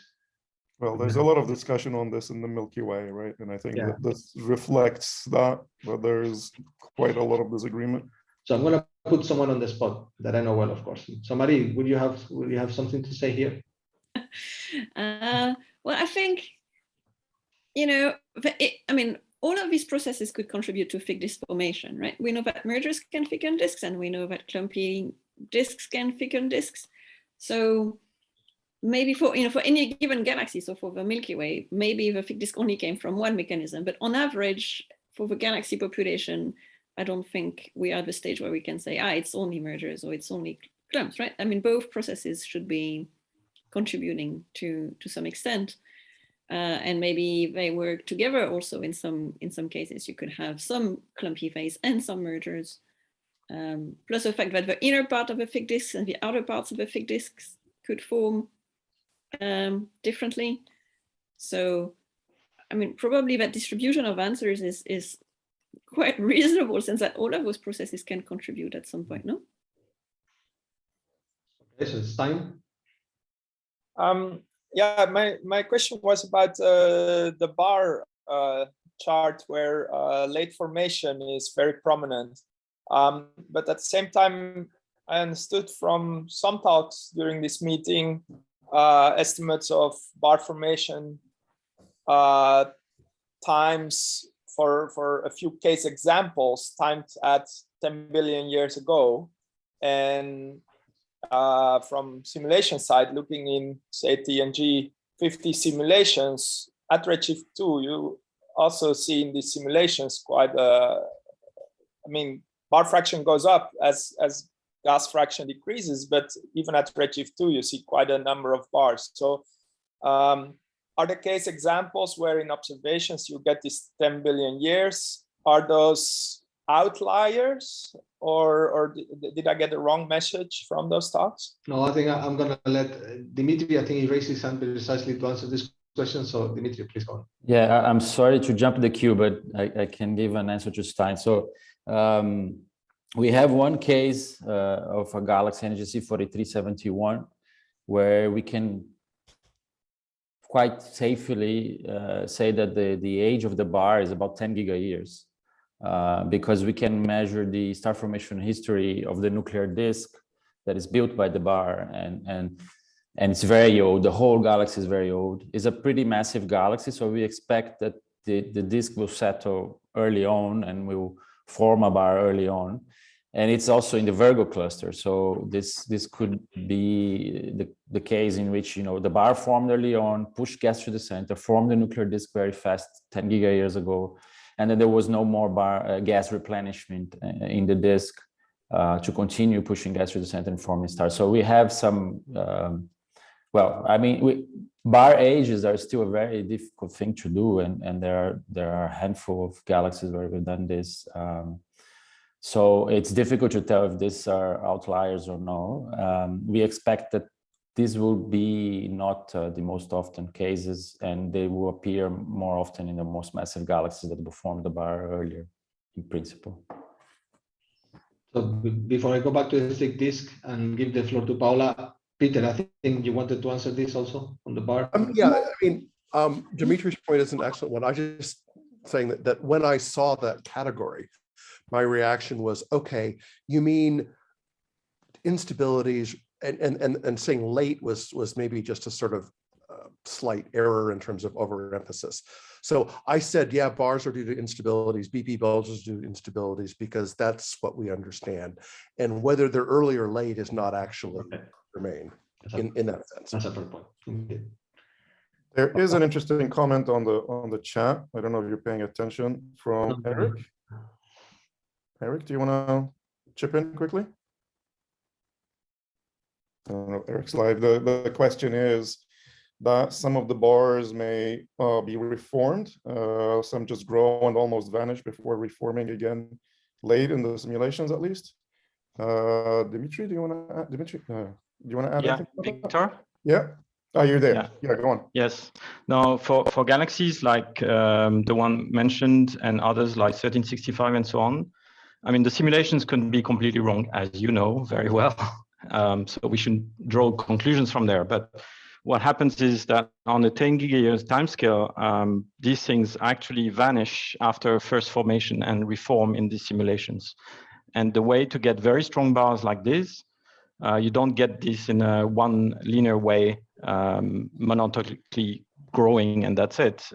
Well, there's a lot of discussion on this in the Milky Way, right? And I think that this reflects that there's quite a lot of disagreement. So I'm going to put someone on the spot that I know well, of course. So Marie, would you have something to say here? Well, I think, you know, I mean, all of these processes could contribute to thick disk formation, right? We know that mergers can thicken disks, and we know that clumpy disks can thicken disks. So maybe for, you know, for any given galaxy, so for the Milky Way, maybe the thick disk only came from one mechanism, but on average, for the galaxy population, I don't think we are at the stage where we can say, it's only mergers or it's only clumps, right? I mean, both processes should be contributing to some extent. And maybe they work together also in some cases. You could have some clumpy phase and some mergers. Plus the fact that the inner part of the thick disks and the outer parts of the thick disks could form differently. So, I mean, probably that distribution of answers is quite reasonable, since that all of those processes can contribute at some point, no? Yes, it's time. Yeah, my question was about the bar chart where late formation is very prominent. But at the same time, I understood from some talks during this meeting, estimates of bar formation times for a few case examples timed at 10 billion years ago. And from simulation side, looking in, say, TNG 50 simulations at redshift 2, you also see in these simulations quite I mean, bar fraction goes up as gas fraction decreases, but even at redshift 2, you see quite a number of bars. So are there case examples where in observations you get this 10 billion years? Are those outliers, or did I get the wrong message from those talks? No, I think I'm going to let Dimitri, I think he raised his hand precisely to answer this question. So Dimitri, please go on. Yeah, I'm sorry to jump the queue, but I can give an answer to Stein. So we have one case of a galaxy NGC 4371 where we can quite safely say that the age of the bar is about 10 gigayears. Because we can measure the star formation history of the nuclear disk that is built by the bar, and it's very old. The whole galaxy is very old. It's a pretty massive galaxy, so we expect that the disk will settle early on and will form a bar early on. And it's also in the Virgo cluster, so this could be the case in which, you know, the bar formed early on, pushed gas to the center, formed the nuclear disk very fast 10 gigayears ago. And then there was no more gas replenishment in the disk to continue pushing gas to the center and forming stars. So we have some, well, I mean, bar ages are still a very difficult thing to do, and there are a handful of galaxies where we've done this. So it's difficult to tell if these are outliers or no. We expect that these will be not the most often cases, and they will appear more often in the most massive galaxies that will form the bar earlier, in principle. So before I go back to the thick disk and give the floor to Paula, Peter, I think you wanted to answer this also on the bar. Yeah, I mean, Dimitri's point is an excellent one. I just saying that when I saw that category, my reaction was, okay, you mean instabilities, and saying late was maybe just a sort of slight error in terms of overemphasis. So I said, yeah, bars are due to instabilities, BP bulges due to instabilities, because that's what we understand. And whether they're early or late is not actually remain in that sense. That's a fair point. There is an interesting comment on the chat. I don't know if you're paying attention, from Eric. Eric, do you want to chip in quickly? I don't know, Eric's live. The question is that some of the bars may be reformed. Some just grow and almost vanish before reforming again late in the simulations, at least. Dimitri, do you want to add? Dimitri, do you want to add? Yeah, anything? Victor? Yeah. Oh, you're there. Yeah, go on. Yes. Now, for galaxies like the one mentioned and others like 1365 and so on, I mean, the simulations can be completely wrong, as you know very well. So we shouldn't draw conclusions from there. But what happens is that on the 10 gigayears timescale, these things actually vanish after first formation and reform in these simulations. And the way to get very strong bars like this, you don't get this in a one linear way monotonically growing, and that's it.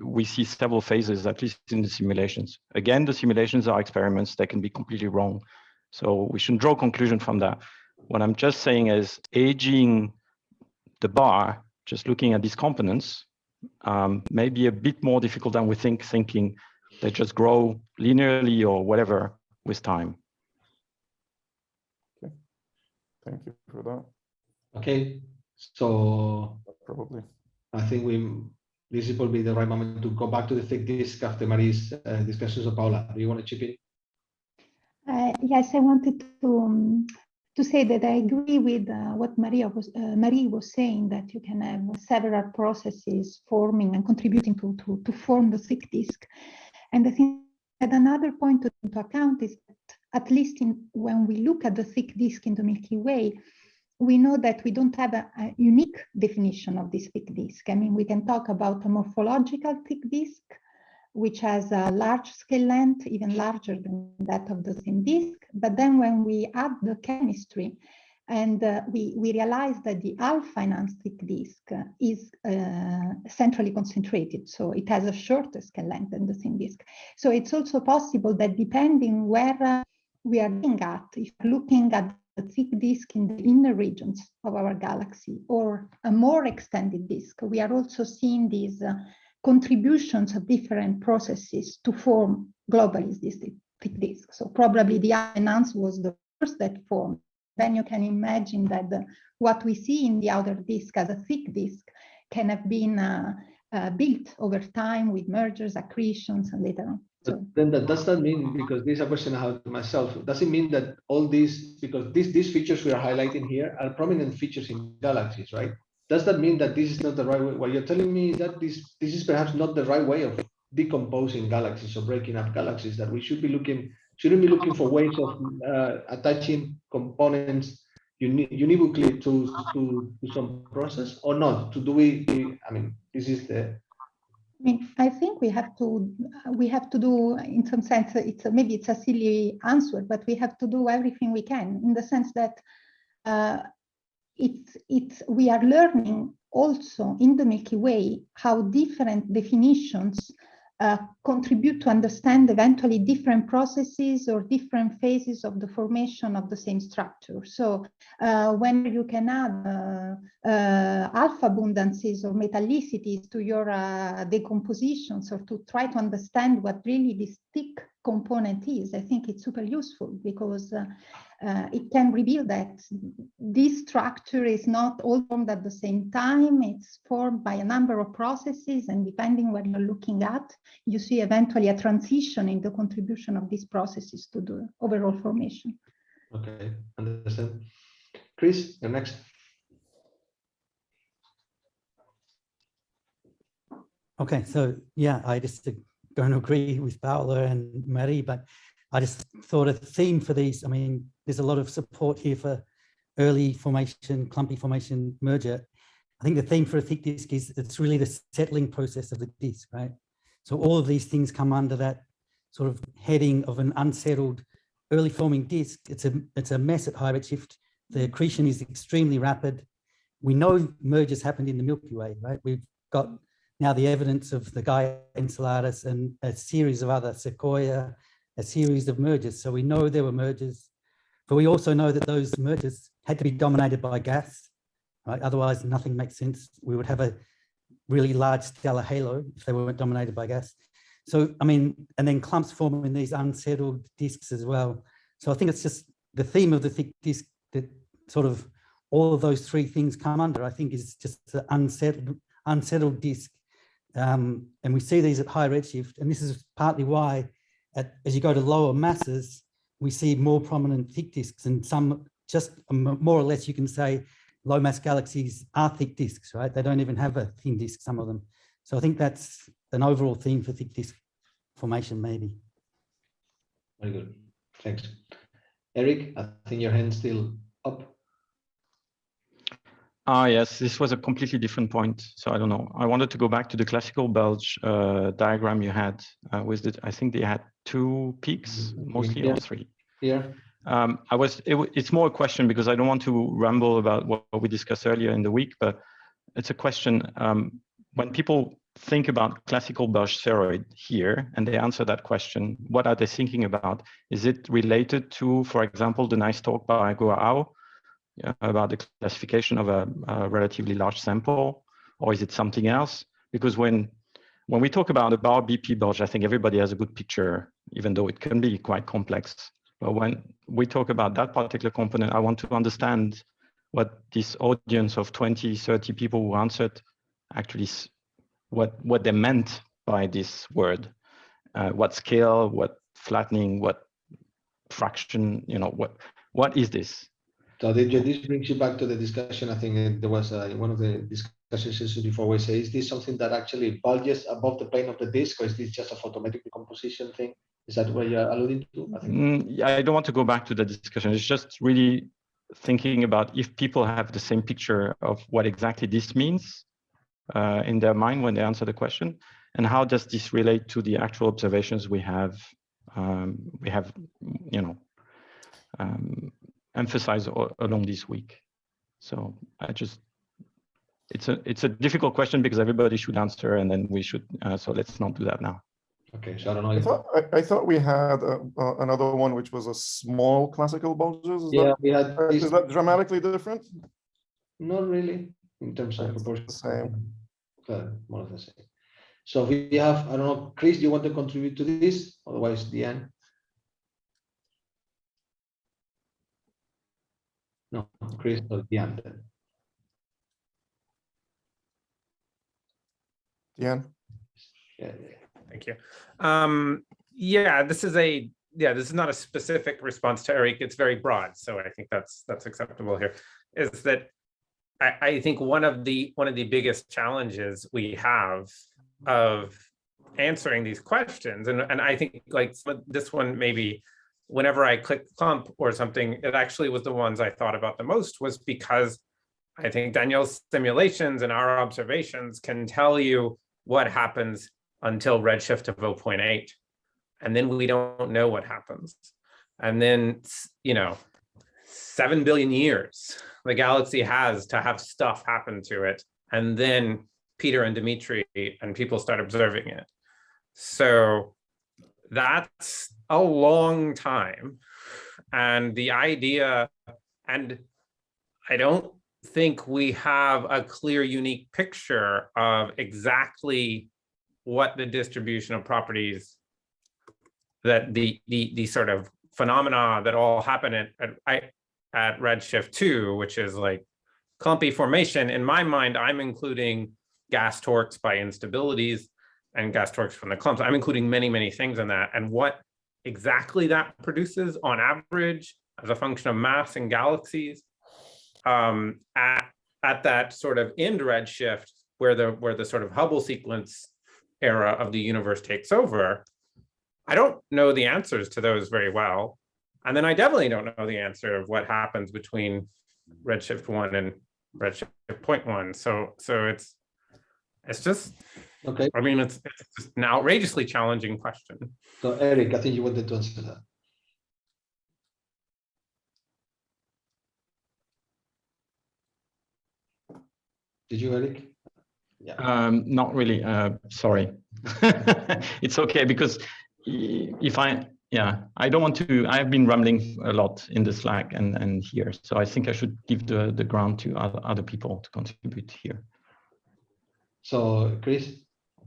We see several phases, at least in the simulations. Again, the simulations are experiments. They can be completely wrong. So we shouldn't draw a conclusion from that. What I'm just saying is aging the bar, just looking at these components, may be a bit more difficult than we think, thinking they just grow linearly or whatever with time. Okay, thank you for that. Okay, so probably I think this is probably the right moment to go back to the thick disk after Marie's discussion. So Paula, do you want to chip in? Yes, I wanted to say that I agree with what Marie was saying, that you can have several processes forming and contributing to form the thick disk. And I think that another point to take into account is that, at least when we look at the thick disk in the Milky Way, we know that we don't have a unique definition of this thick disk. I mean, we can talk about a morphological thick disk, which has a large scale length, even larger than that of the thin disk. But then when we add the chemistry, and we realize that the alpha-enhanced thick disk is centrally concentrated, so it has a shorter scale length than the thin disk. So it's also possible that depending where we are looking at, if looking at the thick disk in the inner regions of our galaxy or a more extended disk, we are also seeing these contributions of different processes to form globally this thick disk. So probably the enhanced was the first that formed. Then you can imagine that what we see in the outer disk as a thick disk can have been built over time with mergers, accretions, and later on. So then does that mean, because this is a question I have to myself, does it mean that all these, because these features we are highlighting here are prominent features in galaxies, right? Does that mean that this is not the right way? What you're telling me is that this is perhaps not the right way of decomposing galaxies or breaking up galaxies, that we shouldn't be looking for ways of attaching components univocally to some process, or not? I mean, this is the... I mean, I think we have to do, in some sense, maybe it's a silly answer, but we have to do everything we can, in the sense that we are learning also in the Milky Way how different definitions contribute to understand eventually different processes or different phases of the formation of the same structure. So when you can add alpha abundances or metallicities to your decompositions, or to try to understand what really this thick component is, I think it's super useful, because it can reveal that this structure is not all formed at the same time. It's formed by a number of processes, and depending what you're looking at, you see eventually a transition in the contribution of these processes to the overall formation. Okay, understand. Chris, you're next. Okay, so yeah, I just don't agree with Paola and Marie, but I just thought a theme for these, I mean, there's a lot of support here for early formation, clumpy formation merger. I think the theme for a thick disk is it's really the settling process of the disk, right? So all of these things come under that sort of heading of an unsettled early forming disk. It's a mess at high redshift. The accretion is extremely rapid. We know mergers happened in the Milky Way, right? We've got now the evidence of the Gaia Enceladus and a series of other Sequoia, a series of mergers. So we know there were mergers, but we also know that those mergers had to be dominated by gas, right? Otherwise, nothing makes sense. We would have a really large stellar halo if they weren't dominated by gas. So, I mean, and then clumps form in these unsettled disks as well. So I think it's just the theme of the thick disk that sort of all of those three things come under, I think, is just the unsettled disk. And we see these at high redshift, and this is partly why as you go to lower masses, we see more prominent thick disks, and some just more or less you can say low mass galaxies are thick disks, right? They don't even have a thin disk, some of them. So I think that's an overall theme for thick disk formation, maybe. Very good, thanks. Eric, I think your hand's still up. Yes, this was a completely different point. So I don't know. I wanted to go back to the classical Bulge diagram you had with it. I think they had two peaks, mostly, or three. Yeah. It's more a question because I don't want to ramble about what we discussed earlier in the week, but it's a question. When people think about classical Bulge spheroid here, and they answer that question, what are they thinking about? Is it related to, for example, the nice talk by Guo about the classification of a relatively large sample, or is it something else? Because when we talk about a bar BP Bulge, I think everybody has a good picture, even though it can be quite complex. But when we talk about that particular component, I want to understand what this audience of 20, 30 people who answered actually, what they meant by this word. What scale, what flattening, what fraction, what is this? So this brings you back to the discussion. I think there was one of the discussions before we say, is this something that actually bulges above the plane of the disk, or is this just a photometric decomposition thing? Is that what you're alluding to? I think. I don't want to go back to the discussion. It's just really thinking about if people have the same picture of what exactly this means in their mind when they answer the question, and how does this relate to the actual observations we have emphasized along this week. So it's a difficult question because everybody should answer, and then we should. So let's not do that now. Okay, so I don't know. I thought we had another one which was a small classical bulges. Is that dramatically different? Not really in terms of proportion. The same. More or less the same. So we have, I don't know, Chris, do you want to contribute to this? Otherwise, Diane. No, Chris or Diane. Diane. Yeah. Thank you. This is not a specific response to Eric. It's very broad, so I think that's acceptable here. Is that I think one of the biggest challenges we have of answering these questions, and I think like this one maybe whenever I clicked Clump or something, it actually was the ones I thought about the most, was because I think Daniel's simulations and our observations can tell you what happens until redshift of 0.8. And then we don't know what happens. And then, 7 billion years the galaxy has to have stuff happen to it. And then Peter and Dimitri and people start observing it. So that's a long time. And the idea, and I don't think we have a clear, unique picture of exactly what the distribution of properties that the sort of phenomena that all happen at redshift 2, which is like clumpy formation. In my mind, I'm including gas torques by instabilities and gas torques from the clumps. I'm including many, many things in that. And what exactly that produces on average as a function of mass in galaxies at that sort of end redshift where the sort of Hubble sequence era of the universe takes over, I don't know the answers to those very well. And then I definitely don't know the answer of what happens between redshift 1 and redshift 0.1. So it's just, okay. I mean, it's just an outrageously challenging question. So Eric, I think you wanted to answer that. Did you, Eric? Yeah. Not really. Sorry. It's okay because I don't want to. I've been rambling a lot in the Slack and here, so I think I should give the ground to other people to contribute here. So, Chris?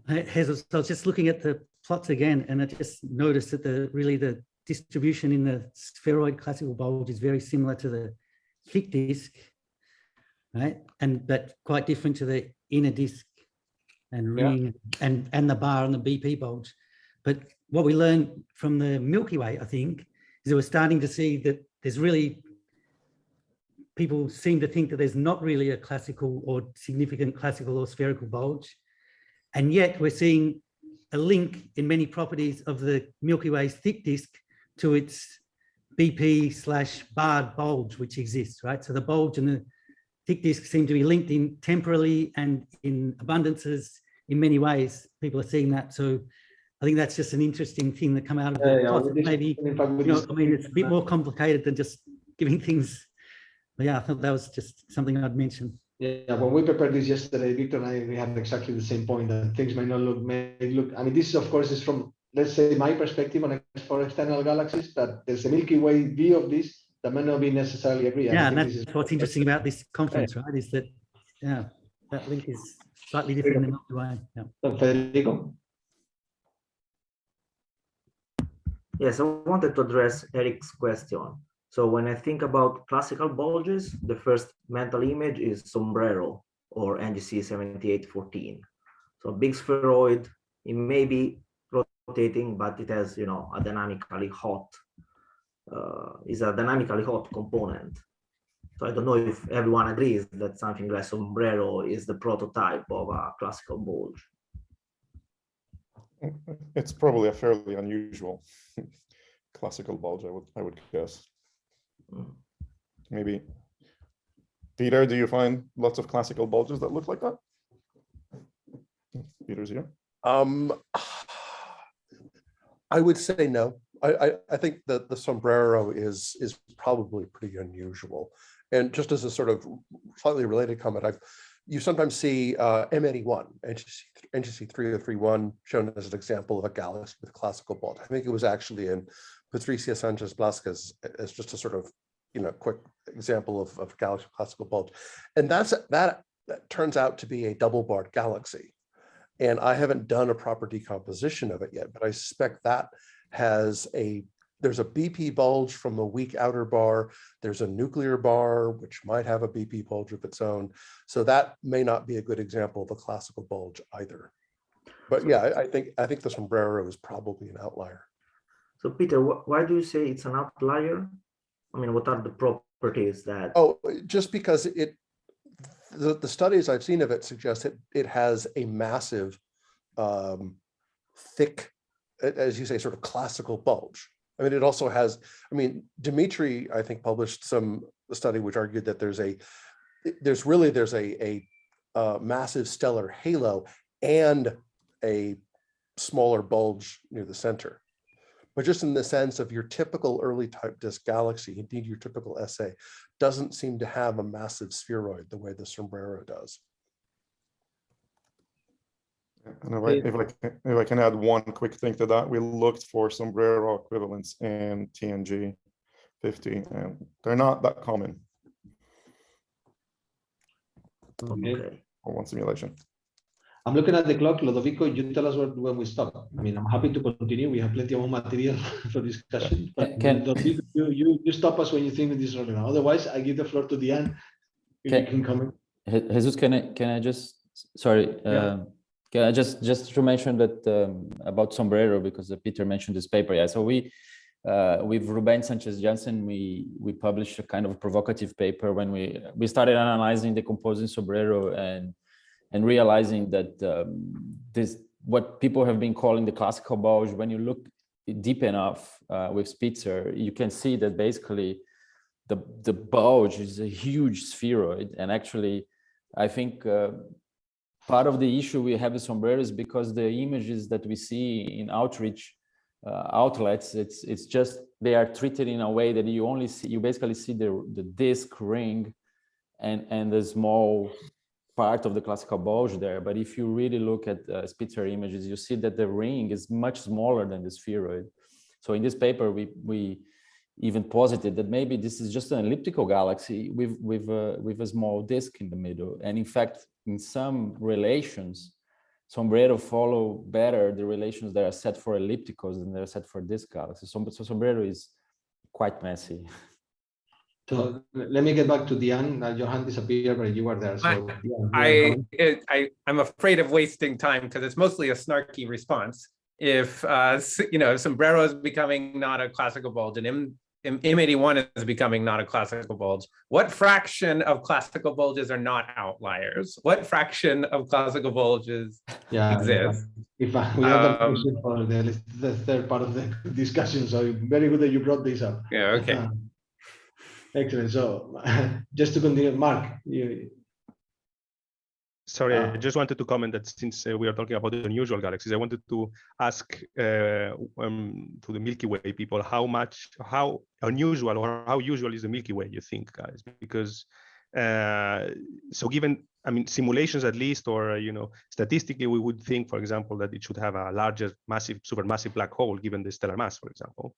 I was just looking at the plots again, and I just noticed that the distribution in the spheroid classical bulge is very similar to the thick disk, right? But quite different to the inner disk and ring and the bar and the BP bulge. But what we learned from the Milky Way, I think, is that we're starting to see that there's really, people seem to think that there's not really a classical or significant classical or spherical bulge. And yet we're seeing a link in many properties of the Milky Way's thick disk to its BP/barred bulge, which exists, right? So the bulge and the thick disk seem to be linked in temporally and in abundances in many ways. People are seeing that. So I think that's just an interesting thing that come out of the process. Maybe, I mean, it's a bit more complicated than just giving things. But yeah, I thought that was just something I'd mention. Yeah, when we prepared this yesterday, Victor and I, we had exactly the same point that things may look. I mean, this of course is from, let's say, my perspective on for external galaxies, but there's a Milky Way view of this that may not be necessarily agree. Yeah, and that's what's interesting about this conference, right? Is that, yeah, that link is slightly different in the Milky Way. Yeah. Federico? Yes, I wanted to address Eric's question. So when I think about classical bulges, the first mental image is sombrero or NGC 7814. So a big spheroid, it may be rotating, but it has, you know, a dynamically hot, is a dynamically hot component. So I don't know if everyone agrees that something like sombrero is the prototype of a classical bulge. It's probably a fairly unusual classical bulge, I would guess. Maybe. Peter, do you find lots of classical bulges that look like that? Peter's here. I would say no. I think that the sombrero is probably pretty unusual. And just as a sort of slightly related comment, you sometimes see M81, NGC 3031, shown as an example of a galaxy with classical bulge. I think it was actually in Patricia Sanchez Blasquez as just a sort of, you know, quick example of galaxy classical bulge. And that turns out to be a double-barred galaxy. And I haven't done a proper decomposition of it yet, but I suspect that there's a BP bulge from a weak outer bar. There's a nuclear bar, which might have a BP bulge of its own. So that may not be a good example of a classical bulge either. But yeah, I think the sombrero is probably an outlier. So Peter, why do you say it's an outlier? I mean, what are the properties that? Oh, just because the studies I've seen of it suggest it has a massive, thick, as you say, sort of classical bulge. I mean, it also has, I mean, Dimitri, I think, published some study which argued that there's a massive stellar halo and a smaller bulge near the center. But just in the sense of your typical early type disk galaxy, indeed your typical SA, doesn't seem to have a massive spheroid the way the sombrero does. And if I can add one quick thing to that, we looked for sombrero equivalents in TNG 50, and they're not that common. Okay. For one simulation. I'm looking at the clock, Lodovico. You tell us when we stop. I mean, I'm happy to continue. We have plenty of material for discussion. But Lodovico, you stop us when you think it is relevant. Otherwise, I give the floor to Diane. You can comment. Jesus, can I just, sorry. Yeah. Can I just to mention that about sombrero, because Peter mentioned this paper. Yeah, so we with Ruben Sanchez Janssen, we published a kind of provocative paper when we started analyzing decomposing sombrero and realizing that this what people have been calling the classical bulge. When you look deep enough with Spitzer, you can see that basically the bulge is a huge spheroid, and actually, I think. Part of the issue we have with sombrero is because the images that we see in outreach outlets, it's just they are treated in a way that you basically see the disk ring and the small part of the classical bulge there. But if you really look at Spitzer images, you see that the ring is much smaller than the spheroid. So in this paper, we even posited that maybe this is just an elliptical galaxy with a small disk in the middle. And in fact, in some relations, sombrero follow better the relations that are set for ellipticals than they're set for disk galaxies. So sombrero is quite messy. So let me get back to Diane. Your hand disappeared, but you were there. So I'm afraid of wasting time because it's mostly a snarky response. If sombrero is becoming not a classical bulge and M81 is becoming not a classical bulge, what fraction of classical bulges are not outliers? What fraction of classical bulges exist? We have a question for the third part of the discussion, so very good that you brought this up. Yeah, okay. Excellent. So just to continue, Marc, Sorry, I just wanted to comment that since we are talking about unusual galaxies, I wanted to ask to the Milky Way people how unusual or how usual is the Milky Way, you think, guys? Because so given, I mean, simulations at least, or statistically, we would think, for example, that it should have a larger, massive, supermassive black hole given the stellar mass, for example,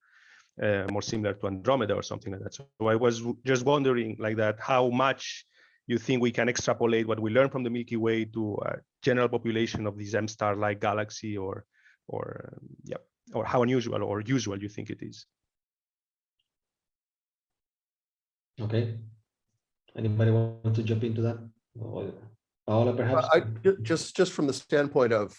more similar to Andromeda or something like that. So I was just wondering, like that, how much you think we can extrapolate what we learn from the Milky Way to a general population of these M-star-like galaxy, or how unusual or usual you think it is? Okay. Anybody want to jump into that? Paola, perhaps? Just from the standpoint of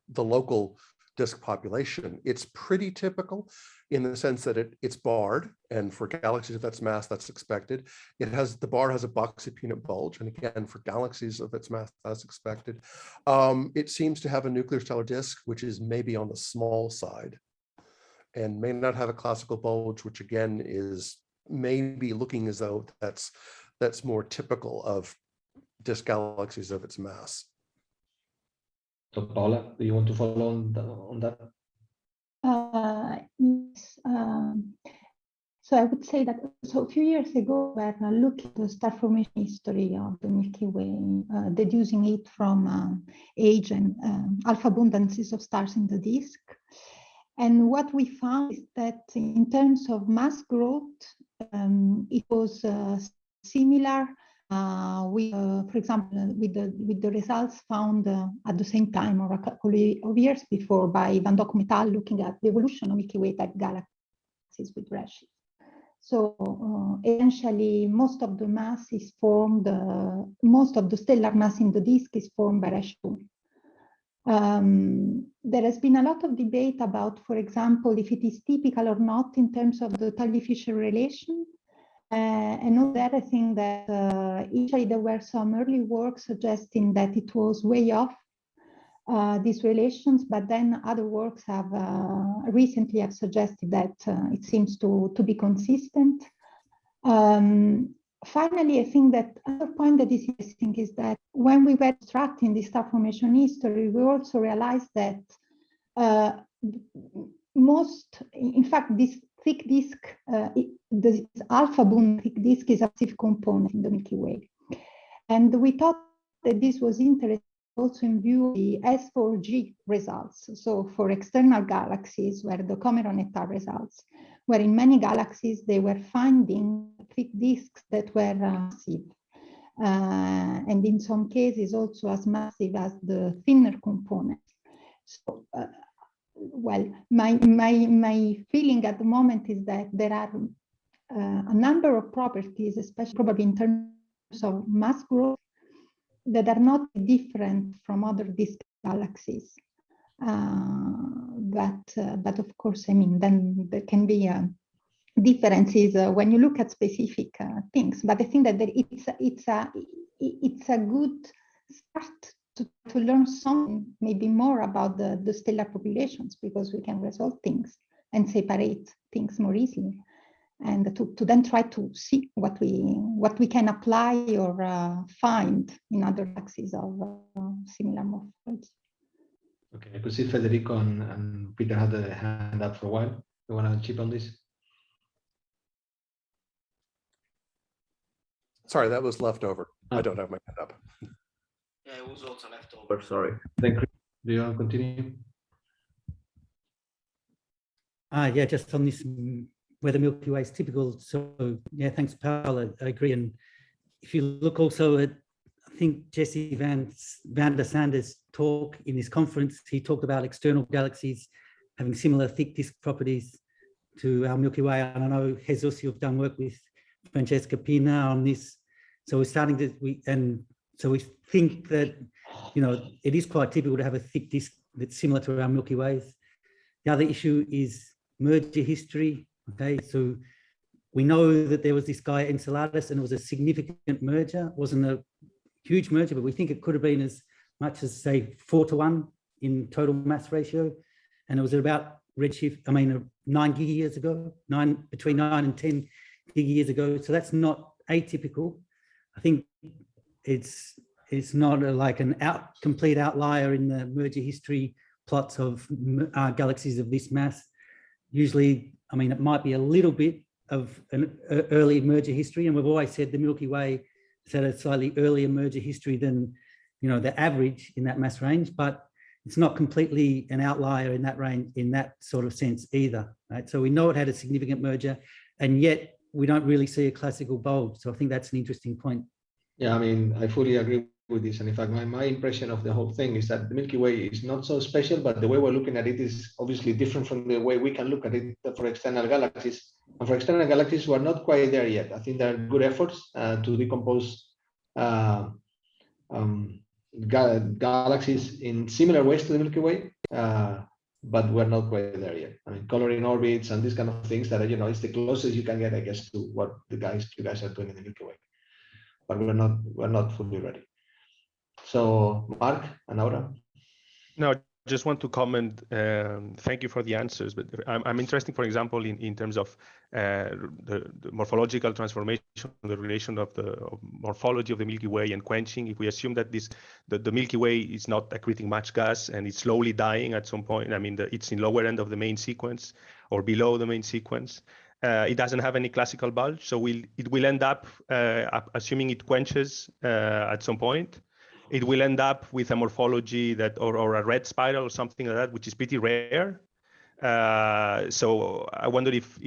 the local disk population, it's pretty typical in the sense that it's barred, and for galaxies of its mass, that's expected. The bar has a boxy peanut bulge, and again, for galaxies of its mass, that's expected. It seems to have a nuclear stellar disk, which is maybe on the small side, and may not have a classical bulge, which again is maybe looking as though that's more typical of disk galaxies of its mass. So Paola, do you want to follow on that? Yes. So I would say that, a few years ago, we were looking at the star formation history of the Milky Way, deducing it from age and alpha abundances of stars in the disk. And what we found is that in terms of mass growth, it was similar for example, with the results found at the same time or a couple of years before by Van Dock et al. Looking at the evolution of Milky Way type galaxies with redshift. So essentially, most of the mass is formed, most of the stellar mass in the disk is formed by redshift. There has been a lot of debate about, for example, if it is typical or not in terms of the Tully-Fisher relation. And on the other thing that initially there were some early work suggesting that it was way off these relations, but then other works have recently have suggested that it seems to be consistent. Finally, I think that another point that is interesting is that when we were extracting the star formation history, we also realized that in fact, this thick disk, the alpha abundant thick disk is a active component in the Milky Way. And we thought that this was interesting also in view of the S4G results. So for external galaxies, where the Cameron et al. Results, where in many galaxies, they were finding thick disks that were massive. And in some cases, also as massive as the thinner components. So, well, my feeling at the moment is that there are a number of properties, especially probably in terms of mass growth, that are not different from other disk galaxies. But of course, I mean, then there can be differences when you look at specific things. But I think that it's a good start to learn something, maybe more about the stellar populations, because we can resolve things and separate things more easily, and to then try to see what we can apply or find in other galaxies of similar morphology. Okay, I could see Federico and Peter had a hand up for a while. You want to chip on this? Sorry, that was left over. I don't have my hand up. Yeah, it was also left over, sorry. Thank you. Do you want to continue? Yeah, just on this, whether Milky Way is typical. So yeah, thanks, Paul. I agree. And if you look also at, I think Jesse van der Sander's talk in this conference, he talked about external galaxies having similar thick disk properties to our Milky Way. And I know, Jesus, you've done work with Francesca Pina on this. So we're starting to, so we think that, it is quite typical to have a thick disk that's similar to our Milky Ways. The other issue is merger history. Okay, so we know that there was this guy Enceladus, and it was a significant merger. It wasn't a huge merger, but we think it could have been as much as, say, 4:1 in total mass ratio. And it was about redshift, 9 gig years ago, between 9 and 10 gig years ago. So that's not atypical. I think it's it's not like an complete outlier in the merger history plots of galaxies of this mass. Usually, I mean, it might be a little bit of an early merger history, and we've always said the Milky Way has had a slightly earlier merger history than, you know, the average in that mass range, but it's not completely an outlier in that range, in that sort of sense either, right? So we know it had a significant merger, and yet we don't really see a classical bulge. So I think that's an interesting point. Yeah, I mean, I fully agree with this. And in fact, my impression of the whole thing is that the Milky Way is not so special, but the way we're looking at it is obviously different from the way we can look at it for external galaxies. And for external galaxies, we're not quite there yet. I think there are good efforts to decompose galaxies in similar ways to the Milky Way, but we're not quite there yet. I mean, coloring orbits and these kind of things that are, you know, it's the closest you can get, I guess, to what you guys are doing in the Milky Way. But we're not fully ready. So, Marc and Aura. No, just want to comment. Thank you for the answers, but I'm interested, for example, in terms of the morphological transformation, the relation of the morphology of the Milky Way and quenching. If we assume that the Milky Way is not accreting much gas and it's slowly dying at some point, I mean, it's in lower end of the main sequence or below the main sequence. It doesn't have any classical bulge, so it will end up, assuming it quenches at some point, it will end up with a morphology that, or a red spiral or something like that, which is pretty rare. So I wonder if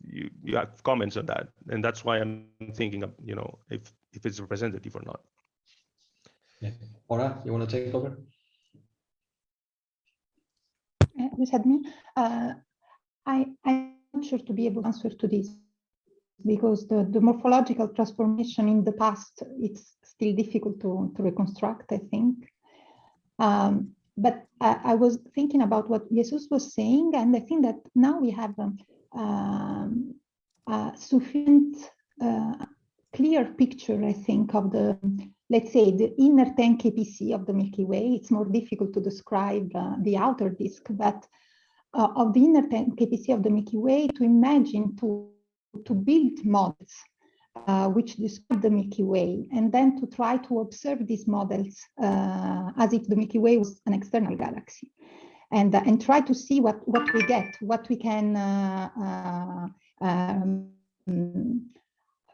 you have comments on that, and that's why I'm thinking of, you know, if it's representative or not. Yeah. Aura, you want to take over? You said me. I'm not sure to be able to answer to this, because the morphological transformation in the past, it's still difficult to reconstruct, I think. But I was thinking about what Jesus was saying, and I think that now we have a sufficient clear picture, I think, of the, let's say, the inner 10 kpc of the Milky Way. It's more difficult to describe the outer disk, but of the inner 10 kpc of the Milky Way, to imagine to build models which describe the Milky Way, and then to try to observe these models as if the Milky Way was an external galaxy, and try to see what we get, what we can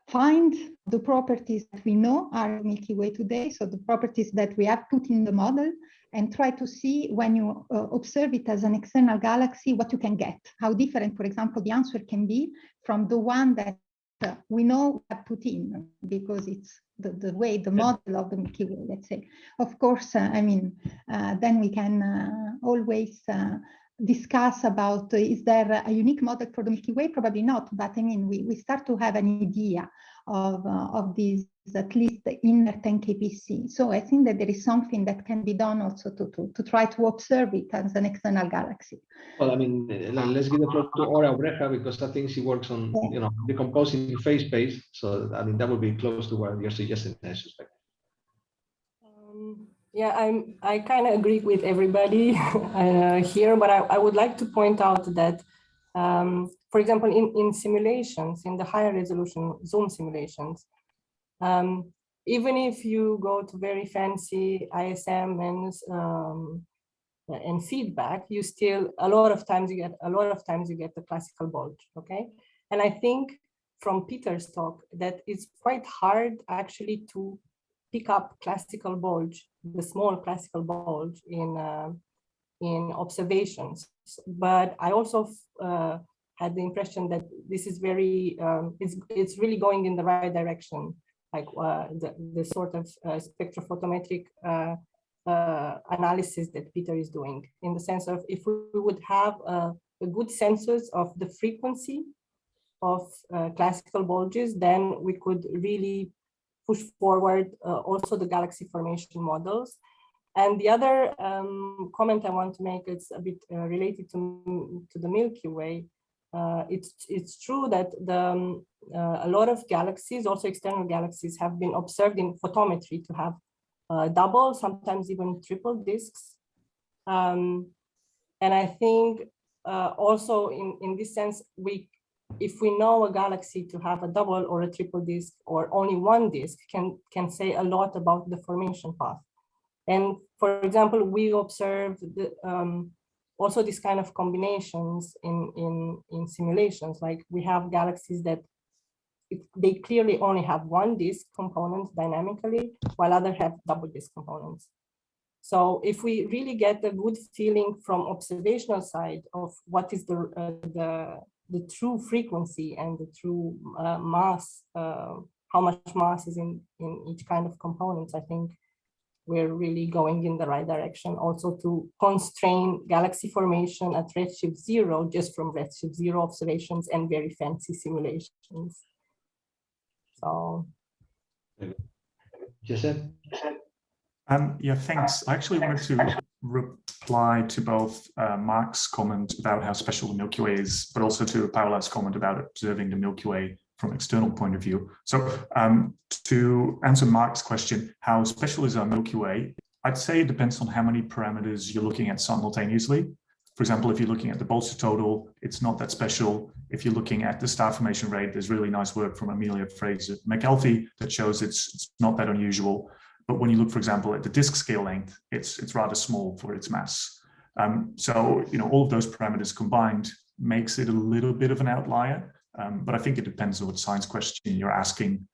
find the properties that we know are Milky Way today, so the properties that we have put in the model, and try to see, when you observe it as an external galaxy, what you can get, how different, for example, the answer can be from the one that we know we have put in, because it's the way, the model of the Milky Way, let's say. Of course, I mean, then we can always discuss about, is there a unique model for the Milky Way? Probably not, but I mean, we start to have an idea of these, at least the inner 10 kpc. So I think that there is something that can be done also to try to observe it as an external galaxy. Well, I mean, let's give the floor to Aura Obreja, because I think she works on, you know, decomposing phase space. So I mean, that would be close to what you're suggesting, I suspect. Yeah, I kind of agree with everybody here, but I would like to point out that, for example, in simulations, in the higher resolution zoom simulations, even if you go to very fancy ISM and feedback, you still, a lot of times you get the classical bulge, okay? And I think from Peter's talk that it's quite hard actually to pick up classical bulge, the small classical bulge in observations. But I also had the impression that this is very, it's really going in the right direction, like the sort of spectrophotometric analysis that Peter is doing, in the sense of, if we would have a good census of the frequency of classical bulges, then we could really push forward also the galaxy formation models. And the other comment I want to make, it's a bit related to the Milky Way. It's true that a lot of galaxies, also external galaxies, have been observed in photometry to have double, sometimes even triple disks. And I think also in this sense, we if we know a galaxy to have a double or a triple disk or only one disk can say a lot about the formation path. And for example, we observed also this kind of combinations in simulations. Like we have galaxies that they clearly only have one disk component dynamically, while others have double disk components. So if we really get a good feeling from observational side of what is the true frequency and the true mass, how much mass is in each kind of components, I think we're really going in the right direction. Also to constrain galaxy formation at redshift 0 just from redshift 0 observations and very fancy simulations. So. Joseph? Yeah, thanks. I actually wanted to reply to both Marc's comment about how special the Milky Way is, but also to Paola's comment about observing the Milky Way from an external point of view. So to answer Marc's question, how special is our Milky Way? I'd say it depends on how many parameters you're looking at simultaneously. For example, if you're looking at the Boltz total, it's not that special. If you're looking at the star formation rate, there's really nice work from Amelia Fraser McElvey that shows it's not that unusual. But when you look, for example, at the disk scale length, it's rather small for its mass. So, all of those parameters combined makes it a little bit of an outlier. But I think it depends on what science question you're asking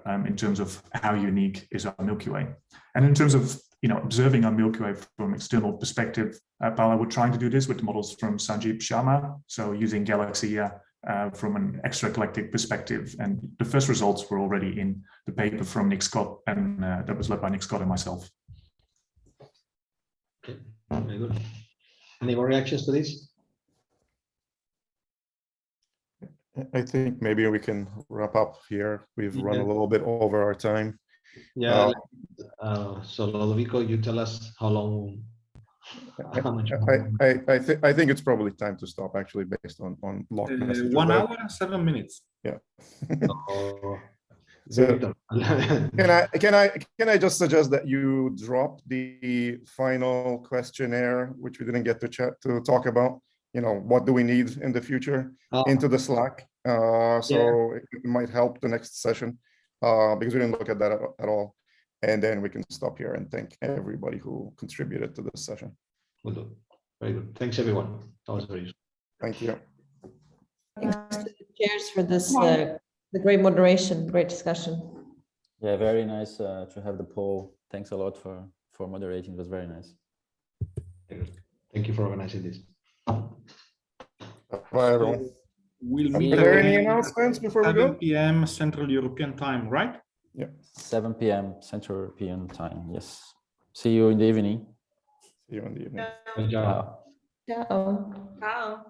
in terms of how unique is our Milky Way. And in terms of observing our Milky Way from an external perspective, Paola, we're trying to do this with the models from Sanjeev Sharma, so using Galaxy from an extragalactic perspective. And the first results were already in the paper from Nick Scott, and that was led by Nick Scott and myself. Okay, very good. Any more reactions to this? I think maybe we can wrap up here. We've run a little bit over our time. Yeah. So Lodovico, you tell us how long. How much I think it's probably time to stop, actually, based on locked messages. 1 hour and 7 minutes. Yeah. So, can I just suggest that you drop the final questionnaire, which we didn't get to talk about? What do we need in the future into the Slack? So it might help the next session because we didn't look at that at all. And then we can stop here and thank everybody who contributed to this session. Very good. Thanks, everyone. That was very useful. Thank you. Thanks to the chairs for this, the great moderation, great discussion. Yeah, very nice to have the poll. Thanks a lot for moderating. It was very nice. Thank you for organizing this. Bye, everyone. We'll Are meet there any again announcements before we 7 go? p.m. Central European Time, right? Yeah. 7 p.m. Central European Time. Yes. See you in the evening. See you in the evening. Ciao. Ciao. Ciao.